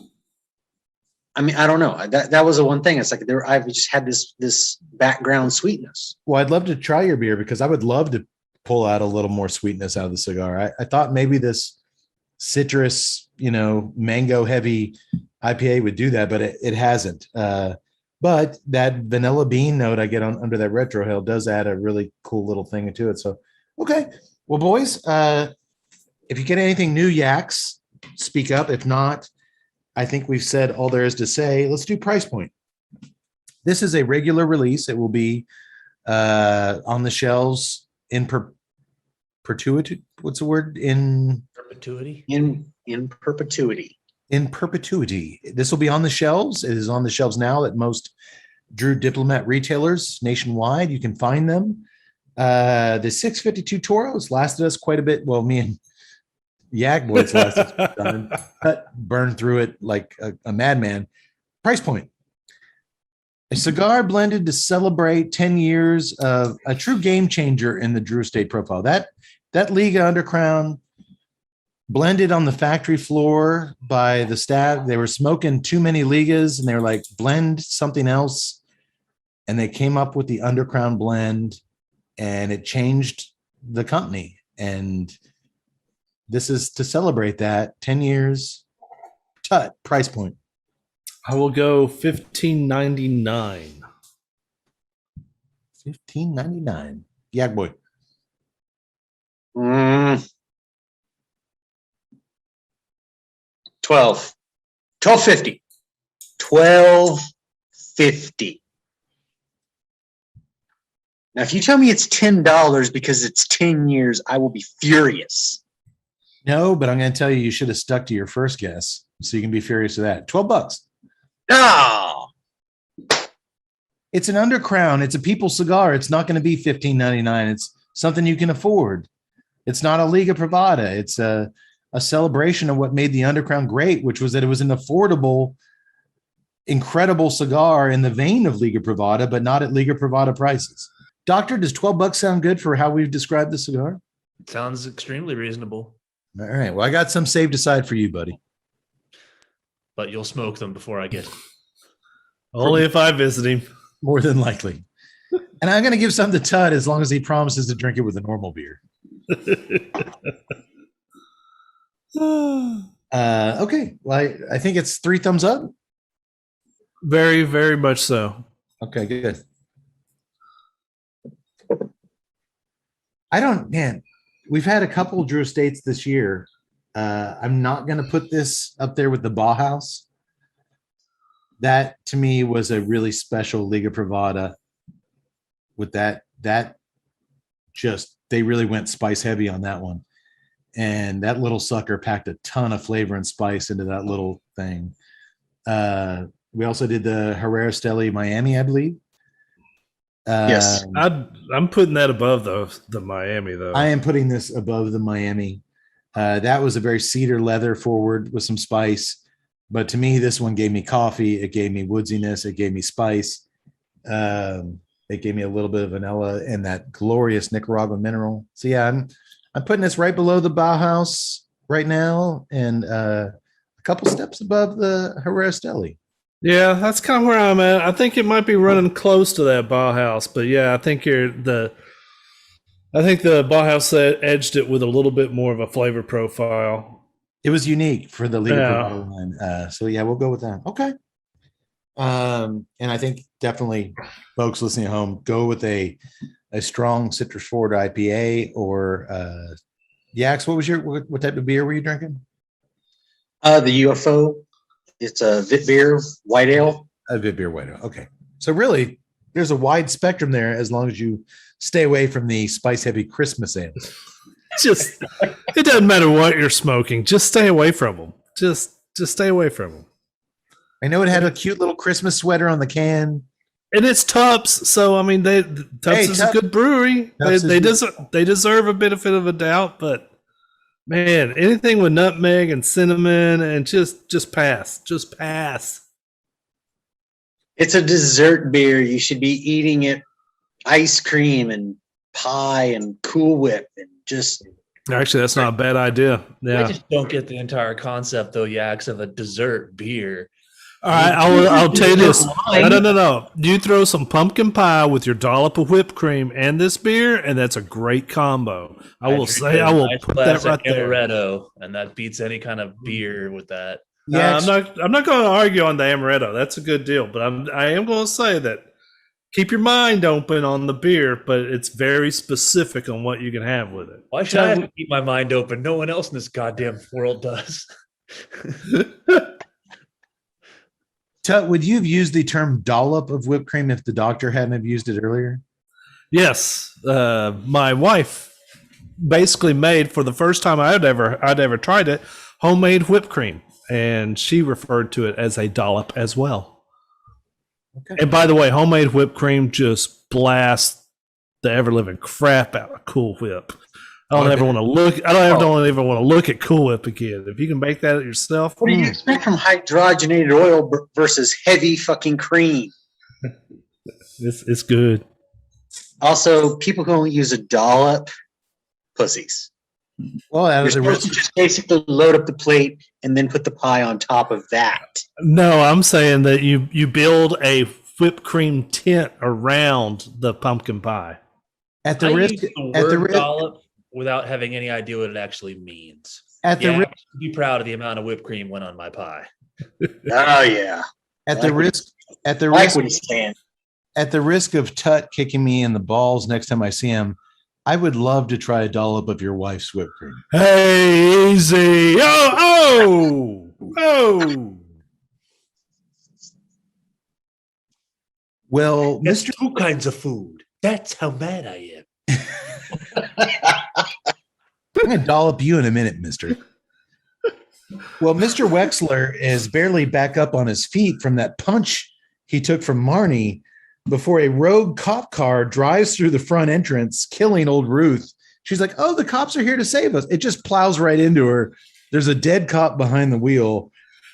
I mean, I don't know. That was the one thing. It's like I've just had this background sweetness. Well, I'd love to try your beer because I would love to pull out a little more sweetness out of the cigar. I thought maybe this citrus, mango heavy IPA would do that, but it hasn't. But that vanilla bean note I get under that retrohale does add a really cool little thing to it. So, okay. Well, boys, if you get anything new, Yaks, speak up. If not, I think we've said all there is to say. Let's do price point. This is a regular release. It will be on the shelves in perpetuity. What's the word? In perpetuity. In perpetuity. in perpetuity. This will be on the shelves. It is on the shelves now at most Drew Diplomat retailers nationwide. You can find them. The 652 Toros lasted us quite a bit. Well, me and Yak Boys lasted time. Burned through it like a madman. Price point. A cigar blended to celebrate 10 years of a true game changer in the Drew Estate profile. That Liga Undercrown blended on the factory floor by the staff. They were smoking too many Ligas and they were like, blend something else. And they came up with the Undercrown blend and it changed the company. And this is to celebrate that 10 years. Tut, price point. I will go $15.99. $15.99. Yak Boy. 12.50. 12.50. Now, if you tell me it's $10 because it's 10 years, I will be furious. No, but I'm going to tell you should have stuck to your first guess, so you can be furious with that. $12. No. It's an Undercrown. It's a people's cigar. It's not going to be $15.99. It's something you can afford. It's not a Liga Privada. It's a celebration of what made the Undercrown great, which was that it was an affordable, incredible cigar in the vein of Liga Privada, but not at Liga Privada prices. Doctor, does $12 sound good for how we've described the cigar? Sounds extremely reasonable. All right. Well, I got some saved aside for you, buddy. But you'll smoke them before I get them. Only if I visit him. More than likely. And I'm going to give some to Tut as long as he promises to drink it with a normal beer. Okay. Well, I think it's 3 thumbs up. Very, very much so. Okay, good. We've had a couple Drew Estates this year. I'm not going to put this up there with the Bauhaus. That to me was a really special Liga Privada. With that just, they really went spice heavy on that one. And that little sucker packed a ton of flavor and spice into that little thing. We also did the Herrera Steli Miami, I believe. Yes. I'm putting that above the Miami, though. I am putting this above the Miami. That was a very cedar leather forward with some spice. But to me, this one gave me coffee. It gave me woodsiness. It gave me spice. It gave me a little bit of vanilla and that glorious Nicaraguan mineral. So yeah, I'm putting this right below the Bauhaus right now, and a couple steps above the Herrera Steli. Yeah, that's kind of where I'm at. I think it might be running close to that Bauhaus, but yeah, I think the Bauhaus edged it with a little bit more of a flavor profile. It was unique for the Liga line. So yeah, we'll go with that. Okay. And I think definitely folks listening at home, go with a strong citrus forward IPA or Yaks. What type of beer were you drinking? The UFO. It's a Vit Beer White Ale. A Vit Beer White Ale. Okay. So really, there's a wide spectrum there as long as you stay away from the spice heavy Christmas ales. Just, it doesn't matter what you're smoking. Just stay away from them. Just stay away from them. I know it had a cute little Christmas sweater on the can. And it's Tubbs, so I mean, Tubbs is a good brewery. They deserve a benefit of a doubt, but man, anything with nutmeg and cinnamon and just pass. It's a dessert beer. You should be eating it ice cream and pie and Cool Whip and just. Actually, that's not a bad idea. Yeah. I just don't get the entire concept, though, Yaks, of a dessert beer. All right, I'll tell you this. No. You throw some pumpkin pie with your dollop of whipped cream and this beer, and that's a great combo. I will put that right there. Amaretto, and that beats any kind of beer with that. Yeah, I'm not going to argue on the amaretto. That's a good deal, but I am going to say that keep your mind open on the beer, but it's very specific on what you can have with it. Why should I have to keep my mind open? No one else in this goddamn world does. Tut, would you have used the term dollop of whipped cream if the doctor hadn't have used it earlier? Yes. My wife basically made, for the first time I'd ever tried it, homemade whipped cream. and she referred to it as a dollop as well. Okay. And by the way, homemade whipped cream just blasts the ever living crap out of Cool Whip. I don't ever want to look. I don't even want to look at Cool Whip again. If you can make that yourself, What do you expect from hydrogenated oil versus heavy fucking cream? it's good. Also, people who only use a dollop, pussies. Well, You're supposed to just basically load up the plate and then put the pie on top of that. No, I'm saying that you build a whipped cream tent around the pumpkin pie. at the I risk use the at the word risk dollop without having any idea what it actually means. at the Yeah, risk be proud of the amount of whipped cream went on my pie. Oh yeah, at the risk at the I like risk what he's saying. at the risk of Tut kicking me in the balls next time I see him, I would love to try a dollop of your wife's whipped cream. Hey, easy! Oh! Well, That's Mr. two kinds of food. That's how mad I am. I'm going to dollop you in a minute, mister. Well, Mr. Wexler is barely back up on his feet from that punch he took from Marnie before a rogue cop car drives through the front entrance, killing old Ruth. She's like, oh, the cops are here to save us. It just plows right into her. There's a dead cop behind the wheel.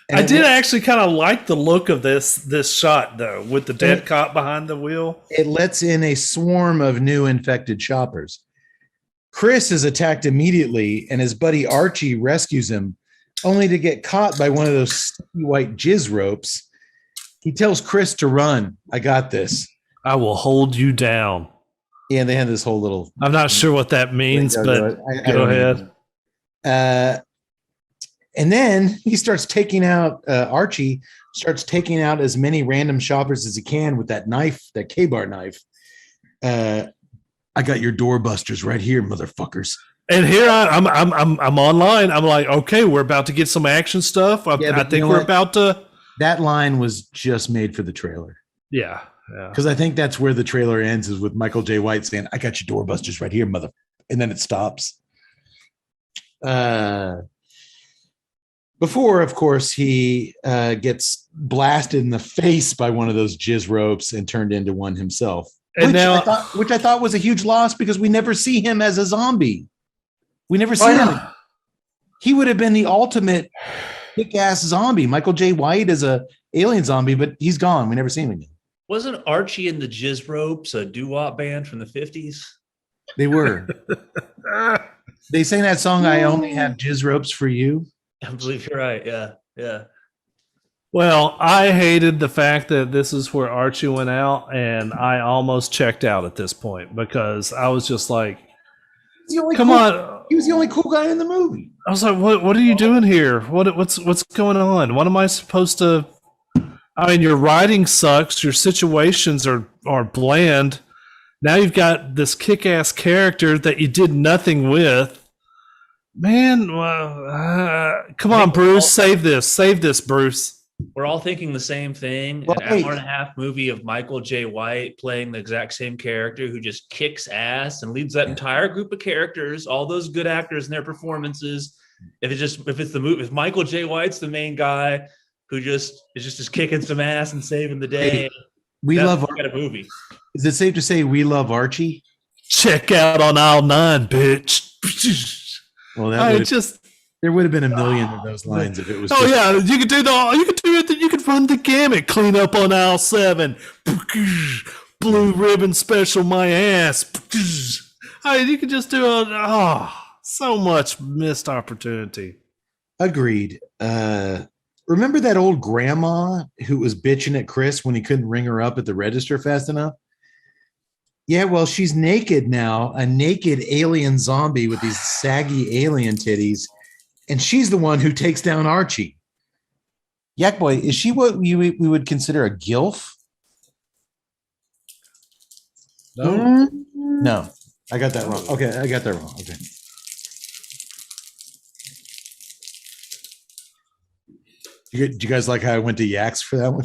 And I did actually kind of like the look of this shot, though, with the dead cop behind the wheel. It lets in a swarm of new infected shoppers. Chris is attacked immediately, and his buddy Archie rescues him, only to get caught by one of those sticky white jizz ropes. He tells Chris to run. I got this. I will hold you down. Yeah, they had this whole little. I'm not sure what that means, but go ahead. And then he starts taking out Archie starts taking out as many random shoppers as he can with that knife, that K-bar knife. I got your doorbusters right here, motherfuckers. And here I'm online. I'm like, okay, we're about to get some action stuff. I think we're about to. That line was just made for the trailer. Yeah. Because I think that's where the trailer ends, is with Michael J. White saying, I got your doorbusters right here, mother. And then it stops. Before, of course, he gets blasted in the face by one of those jizz ropes and turned into one himself. And Which I thought was a huge loss, because we never see him as a zombie. We never see him. He would have been the ultimate kick-ass zombie. Michael J. White is a alien zombie, but he's gone. We never see him again. Wasn't Archie and the Jizz Ropes a doo-wop band from the 50s? They were. They sang that song, I Only Have Jizz Ropes for You. I believe you're right. Yeah. Well, I hated the fact that this is where Archie went out, and I almost checked out at this point, because I was just like, come on. He was the only cool guy in the movie. I was like, what are you doing here? What's going on? What am I supposed to? I mean, your writing sucks. Your situations are bland. Now you've got this kick-ass character that you did nothing with. Man, come on, Bruce, save this, Bruce. We're all thinking the same thing. Well, An hour and a half movie of Michael J. White playing the exact same character who just kicks ass and leads that entire group of characters, all those good actors and their performances. If Michael J. White's the main guy who just kicking some ass and saving the day, Hey, we love a movie. Is it safe to say we love Archie? Check out on aisle 9, bitch. Well, there would have been a million of those lines if it was. You could run the gamut. Clean up on aisle 7. Blue ribbon special, my ass. You could just do so much missed opportunity. Agreed. Remember that old grandma who was bitching at Chris when he couldn't ring her up at the register fast enough? Yeah, well, she's naked now, a naked alien zombie with these saggy alien titties, and she's the one who takes down Archie. Yak Boy, is she what we would consider a gilf? No, I got that wrong. Okay, I got that wrong. Okay. Did you guys like how I went to Yaks for that one?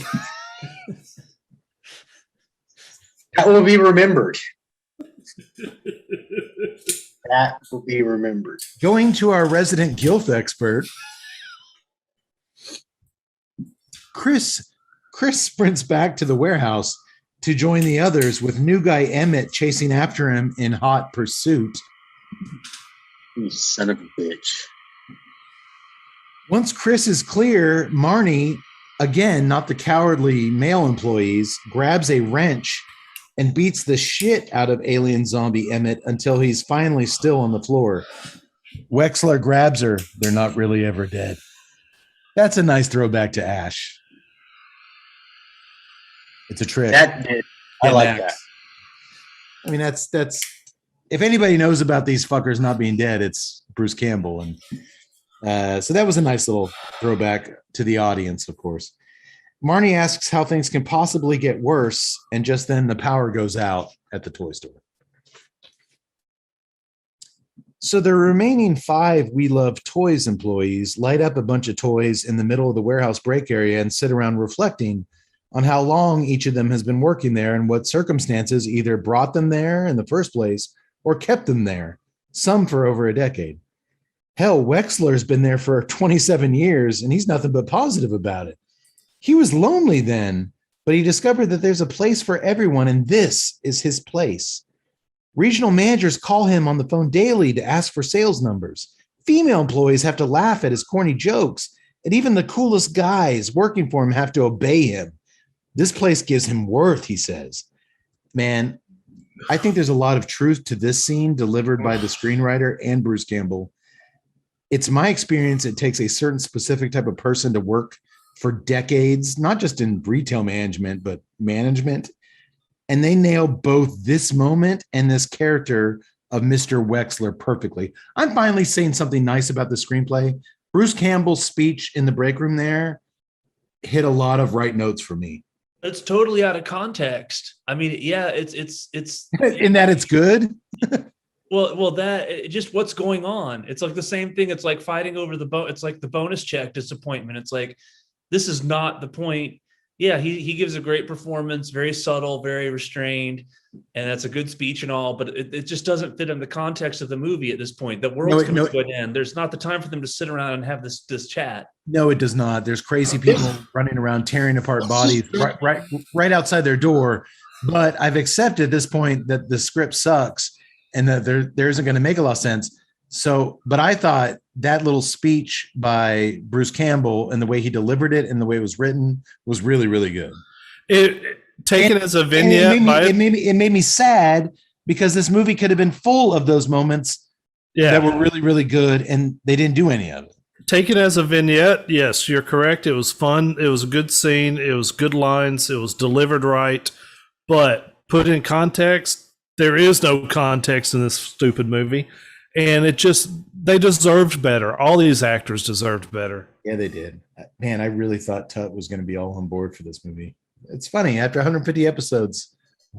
That will be remembered. That will be remembered. Going to our resident gilf expert. Chris sprints back to the warehouse to join the others with new guy Emmett chasing after him in hot pursuit. You son of a bitch. Once Chris is clear, Marnie, again, not the cowardly male employees, grabs a wrench and beats the shit out of alien zombie Emmett until he's finally still on the floor. Wexler grabs her. They're not really ever dead. That's a nice throwback to Ash. It's a trick. That did. I like that. I mean, that's if anybody knows about these fuckers not being dead, it's Bruce Campbell. And so that was a nice little throwback to the audience, of course. Marnie asks how things can possibly get worse, and just then the power goes out at the toy store. So the remaining 5 We Love Toys employees light up a bunch of toys in the middle of the warehouse break area and sit around reflecting on how long each of them has been working there and what circumstances either brought them there in the first place or kept them there, some for over a decade. Hell, Wexler's been there for 27 years, and he's nothing but positive about it. He was lonely then, but he discovered that there's a place for everyone, and this is his place. Regional managers call him on the phone daily to ask for sales numbers. Female employees have to laugh at his corny jokes, and even the coolest guys working for him have to obey him. This place gives him worth, he says. Man, I think there's a lot of truth to this scene delivered by the screenwriter and Bruce Campbell. It's my experience it takes a certain specific type of person to work for decades, not just in retail management, but management. And they nail both this moment and this character of Mr. Wexler perfectly. I'm finally saying something nice about the screenplay. Bruce Campbell's speech in the break room there hit a lot of right notes for me. It's totally out of context. I mean, yeah, it's in that it's good. Well, that just what's going on. It's like the same thing. It's like fighting over it's like the bonus check disappointment. It's like, this is not the point. Yeah, he gives a great performance, very subtle, very restrained, and that's a good speech and all, but it just doesn't fit in the context of the movie at this point. The world's coming to an end. There's not the time for them to sit around and have this chat. No, it does not. There's crazy people running around tearing apart bodies right outside their door. But I've accepted at this point that the script sucks and that there isn't going to make a lot of sense. So, but I thought that little speech by Bruce Campbell and the way he delivered it and the way it was written was really, really good. Taken as a vignette. It made me sad because this movie could have been full of those moments that were really, really good, and they didn't do any of it. Taken as a vignette, yes, you're correct. It was fun. It was a good scene. It was good lines. It was delivered right. But put in context, there is no context in this stupid movie. And they deserved better. All these actors deserved better. Yeah, they did. Man, I really thought Tut was going to be all on board for this movie. It's funny. After 150 episodes,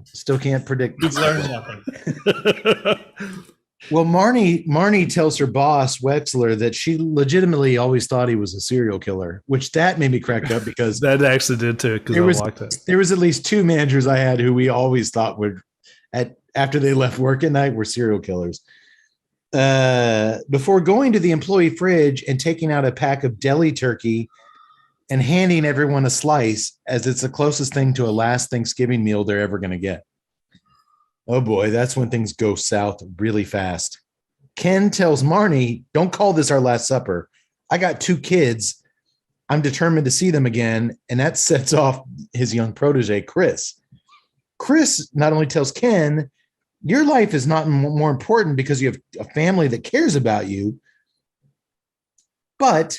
still can't predict. He's learned nothing. Well, Marnie tells her boss, Wexler, that she legitimately always thought he was a serial killer, which that made me crack up because that actually did too, because I liked it. There was at least 2 managers I had who we always thought would, after they left work at night, were serial killers. Before going to the employee fridge and taking out a pack of deli turkey and handing everyone a slice, as it's the closest thing to a last Thanksgiving meal they're ever going to get. Oh boy, that's when things go south really fast. Ken tells Marnie, "Don't call this our last supper. I got 2 kids. I'm determined to see them again." And that sets off his young protege, Chris. Chris not only tells Ken, "Your life is not more important because you have a family that cares about you," but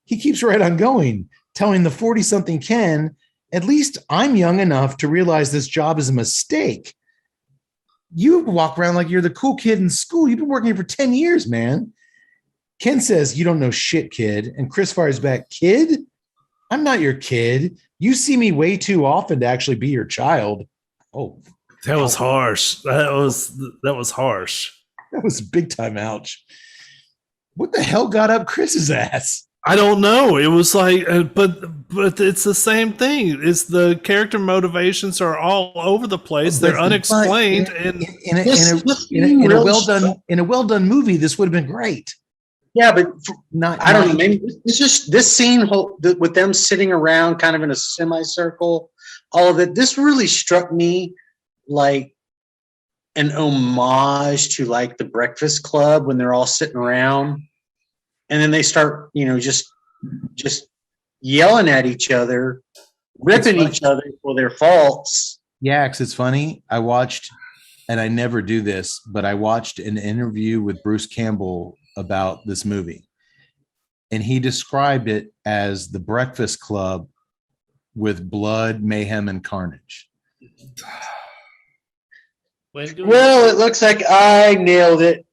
he keeps right on going, telling the 40-something Ken, "At least I'm young enough to realize this job is a mistake. You walk around like you're the cool kid in school. You've been working here for 10 years, man." Ken says, "You don't know shit, kid." And Chris fires back, "Kid? I'm not your kid. You see me way too often to actually be your child." Oh, that was harsh. That was harsh. That was big time ouch. What the hell got up Chris's ass? I don't know. It was like, but it's the same thing. It's the character motivations are all over the place. They're unexplained. In a well done movie, this would have been great. Yeah, but Not I don't know. Maybe it's just this scene with them sitting around kind of in a semicircle, all of it. This really struck me like an homage to like the Breakfast Club when they're all sitting around and then they start, just yelling at each other, ripping each other for their faults. Yeah, 'cause it's funny. I watched, and I never do this, but I watched an interview with Bruce Campbell about this movie. And he described it as the Breakfast Club with blood, mayhem, and carnage. Well, it looks like I nailed it.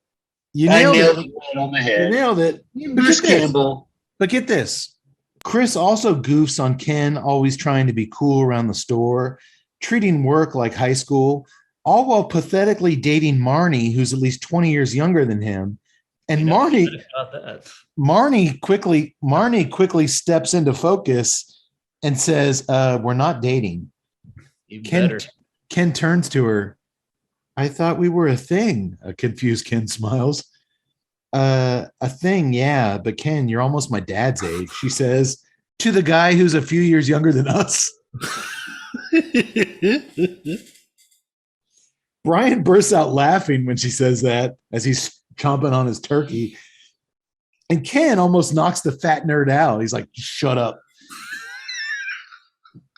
You I nailed nailed it. it right on the head. You nailed it. Bruce Campbell. But get this. Chris also goofs on Ken, always trying to be cool around the store, treating work like high school, all while pathetically dating Marnie, who's at least 20 years younger than him. And Marnie quickly steps into focus and says, we're not dating. Ken turns to her. I thought we were a thing. A confused Ken smiles. A thing, yeah, but Ken, you're almost my dad's age, she says to the guy who's a few years younger than us. Brian bursts out laughing when she says that as he's chomping on his turkey. And Ken almost knocks the fat nerd out. He's like, shut up.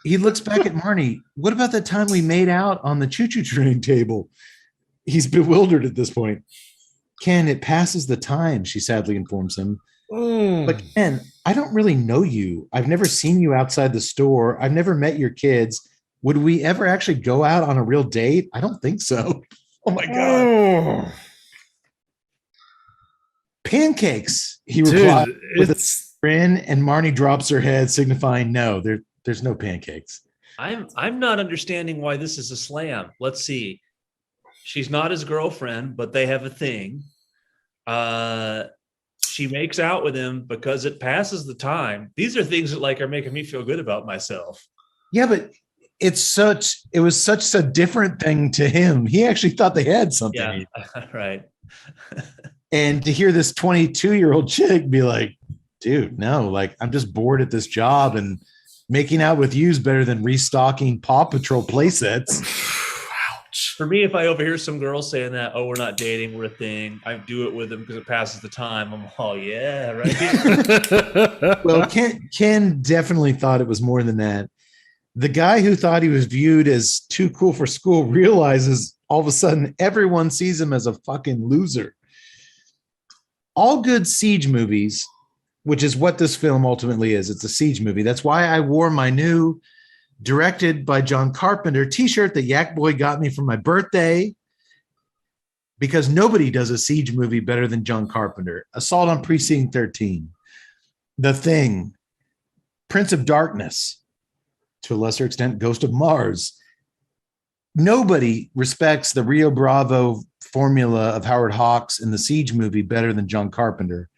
He looks back at Marnie. What about the time we made out on the choo-choo train table? He's bewildered at this point. Ken, it passes the time, she sadly informs him. But Ken, I don't really know you. I've never seen you outside the store. I've never met your kids. Would we ever actually go out on a real date? I don't think so. Oh my God. Pancakes, he replied with a grin, and Marnie drops her head, signifying no, there's no pancakes. I'm not understanding why this is a slam. Let's see. She's not his girlfriend, but they have a thing. She makes out with him because it passes the time. These are things that like are making me feel good about myself. Yeah, but it was such a different thing to him. He actually thought they had something. Yeah, right. And to hear this 22-year-old chick be like, dude, no, like I'm just bored at this job and making out with you is better than restocking Paw Patrol playsets. Ouch. For me, if I overhear some girl saying that, oh, we're not dating, we're a thing, I do it with them because it passes the time. I'm, oh, yeah, right. Well, Ken definitely thought it was more than that. The guy who thought he was viewed as too cool for school realizes all of a sudden everyone sees him as a fucking loser. All good siege movies, which is what this film ultimately is. It's a siege movie. That's why I wore my new directed by John Carpenter t-shirt that Yak Boy got me for my birthday, because nobody does a siege movie better than John Carpenter. Assault on Precinct 13, The Thing, Prince of Darkness, to a lesser extent, Ghost of Mars. Nobody respects the Rio Bravo formula of Howard Hawks in the siege movie better than John Carpenter.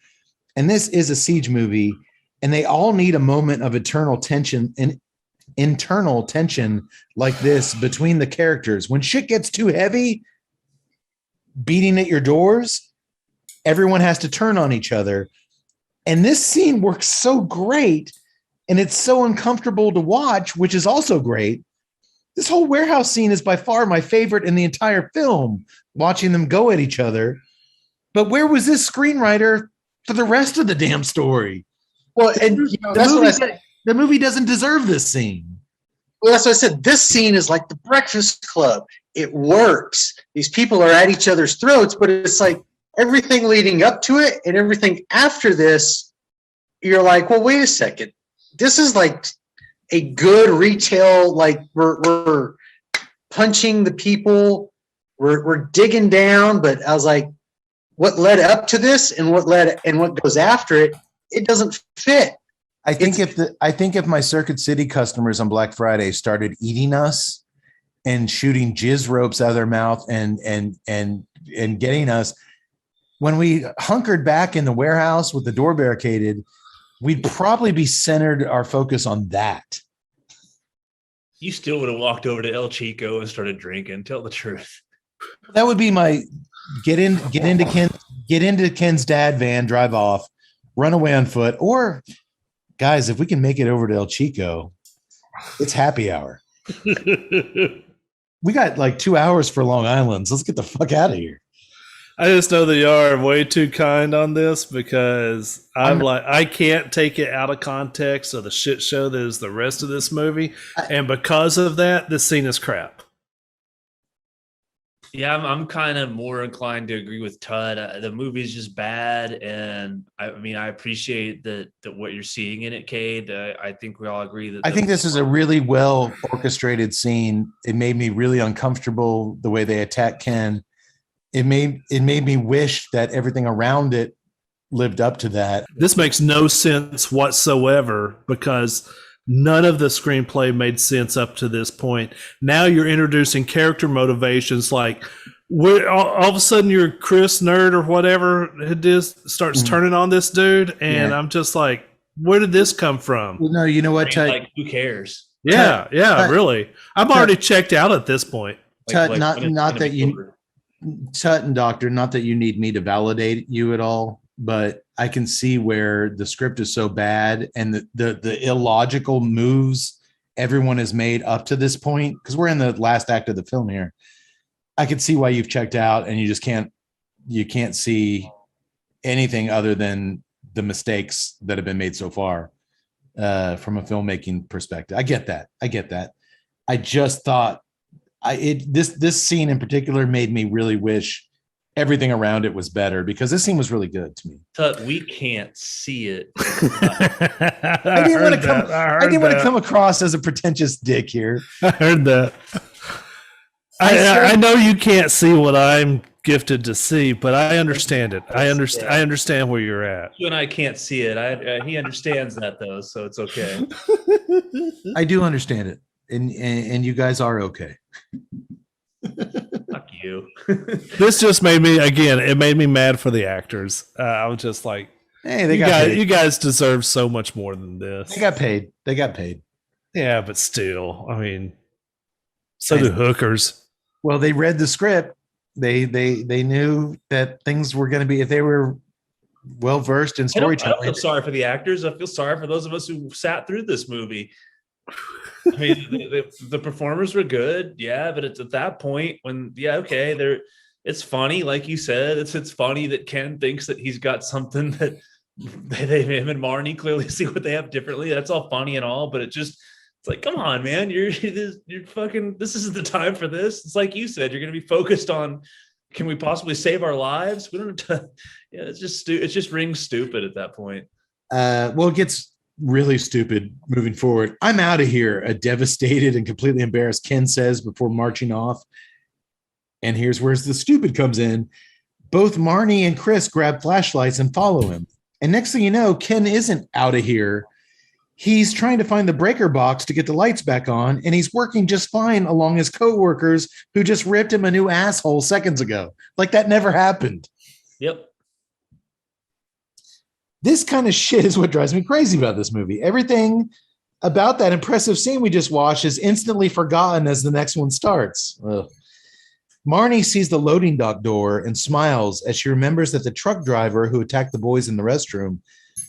And this is a siege movie, and they all need a moment of eternal tension and internal tension like this between the characters. When shit gets too heavy, beating at your doors, everyone has to turn on each other. And this scene works so great, and it's so uncomfortable to watch, which is also great. This whole warehouse scene is by far my favorite in the entire film, watching them go at each other. But where was this screenwriter for the rest of the damn story? Well, and that's what I said. The movie doesn't deserve this scene. Well, that's what I said. This scene is like the Breakfast Club. It works. These people are at each other's throats, but it's like everything leading up to it and everything after this, you're like, well, wait a second. This is like a good retail, like we're punching the people, we're digging down, but I was like, what led up to this and what goes after it, it doesn't fit. I think if my Circuit City customers on Black Friday started eating us and shooting jizz ropes out of their mouth and getting us, when we hunkered back in the warehouse with the door barricaded, we'd probably be centered our focus on that. You still would have walked over to El Chico and started drinking. Tell the truth. That would be my get into Ken's get into Ken's dad van, drive off, run away on foot, or guys, if we can make it over to El Chico, it's happy hour. We got like 2 hours for Long Island. So let's get the fuck out of here. I just know that you are way too kind on this because I can't take it out of context of the shit show that is the rest of this movie, and because of that, this scene is crap. Yeah, I'm kind of more inclined to agree with Tud. The movie is just bad, and I mean, I appreciate that what you're seeing in it, Cade. I think we all agree that. I think this is a really well orchestrated scene. It made me really uncomfortable the way they attack Ken. It made me wish that everything around it lived up to that. This makes no sense whatsoever because none of the screenplay made sense up to this point. Now you're introducing character motivations like all of a sudden your Chris nerd or whatever it is starts turning on this dude, and I'm just like, where did this come from? Well, no, you know what? I mean, like, who cares? Yeah, really. I'm already checked out at this point. Tut, not that you. Tut and Doctor, not that you need me to validate you at all, but I can see where the script is so bad and the illogical moves everyone has made up to this point, because we're in the last act of the film here. I could see why you've checked out and you just can't see anything other than the mistakes that have been made so far from a filmmaking perspective. I get that. I just thought this scene in particular made me really wish everything around it was better, because this scene was really good to me. Tut, we can't see it. I didn't want to come across as a pretentious dick here. I heard that. I know you can't see what I'm gifted to see, but I understand it. I understand where you're at. You and I can't see it. He understands that though, so it's okay. I do understand it, and you guys are okay. Fuck you. This just made me, again, it made me mad for the actors. I was just like, hey, you guys deserve so much more than this. They got paid. Yeah, but still, I mean, so do hookers. Well, they read the script. They knew that things were going to be, if they were well versed in storytelling. I don't feel sorry for the actors. I feel sorry for those of us who sat through this movie. I mean, the performers were good, yeah, but it's at that point when, it's funny, like you said, it's funny that Ken thinks that he's got something that him and Marnie clearly see what they have differently. That's all funny and all, but it's like, come on, man, you're fucking, this isn't the time for this. It's like you said, you're going to be focused on, can we possibly save our lives? We don't have to, it's just rings stupid at that point. Well, it gets really stupid moving forward. I'm out of here, a devastated and completely embarrassed Ken says before marching off. And here's where the stupid comes in. Both Marnie and Chris grab flashlights and follow him. And next thing you know, Ken isn't out of here. He's trying to find the breaker box to get the lights back on, and he's working just fine along his coworkers who just ripped him a new asshole seconds ago. Like that never happened. Yep. This kind of shit is what drives me crazy about this movie. Everything about that impressive scene we just watched is instantly forgotten as the next one starts. Ugh. Marnie sees the loading dock door and smiles as she remembers that the truck driver who attacked the boys in the restroom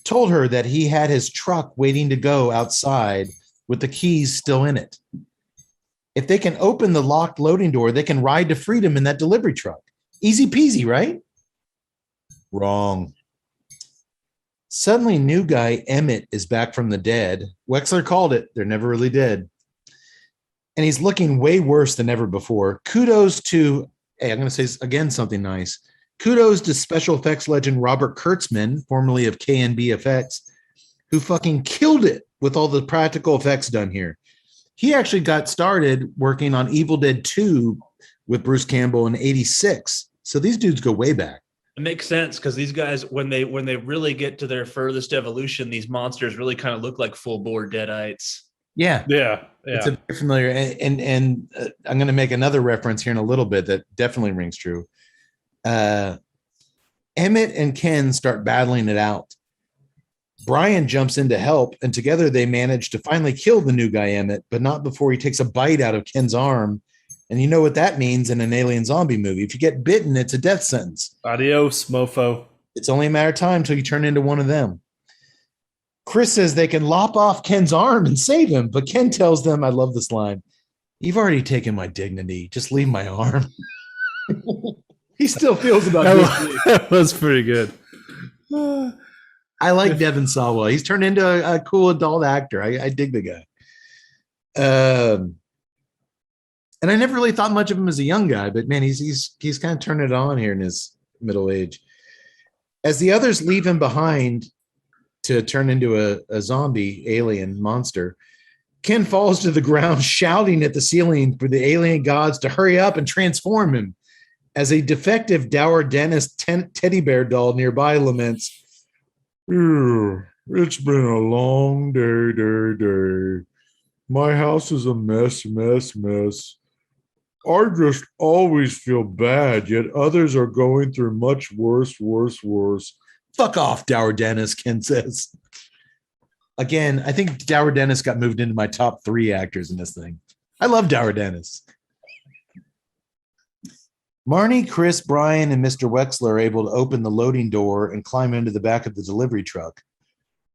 told her that he had his truck waiting to go outside with the keys still in it. If they can open the locked loading door, they can ride to freedom in that delivery truck. Easy peasy, right? Wrong. Suddenly, new guy Emmett is back from the dead. Wexler called it. They're never really dead. And he's looking way worse than ever before. Kudos to, hey, I'm going to say again something nice. Kudos to special effects legend Robert Kurtzman, formerly of K&B Effects, who fucking killed it with all the practical effects done here. He actually got started working on Evil Dead 2 with Bruce Campbell in '86. So these dudes go way back. It makes sense because these guys, when they really get to their furthest evolution, these monsters really kind of look like full-bore deadites. Yeah. It's a very familiar. And I'm going to make another reference here in a little bit that definitely rings true. Emmett and Ken start battling it out. Brian jumps in to help, and together they manage to finally kill the new guy Emmett, but not before he takes a bite out of Ken's arm And you know what that means in an alien zombie movie. If you get bitten, it's a death sentence. Adios, mofo. It's only a matter of time until you turn into one of them. Chris says they can lop off Ken's arm and save him, but Ken tells them, I love this line, "You've already taken my dignity. Just leave my arm." He still feels about this. That was pretty good. I like Devin Sawa. He's turned into a cool adult actor. I dig the guy. And I never really thought much of him as a young guy, but man, he's kind of turned it on here in his middle age. As the others leave him behind to turn into a zombie alien monster, Ken falls to the ground shouting at the ceiling for the alien gods to hurry up and transform him. As a defective dour dentist teddy bear doll nearby laments, "It's been a long day. My house is a mess. I just always feel bad, yet others are going through much worse. Fuck off, dour dentist," Ken says. Again, I think dour dentist got moved into my top 3 actors in this thing. I love dour dentist. Marnie, Chris, Brian, and Mr. Wexler are able to open the loading door and climb into the back of the delivery truck.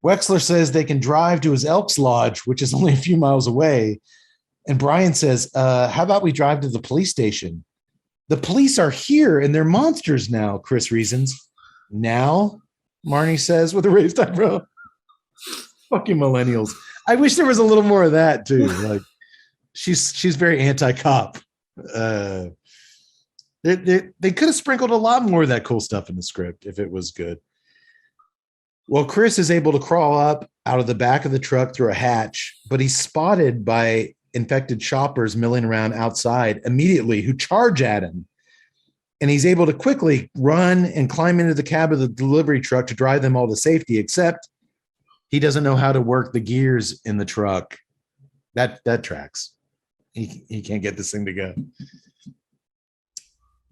Wexler says they can drive to his Elks Lodge, which is only a few miles away. And Brian says, how about we drive to the police station? The police are here and they're monsters now, Chris reasons. Now, Marnie says with a raised eyebrow. Fucking millennials. I wish there was a little more of that too. Like she's very anti-cop. They could have sprinkled a lot more of that cool stuff in the script if it was good. Well, Chris is able to crawl up out of the back of the truck through a hatch, but he's spotted by infected shoppers milling around outside immediately who charge at him. And he's able to quickly run and climb into the cab of the delivery truck to drive them all to safety, except he doesn't know how to work the gears in the truck. That tracks. He can't get this thing to go.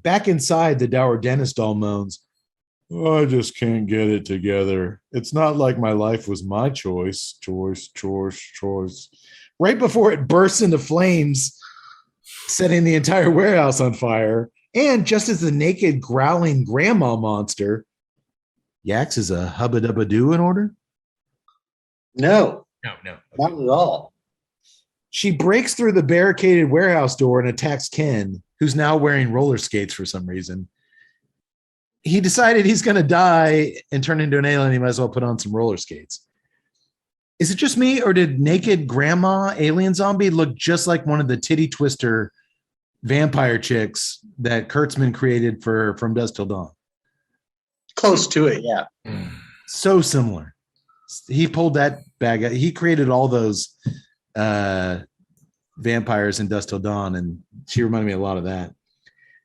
Back inside, the dour dentist doll moans, "I just can't get it together. It's not like my life was my choice. Right before it bursts into flames, setting the entire warehouse on fire. And just as the naked, growling grandma monster, Yax, is a hubba dubba doo in order? No, No. not at all. She breaks through the barricaded warehouse door and attacks Ken, who's now wearing roller skates for some reason. He decided he's going to die and turn into an alien. He might as well put on some roller skates. Is it just me, or did naked grandma alien zombie look just like one of the titty twister vampire chicks that Kurtzman created for From Dusk Till Dawn? Close to it, yeah. So similar. He pulled that bag out. He created all those vampires in Dusk Till Dawn, and she reminded me a lot of that.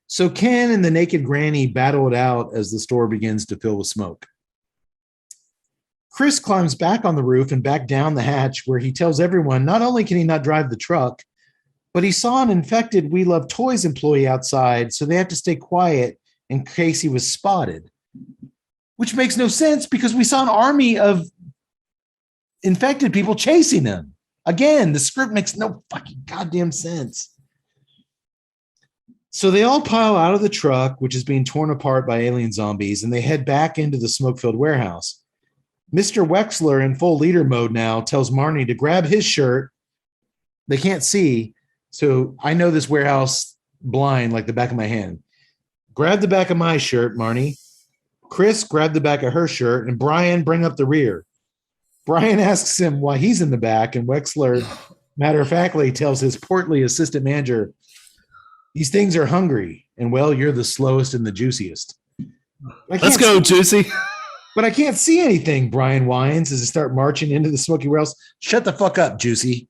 So Ken and the naked granny battle it out as the store begins to fill with smoke. Chris climbs back on the roof and back down the hatch, where he tells everyone not only can he not drive the truck, but he saw an infected We Love Toys employee outside, so they have to stay quiet in case he was spotted. Which makes no sense because we saw an army of infected people chasing him. Again, the script makes no fucking goddamn sense. So they all pile out of the truck, which is being torn apart by alien zombies, and they head back into the smoke-filled warehouse. Mr. Wexler, in full leader mode now, tells Marnie to grab his shirt. They can't see, so I know this warehouse blind like the back of my hand. Grab the back of my shirt, Marnie. Chris, grab the back of her shirt, and Brian, bring up the rear. Brian asks him why he's in the back, and Wexler, matter-of-factly, tells his portly assistant manager, "These things are hungry, and well, you're the slowest and the juiciest." Let's go, Juicy. But I can't see anything, Brian whines as they start marching into the smoky warehouse. Shut the fuck up, Juicy.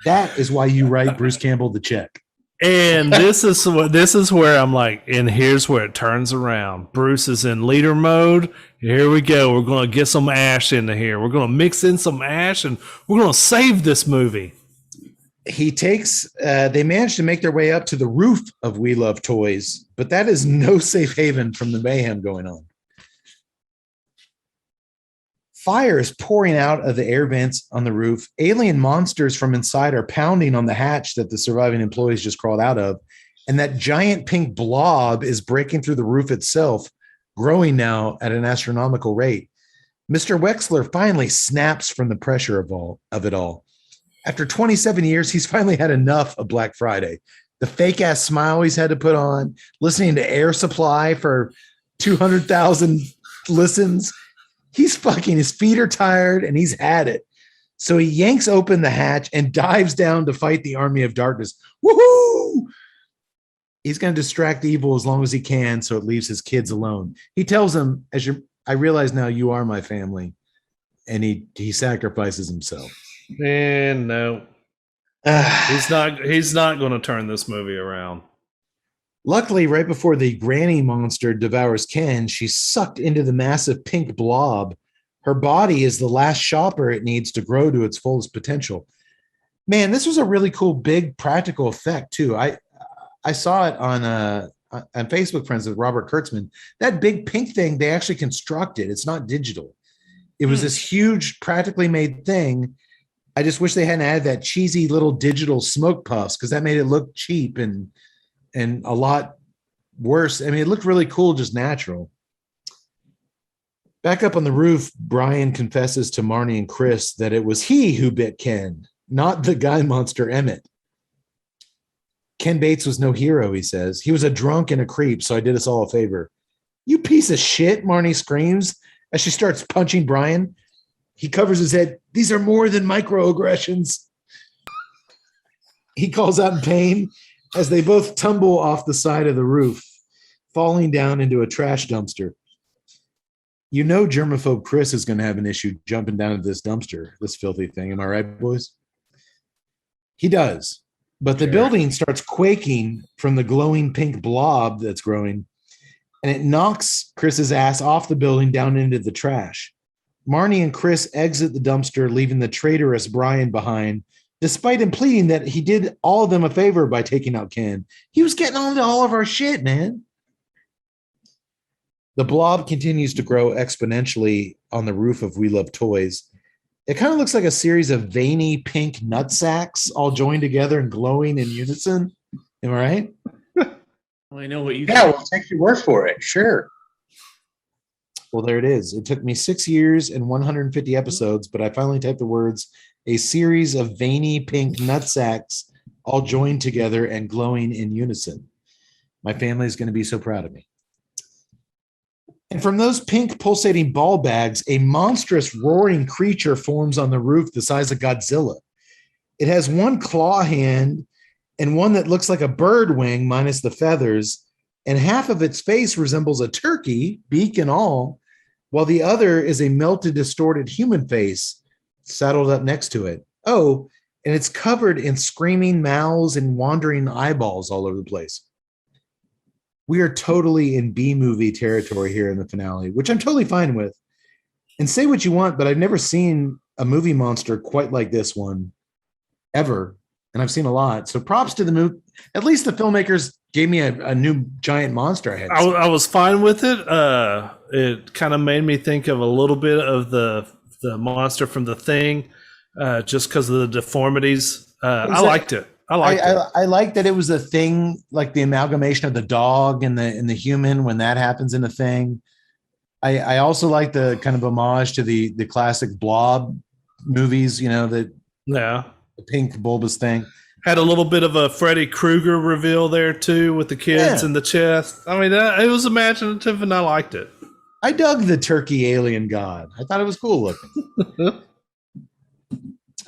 That is why you write Bruce Campbell the check. And this is where I'm like, and here's where it turns around. Bruce is in leader mode. Here we go. We're going to get some ash into here. We're going to mix in some ash, and we're going to save this movie. They managed to make their way up to the roof of We Love Toys, but that is no safe haven from the mayhem going on. Fire is pouring out of the air vents on the roof. Alien monsters from inside are pounding on the hatch that the surviving employees just crawled out of. And that giant pink blob is breaking through the roof itself, growing now at an astronomical rate. Mr. Wexler finally snaps from the pressure of it all. After 27 years, he's finally had enough of Black Friday. The fake ass smile he's had to put on, listening to Air Supply for 200,000 listens. He's his feet are tired and he's had it. So he yanks open the hatch and dives down to fight the army of darkness. Woohoo! He's going to distract evil as long as he can, so it leaves his kids alone. He tells them, I realize now you are my family. And he sacrifices himself. And no. He's not going to turn this movie around. Luckily, right before the granny monster devours Ken, she's sucked into the massive pink blob. Her body is the last shopper it needs to grow to its fullest potential. Man, this was a really cool, big practical effect too. I saw it on Facebook Friends with Robert Kurtzman. That big pink thing, they actually constructed. It's not digital. It was this huge, practically made thing. I just wish they hadn't added that cheesy little digital smoke puffs because that made it look cheap and a lot worse. I mean, it looked really cool, just natural. Back up on the roof, Brian confesses to Marnie and Chris that it was he who bit Ken, not the guy monster Emmett. Ken Bates was no hero, he says. He was a drunk and a creep, so I did us all a favor. You piece of shit, Marnie screams as she starts punching Brian. He covers his head. These are more than microaggressions. He calls out in pain as they both tumble off the side of the roof, falling down into a trash dumpster. You know germaphobe Chris is going to have an issue jumping down into this dumpster, this filthy thing. Am I right, boys? He does. But the building starts quaking from the glowing pink blob that's growing, and it knocks Chris's ass off the building down into the trash. Marnie and Chris exit the dumpster, leaving the traitorous Brian behind, despite him pleading that he did all of them a favor by taking out Ken. He was getting onto all of our shit, man. The blob continues to grow exponentially on the roof of We Love Toys. It kind of looks like a series of veiny pink nut sacks all joined together and glowing in unison. Am I right? Well, I know what you we'll take your word for it. Sure. Well, there it is. It took me 6 years and 150 episodes, but I finally typed the words, a series of veiny pink nut sacks all joined together and glowing in unison. My family is going to be so proud of me. And from those pink pulsating ball bags, a monstrous roaring creature forms on the roof the size of Godzilla. It has one claw hand and one that looks like a bird wing minus the feathers, and half of its face resembles a turkey, beak and all, while the other is a melted, distorted human face saddled up next to it. Oh, and it's covered in screaming mouths and wandering eyeballs all over the place. We are totally in B-movie territory here in the finale, which I'm totally fine with. And say what you want, but I've never seen a movie monster quite like this one ever. And I've seen a lot. So props to the movie. At least the filmmakers gave me a new giant monster I had. I was fine with it. It kind of made me think of a little bit of the monster from The Thing, just because of the deformities. I liked it. I like that it was a thing, like the amalgamation of the dog and the human when that happens in a thing. I also like the kind of homage to the classic Blob movies, the pink bulbous thing. Had a little bit of a Freddy Krueger reveal there too with the kids in the chest. I mean, it was imaginative and I liked it. I dug the turkey alien god. I thought it was cool looking.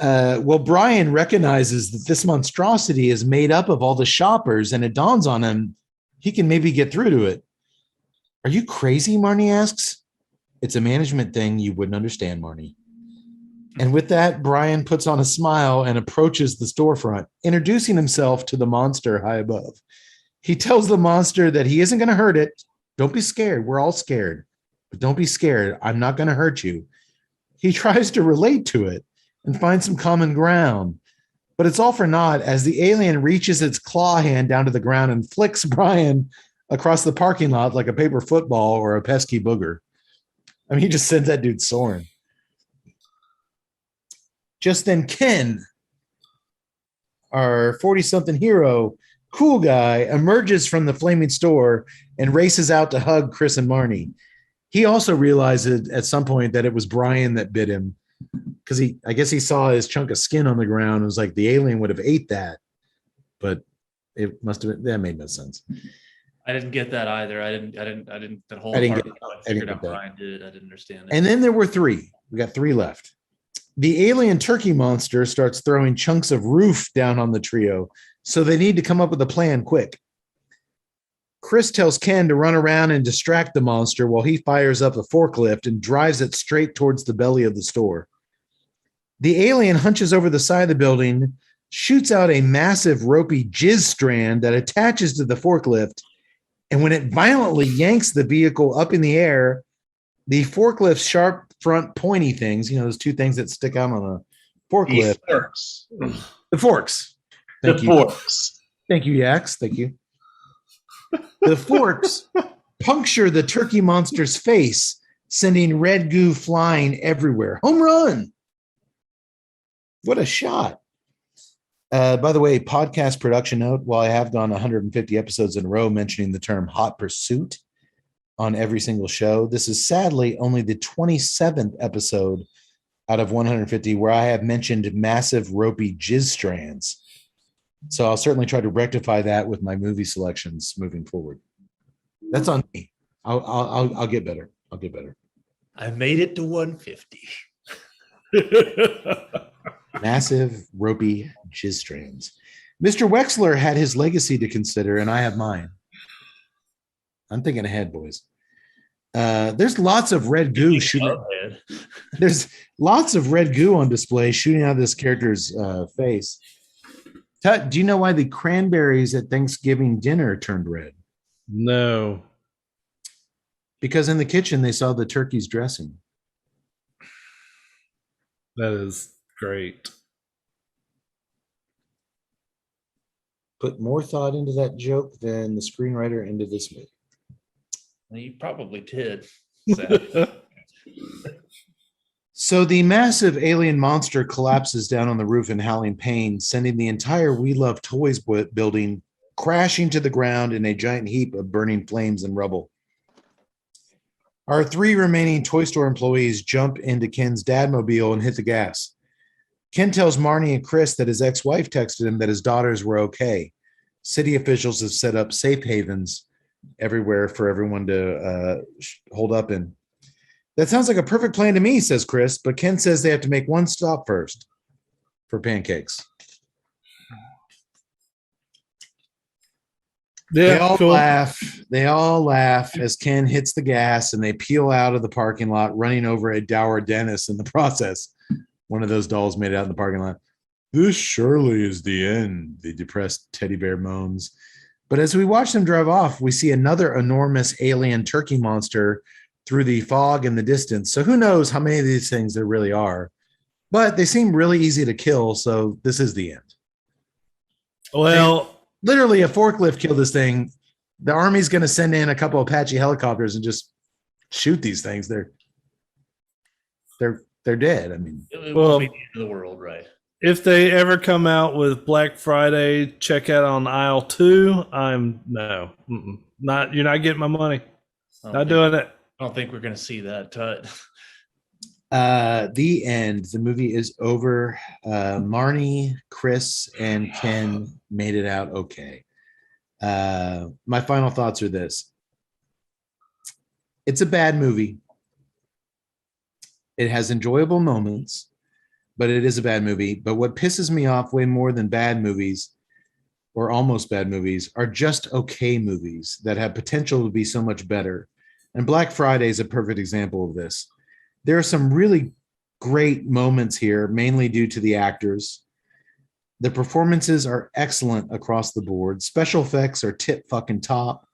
Well, Brian recognizes that this monstrosity is made up of all the shoppers, and it dawns on him he can maybe get through to it. Are you crazy? Marnie asks. It's a management thing you wouldn't understand, Marnie. And with that, Brian puts on a smile and approaches the storefront, introducing himself to the monster high above. He tells the monster that he isn't going to hurt it. Don't be scared. We're all scared. But don't be scared. I'm not going to hurt you. He tries to relate to it and find some common ground. But it's all for naught as the alien reaches its claw hand down to the ground and flicks Brian across the parking lot like a paper football or a pesky booger. I mean, he just sends that dude soaring. Just then, Ken, our 40-something hero, cool guy, emerges from the flaming store and races out to hug Chris and Marnie. He also realizes at some point that it was Brian that bit him because I guess he saw his chunk of skin on the ground and was like, the alien would have ate that. But it must have been, that made no sense. I didn't get that either. I didn't. That whole I didn't part get- I I figured didn't out get that. Brian did it. I didn't understand it. And then there were three. We got three left. The alien turkey monster starts throwing chunks of roof down on the trio, so they need to come up with a plan quick. Chris tells Ken to run around and distract the monster while he fires up a forklift and drives it straight towards the belly of the store. The alien hunches over the side of the building, shoots out a massive ropey jizz strand that attaches to the forklift, and when it violently yanks the vehicle up in the air, the forklift's sharp front pointy things, those two things that stick out on a forklift. The forks. Thank you. Forks. Thank you, Yax. Thank you. The forks puncture the turkey monster's face, sending red goo flying everywhere. Home run. What a shot. By the way, podcast production note, while I have gone 150 episodes in a row mentioning the term hot pursuit on every single show, this is sadly only the 27th episode out of 150 where I have mentioned massive ropey jizz strands. So I'll certainly try to rectify that with my movie selections moving forward. That's on me. I'll get better. I'll get better. I made it to 150. Massive ropey jizz strands. Mr. Wexler had his legacy to consider, and I have mine. I'm thinking ahead, boys. There's lots of red goo shooting. There's lots of red goo on display shooting out of this character's face. Tut, do you know why the cranberries at Thanksgiving dinner turned red? No. Because in the kitchen they saw the turkey's dressing. That is great. Put more thought into that joke than the screenwriter into this movie. Well, you probably did. So the massive alien monster collapses down on the roof in howling pain, sending the entire We Love Toys building crashing to the ground in a giant heap of burning flames and rubble. Our three remaining toy store employees jump into Ken's dadmobile and hit the gas. Ken tells Marnie and Chris that his ex-wife texted him that his daughters were okay. City officials have set up safe havens everywhere for everyone to hold up in. That sounds like a perfect plan to me, says Chris, but Ken says they have to make one stop first for pancakes. Yeah, They all cool. laugh. They all laugh as Ken hits the gas and they peel out of the parking lot, running over a dour dentist in the process. One of those dolls made it out in the parking lot. This surely is the end, the depressed teddy bear moans. But as we watch them drive off, we see another enormous alien turkey monster through the fog in the distance. So who knows how many of these things there really are. But they seem really easy to kill, so this is the end. Well, Literally, a forklift killed this thing. The Army's going to send in a couple Apache helicopters and just shoot these things. They're dead. I mean, It Well- won't be the end of the world, right? if they ever come out with Black Friday checkout on aisle 2, no. Not you're not getting my money. Not doing it. I don't think we're going to see that. the end. The movie is over. Marnie, Chris, and Ken made it out okay. My final thoughts are this. It's a bad movie. It has enjoyable moments, but it is a bad movie. But what pisses me off way more than bad movies or almost bad movies are just okay movies that have potential to be so much better. And Black Friday is a perfect example of this. There are some really great moments here, mainly due to the actors. The performances are excellent across the board. Special effects are tip fucking top.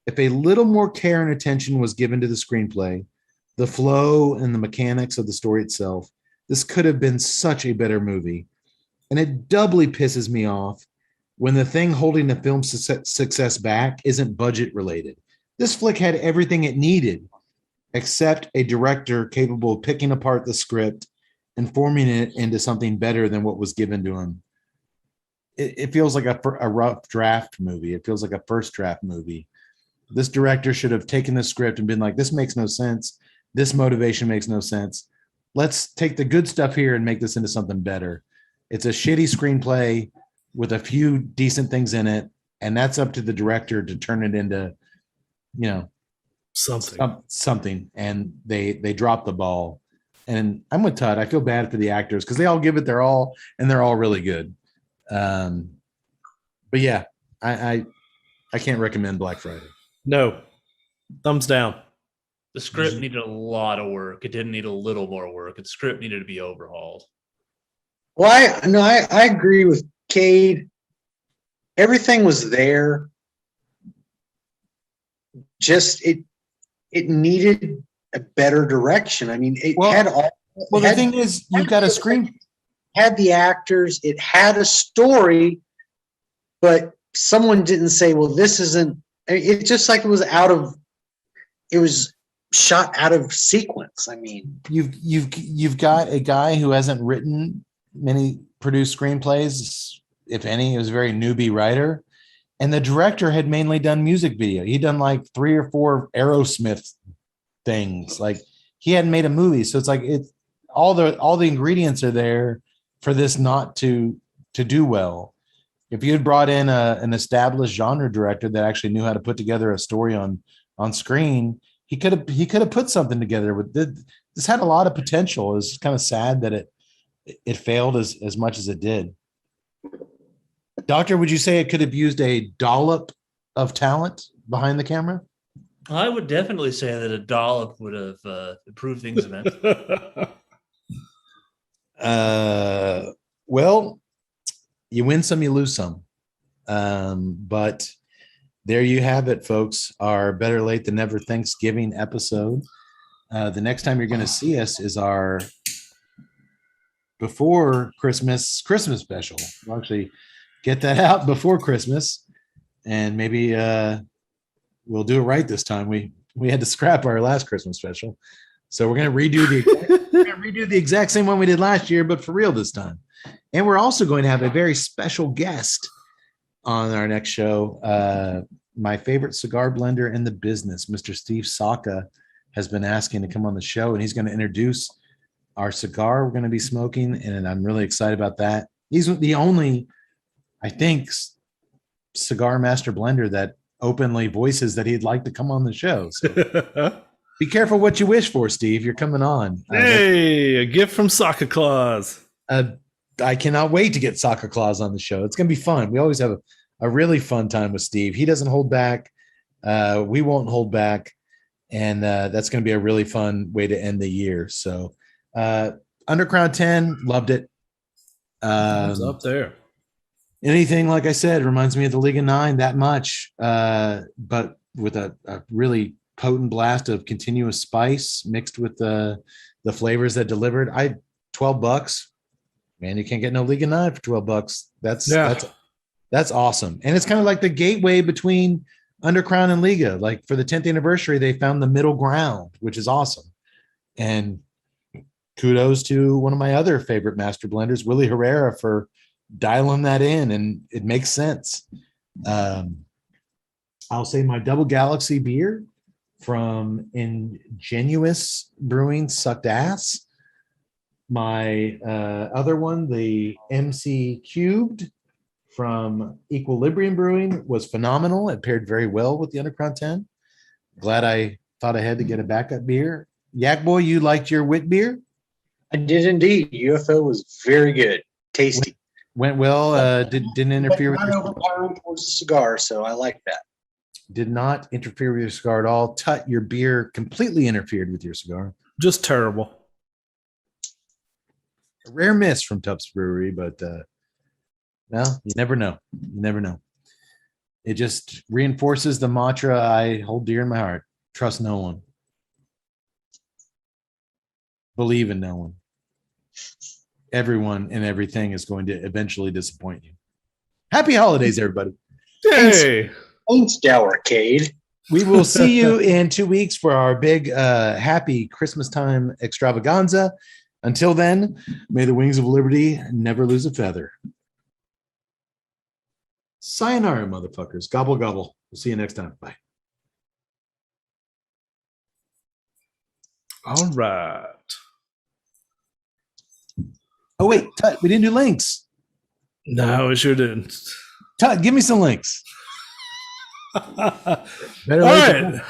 If a little more care and attention was given to the screenplay, the flow and the mechanics of the story itself, this could have been such a better movie. And it doubly pisses me off when the thing holding the film's success back isn't budget related. This flick had everything it needed, except a director capable of picking apart the script and forming it into something better than what was given to him. It feels like a rough draft movie. It feels like a first draft movie. This director should have taken the script and been like, this makes no sense. This motivation makes no sense. Let's take the good stuff here and make this into something better. It's a shitty screenplay with a few decent things in it. And that's up to the director to turn it into, something. And they dropped the ball. And I'm with Todd. I feel bad for the actors because they all give it their all and they're all really good. But yeah, I can't recommend Black Friday. No, thumbs down. The script needed a lot of work. It didn't need a little more work. The script needed to be overhauled. Well, I agree with Cade. Everything was there. Just it needed a better direction. I mean, had all. Well, the thing is, you've got a screen. Had the actors. It had a story, but someone didn't say, "Well, this isn't." It's just like it was shot out of sequence. I mean, you've got a guy who hasn't written many produced screenplays, if any. He was a very newbie writer, and the director had mainly done music video. He'd done like 3 or 4 Aerosmith things. Like he hadn't made a movie, so it's like all the ingredients are there for this not to do well. If you had brought in an established genre director that actually knew how to put together a story on screen, he could have put something together with this. Had a lot of potential. It's kind of sad that it failed as much as it did. Doctor, would you say it could have used a dollop of talent behind the camera? I would definitely say that a dollop would have improved things immensely. Well, you win some, you lose some. But there you have it, folks. Our Better Late Than Never Thanksgiving episode. The next time you're going to see us is our before Christmas special. We'll actually get that out before Christmas, and maybe we'll do it right this time. We had to scrap our last Christmas special, so we're going to redo the exact same one we did last year, but for real this time. And we're also going to have a very special guest on our next show. My favorite cigar blender in the business, Mr. Steve Saka, has been asking to come on the show, and he's going to introduce our cigar we're going to be smoking, and I'm really excited about that. He's the only, I think, cigar master blender that openly voices that he'd like to come on the show. So be careful what you wish for, Steve. You're coming on. Hey, a gift from Soccer Claus. I cannot wait to get Soccer Claus on the show. It's going to be fun. We always have a really fun time with Steve. He doesn't hold back. We won't hold back. And that's going to be a really fun way to end the year. So Undercrown 10, loved it. It's up there. Anything, like I said, reminds me of the League of Nine that much, but with a really potent blast of continuous spice mixed with the flavors that delivered. $12. Man, you can't get no League of Nine for $12. That's awesome. And it's kind of like the gateway between Undercrown and Liga. Like for the 10th anniversary, they found the middle ground, which is awesome. And kudos to one of my other favorite master blenders, Willie Herrera, for dialing that in, and it makes sense. I'll say my Double Galaxy beer from Ingenuous Brewing sucked ass. My other one, the MC Cubed from Equilibrium Brewing, was phenomenal. It paired very well with the Undercrown 10. Glad I thought I had to get a backup beer. Yak Boy, you liked your wit beer? I did indeed. UFO was very good, tasty. Went well. Didn't interfere with not overpowering towards the cigar, so I like that. Did not interfere with your cigar at all. Tut, your beer completely interfered with your cigar. Just terrible. A rare miss from Tufts Brewery, but well, you never know. You never know. It just reinforces the mantra I hold dear in my heart. Trust no one. Believe in no one. Everyone and everything is going to eventually disappoint you. Happy holidays, everybody. Hey. Thanks, Dowercade. We will see you in 2 weeks for our big happy Christmas time extravaganza. Until then, may the wings of liberty never lose a feather. Sayonara, motherfuckers. Gobble, gobble. We'll see you next time. Bye. All right. Oh, wait. Tut, we didn't do links. No, we sure didn't. Tut, give me some links. Better All late than right.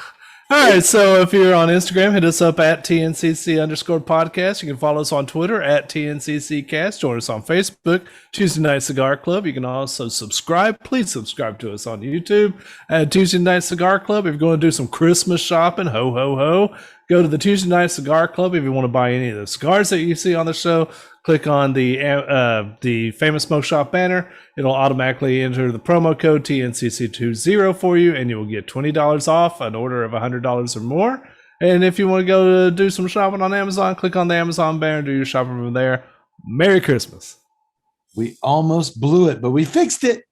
All right. So if you're on Instagram, hit us up at TNCC_podcast. You can follow us on Twitter at TNCCcast. Join us on Facebook, Tuesday Night Cigar Club. You can also subscribe. Please subscribe to us on YouTube at Tuesday Night Cigar Club. If you're going to do some Christmas shopping, ho, ho, ho, go to the Tuesday Night Cigar Club. If you want to buy any of the cigars that you see on the show, click on the Famous Smoke Shop banner. It'll automatically enter the promo code TNCC20 for you, and you will get $20 off an order of $100 or more. And if you want to go do some shopping on Amazon, click on the Amazon banner, do your shopping from there. Merry Christmas. We almost blew it, but we fixed it.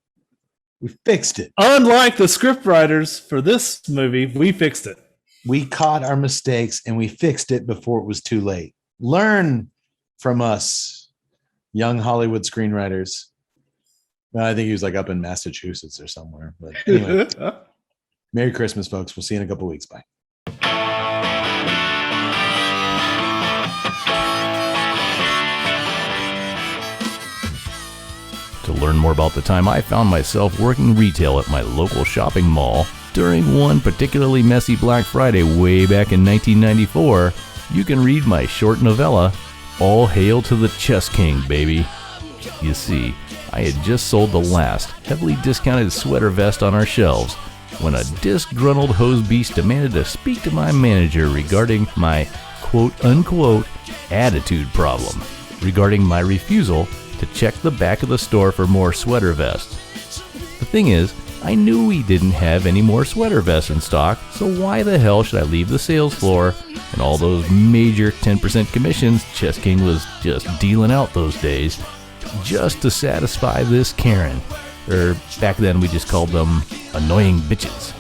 We fixed it. Unlike the script writers for this movie, we fixed it. We caught our mistakes and we fixed it before it was too late. Learn from us, young Hollywood screenwriters. Well, I think he was like up in Massachusetts or somewhere. But anyway, Merry Christmas, folks. We'll see you in a couple weeks. Bye. To learn more about the time I found myself working retail at my local shopping mall during one particularly messy Black Friday way back in 1994, you can read my short novella, All Hail to the Chess King, baby. You see, I had just sold the last heavily discounted sweater vest on our shelves when a disgruntled hose beast demanded to speak to my manager regarding my quote-unquote attitude problem, regarding my refusal to check the back of the store for more sweater vests. The thing is, I knew we didn't have any more sweater vests in stock, so why the hell should I leave the sales floor and all those major 10% commissions Chess King was just dealing out those days just to satisfy this Karen? Or back then we just called them annoying bitches.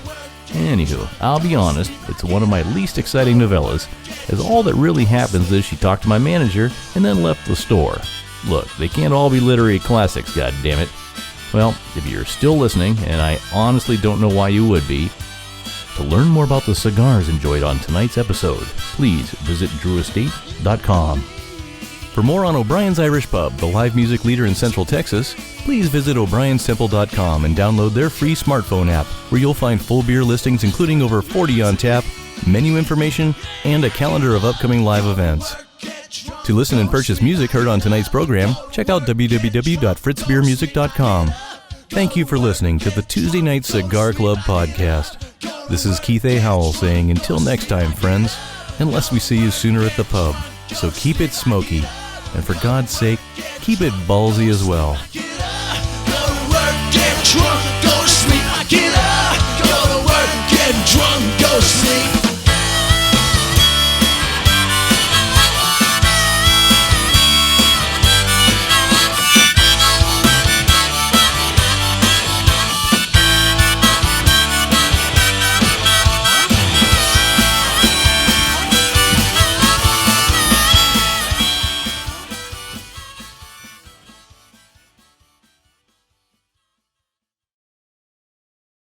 Anywho, I'll be honest, it's one of my least exciting novellas, as all that really happens is she talked to my manager and then left the store. Look, they can't all be literary classics, goddammit. Well, if you're still listening, and I honestly don't know why you would be, to learn more about the cigars enjoyed on tonight's episode, please visit drewestate.com. For more on O'Brien's Irish Pub, the live music leader in Central Texas, please visit o'brienstemple.com and download their free smartphone app, where you'll find full beer listings including over 40 on tap, menu information, and a calendar of upcoming live events. To listen and purchase music heard on tonight's program, check out www.fritzbeermusic.com. Thank you for listening to the Tuesday Night Cigar Club podcast. This is Keith A. Howell saying until next time, friends, unless we see you sooner at the pub. So keep it smoky, and for God's sake, keep it ballsy as well. Go to work, get drunk, go to sleep. Get up, go to work, get drunk, go to sleep.